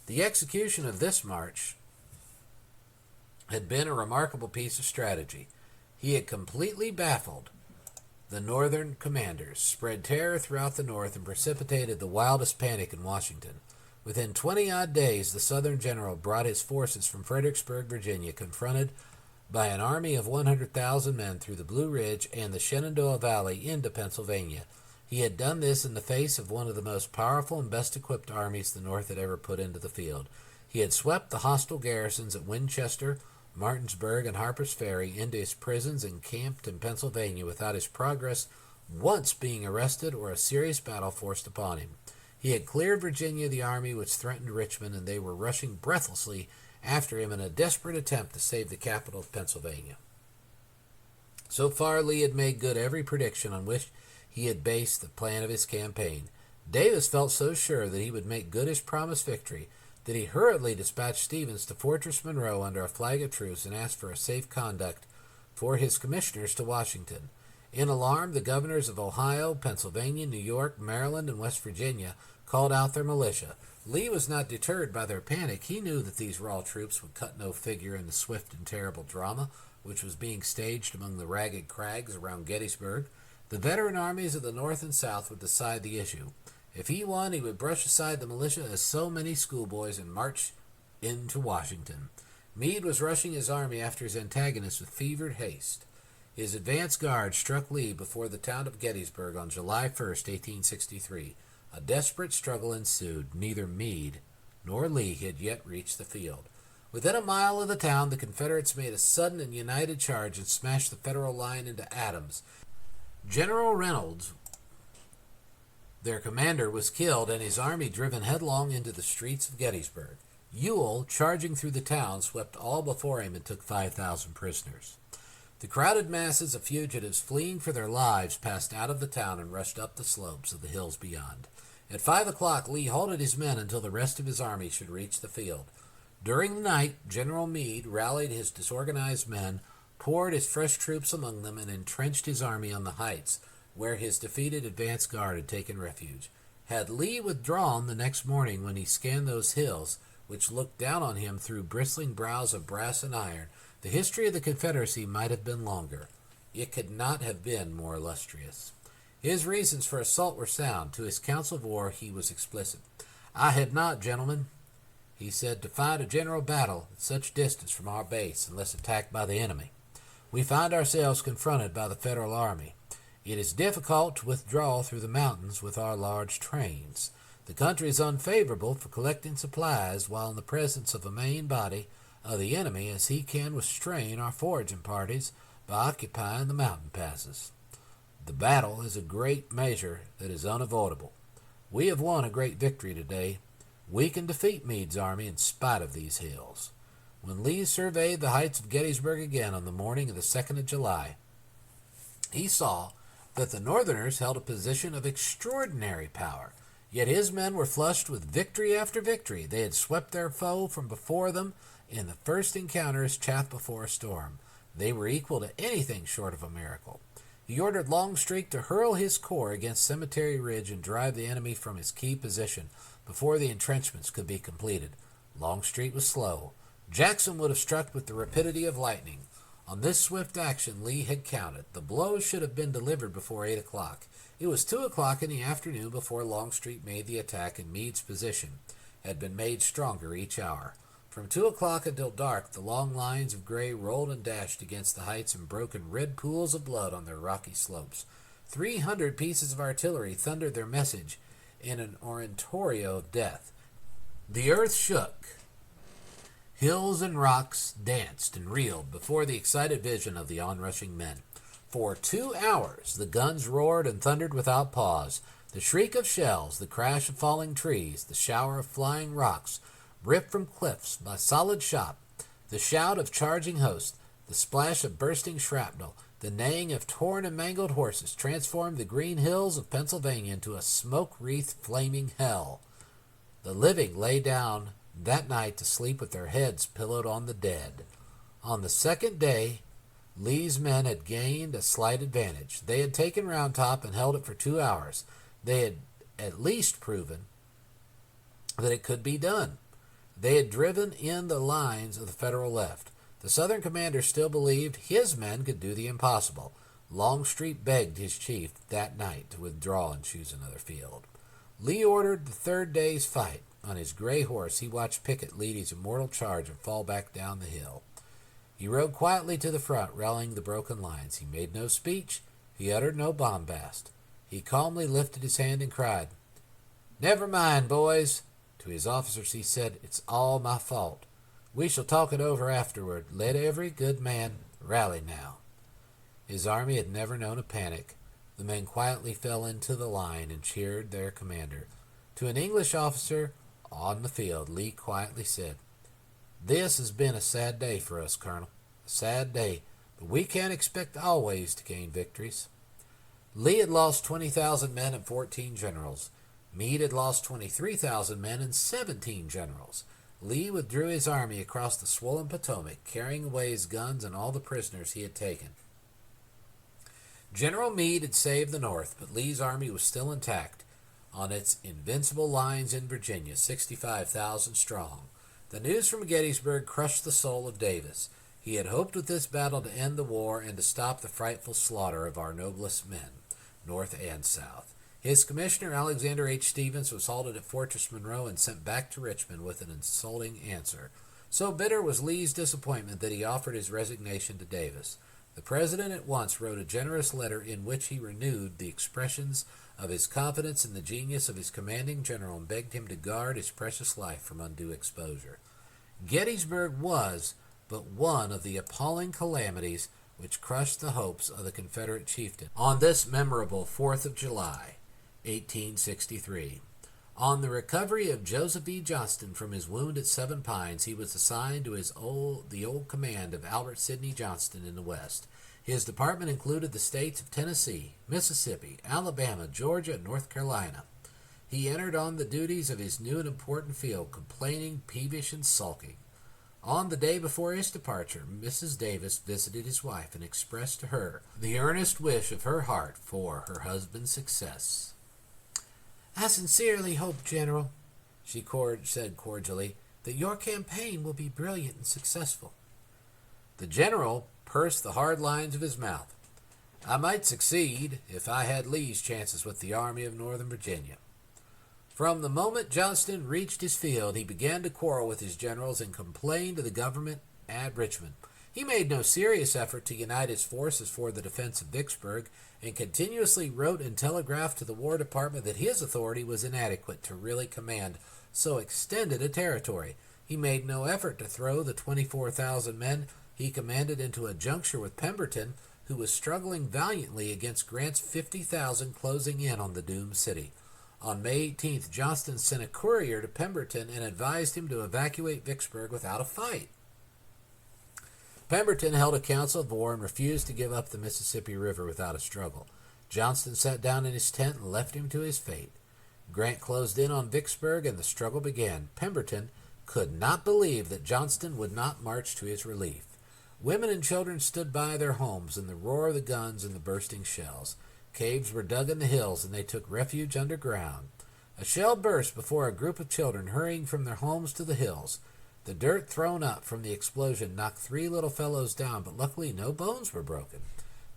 The execution of this march had been a remarkable piece of strategy. He had completely baffled the Northern commanders, spread terror throughout the North, and precipitated the wildest panic in Washington. Within 20-odd days, the Southern general brought his forces from Fredericksburg, Virginia, confronted by an army of 100,000 men through the Blue Ridge and the Shenandoah Valley into Pennsylvania. He had done this in the face of one of the most powerful and best-equipped armies the North had ever put into the field. He had swept the hostile garrisons at Winchester, Martinsburg, and Harper's Ferry into his prisons and camped in Pennsylvania without his progress once being arrested or a serious battle forced upon him. He had cleared Virginia of the army which threatened Richmond, and they were rushing breathlessly after him in a desperate attempt to save the capital of Pennsylvania. So far, Lee had made good every prediction on which he had based the plan of his campaign. Davis felt so sure that he would make good his promised victory that he hurriedly dispatched Stevens to Fortress Monroe under a flag of truce and asked for a safe conduct for his commissioners to Washington. In alarm, the governors of Ohio, Pennsylvania, New York, Maryland, and West Virginia called out their militia. Lee was not deterred by their panic. He knew that these raw troops would cut no figure in the swift and terrible drama which was being staged among the ragged crags around Gettysburg. The veteran armies of the North and South would decide the issue. If he won, he would brush aside the militia as so many schoolboys and march into Washington. Meade was rushing his army after his antagonist with fevered haste. His advance guard struck Lee before the town of Gettysburg on July 1st, 1863. A desperate struggle ensued. Neither Meade nor Lee had yet reached the field. Within a mile of the town, the Confederates made a sudden and united charge and smashed the Federal line into atoms. General Reynolds, their commander, was killed and his army driven headlong into the streets of Gettysburg. Ewell, charging through the town, swept all before him and took 5,000 prisoners. The crowded masses of fugitives fleeing for their lives passed out of the town and rushed up the slopes of the hills beyond. At 5 o'clock, Lee halted his men until the rest of his army should reach the field. During the night, General Meade rallied his disorganized men, poured his fresh troops among them, and entrenched his army on the heights, where his defeated advance guard had taken refuge. Had Lee withdrawn the next morning when he scanned those hills, which looked down on him through bristling brows of brass and iron, the history of the Confederacy might have been longer. It could not have been more illustrious. His reasons for assault were sound. To his council of war he was explicit. "I had not, gentlemen," he said, "to fight a general battle at such distance from our base unless attacked by the enemy. We find ourselves confronted by the Federal army. It is difficult to withdraw through the mountains with our large trains. The country is unfavorable for collecting supplies while in the presence of a main body of the enemy, as he can restrain our foraging parties by occupying the mountain passes. The battle is a great measure that is unavoidable. We have won a great victory today. We can defeat Meade's army in spite of these hills." When Lee surveyed the heights of Gettysburg again on the morning of the 2nd of July, he saw that the Northerners held a position of extraordinary power. Yet his men were flushed with victory after victory. They had swept their foe from before them in the first encounter as chaff before a storm. They were equal to anything short of a miracle. He ordered Longstreet to hurl his corps against Cemetery Ridge and drive the enemy from his key position before the entrenchments could be completed. Longstreet was slow. Jackson would have struck with the rapidity of lightning. On this swift action Lee had counted. The blows should have been delivered before 8 o'clock. It was 2 o'clock in the afternoon before Longstreet made the attack, and Meade's position had been made stronger each hour. From 2 o'clock until dark, the long lines of gray rolled and dashed against the heights and broke in red pools of blood on their rocky slopes. 300 pieces of artillery thundered their message in an oratorio of death. The earth shook. Hills and rocks danced and reeled before the excited vision of the onrushing men. For 2 hours the guns roared and thundered without pause. The shriek of shells, the crash of falling trees, the shower of flying rocks ripped from cliffs by solid shot, the shout of charging hosts, the splash of bursting shrapnel, the neighing of torn and mangled horses transformed the green hills of Pennsylvania into a smoke-wreathed flaming hell. The living lay down that night to sleep with their heads pillowed on the dead. On the second day, Lee's men had gained a slight advantage. They had taken Round Top and held it for 2 hours. They had at least proven that it could be done. They had driven in the lines of the Federal left. The Southern commander still believed his men could do the impossible. Longstreet begged his chief that night to withdraw and choose another field. Lee ordered the third day's fight. On his gray horse, he watched Pickett lead his immortal charge and fall back down the hill. He rode quietly to the front, rallying the broken lines. He made no speech. He uttered no bombast. He calmly lifted his hand and cried, "Never mind, boys." To his officers he said, "It's all my fault. We shall talk it over afterward. Let every good man rally now." His army had never known a panic. The men quietly fell into the line and cheered their commander. To an English officer on the field, Lee quietly said, "This has been a sad day for us, Colonel. A sad day, but we can't expect always to gain victories." Lee had lost 20,000 men and 14 generals. Meade had lost 23,000 men and 17 generals. Lee withdrew his army across the swollen Potomac, carrying away his guns and all the prisoners he had taken. General Meade had saved the North, but Lee's army was still intact on its invincible lines in Virginia, 65,000 strong. The news from Gettysburg crushed the soul of Davis. He had hoped with this battle to end the war and to stop the frightful slaughter of our noblest men, North and South. His commissioner, Alexander H. Stephens, was halted at Fortress Monroe and sent back to Richmond with an insulting answer. So bitter was Lee's disappointment that he offered his resignation to Davis. The president at once wrote a generous letter in which he renewed the expressions of his confidence in the genius of his commanding general and begged him to guard his precious life from undue exposure. Gettysburg was but one of the appalling calamities which crushed the hopes of the Confederate chieftain on this memorable 4th of July, 1863. On the recovery of Joseph E. Johnston from his wound at Seven Pines, he was assigned to the old command of Albert Sidney Johnston in the West. His department included the states of Tennessee, Mississippi, Alabama, Georgia, and North Carolina. He entered on the duties of his new and important field, complaining, peevish, and sulking. On the day before his departure, Mrs. Davis visited his wife and expressed to her the earnest wish of her heart for her husband's success. "I sincerely hope, General," she said cordially, "that your campaign will be brilliant and successful." The general pursed the hard lines of his mouth. "I might succeed if I had Lee's chances with the Army of Northern Virginia." From the moment Johnston reached his field, he began to quarrel with his generals and complain to the government at Richmond. He made no serious effort to unite his forces for the defense of Vicksburg, and continuously wrote and telegraphed to the War Department that his authority was inadequate to really command so extended a territory. He made no effort to throw the 24,000 men he commanded into a juncture with Pemberton, who was struggling valiantly against Grant's 50,000 closing in on the doomed city. On May 18th, Johnston sent a courier to Pemberton and advised him to evacuate Vicksburg without a fight. Pemberton held a council of war and refused to give up the Mississippi River without a struggle. Johnston sat down in his tent and left him to his fate. Grant closed in on Vicksburg, and the struggle began. Pemberton could not believe that Johnston would not march to his relief. Women and children stood by their homes in the roar of the guns and the bursting shells. Caves were dug in the hills, and they took refuge underground. A shell burst before a group of children hurrying from their homes to the hills. The dirt thrown up from the explosion knocked 3 little fellows down, but luckily no bones were broken.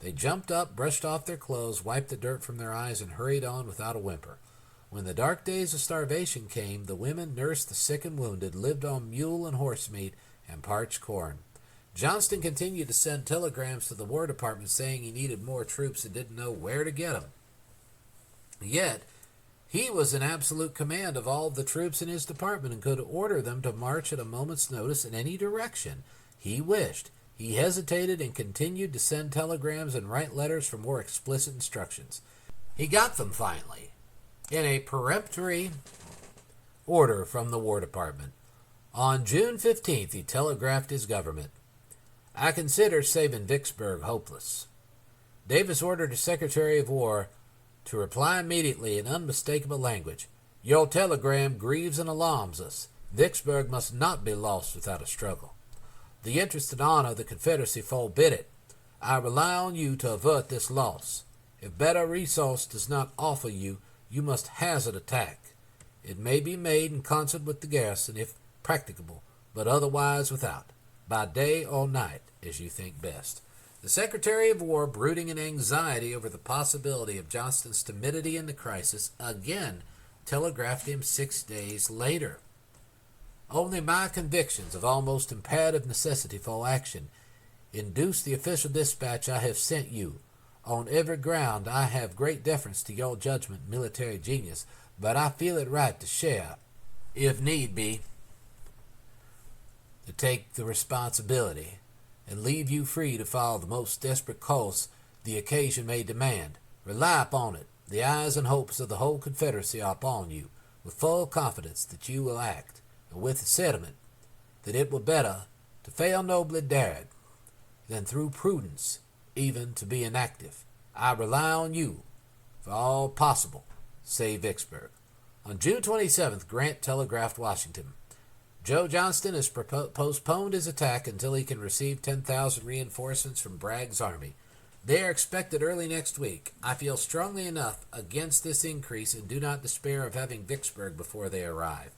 They jumped up, brushed off their clothes, wiped the dirt from their eyes, and hurried on without a whimper. When the dark days of starvation came, the women nursed the sick and wounded, lived on mule and horse meat and parched corn. Johnston continued to send telegrams to the War Department saying he needed more troops and didn't know where to get them. Yet, he was in absolute command of all of the troops in his department and could order them to march at a moment's notice in any direction he wished. He hesitated and continued to send telegrams and write letters for more explicit instructions. He got them finally, in a peremptory order from the War Department. On June 15th, he telegraphed his government, "I consider saving Vicksburg hopeless." Davis ordered his Secretary of War to reply immediately in unmistakable language, "Your telegram grieves and alarms us. Vicksburg must not be lost without a struggle. The interest and honor of the Confederacy forbid it. I rely on you to avert this loss. If better resource does not offer you, you must hazard attack. It may be made in concert with the garrison, if practicable, but otherwise without, by day or night, as you think best." The Secretary of War, brooding in anxiety over the possibility of Johnston's timidity in the crisis, again telegraphed him 6 days later. "Only my convictions of almost imperative necessity for action induce the official dispatch I have sent you. On every ground I have great deference to your judgment and military genius, but I feel it right to share, if need be, to take the responsibility, and leave you free to follow the most desperate course the occasion may demand. Rely upon it. The eyes and hopes of the whole Confederacy are upon you, with full confidence that you will act, and with the sentiment that it were better to fail nobly dared than through prudence even to be inactive. I rely on you for all possible, save Vicksburg." On June 27th, Grant telegraphed Washington, "Joe Johnston has postponed his attack until he can receive 10,000 reinforcements from Bragg's army. They are expected early next week. I feel strongly enough against this increase and do not despair of having Vicksburg before they arrive."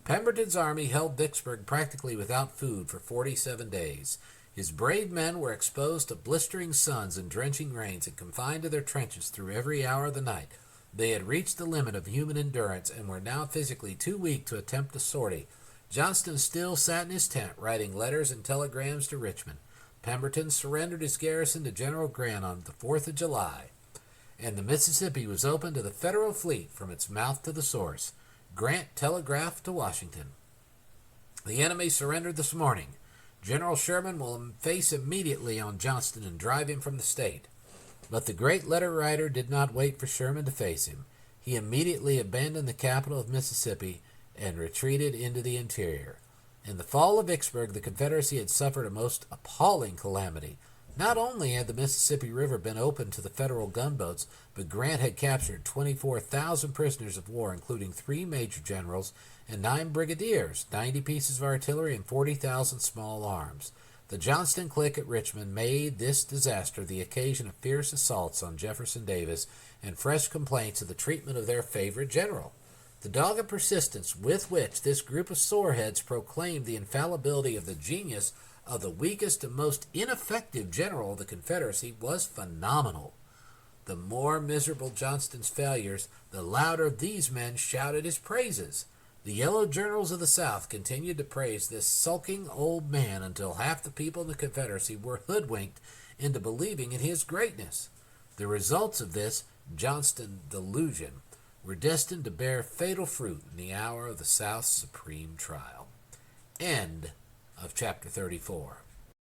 Pemberton's army held Vicksburg practically without food for 47 days. His brave men were exposed to blistering suns and drenching rains and confined to their trenches through every hour of the night. They had reached the limit of human endurance and were now physically too weak to attempt a sortie. Johnston still sat in his tent, writing letters and telegrams to Richmond. Pemberton surrendered his garrison to General Grant on the 4th of July, and the Mississippi was open to the Federal fleet from its mouth to the source. Grant telegraphed to Washington, "The enemy surrendered this morning. General Sherman will face immediately on Johnston and drive him from the state." But the great letter writer did not wait for Sherman to face him. He immediately abandoned the capital of Mississippi and retreated into the interior. In the fall of Vicksburg, the Confederacy had suffered a most appalling calamity. Not only had the Mississippi River been opened to the Federal gunboats, but Grant had captured 24,000 prisoners of war, including 3 major generals and 9 brigadiers, 90 pieces of artillery, and 40,000 small arms. The Johnston clique at Richmond made this disaster the occasion of fierce assaults on Jefferson Davis and fresh complaints of the treatment of their favorite general. The dogged persistence with which this group of soreheads proclaimed the infallibility of the genius of the weakest and most ineffective general of the Confederacy was phenomenal. The more miserable Johnston's failures, the louder these men shouted his praises. The yellow journals of the South continued to praise this sulking old man until half the people in the Confederacy were hoodwinked into believing in his greatness. The results of this Johnston delusion were destined to bear fatal fruit in the hour of the South's supreme trial. End of Chapter 34.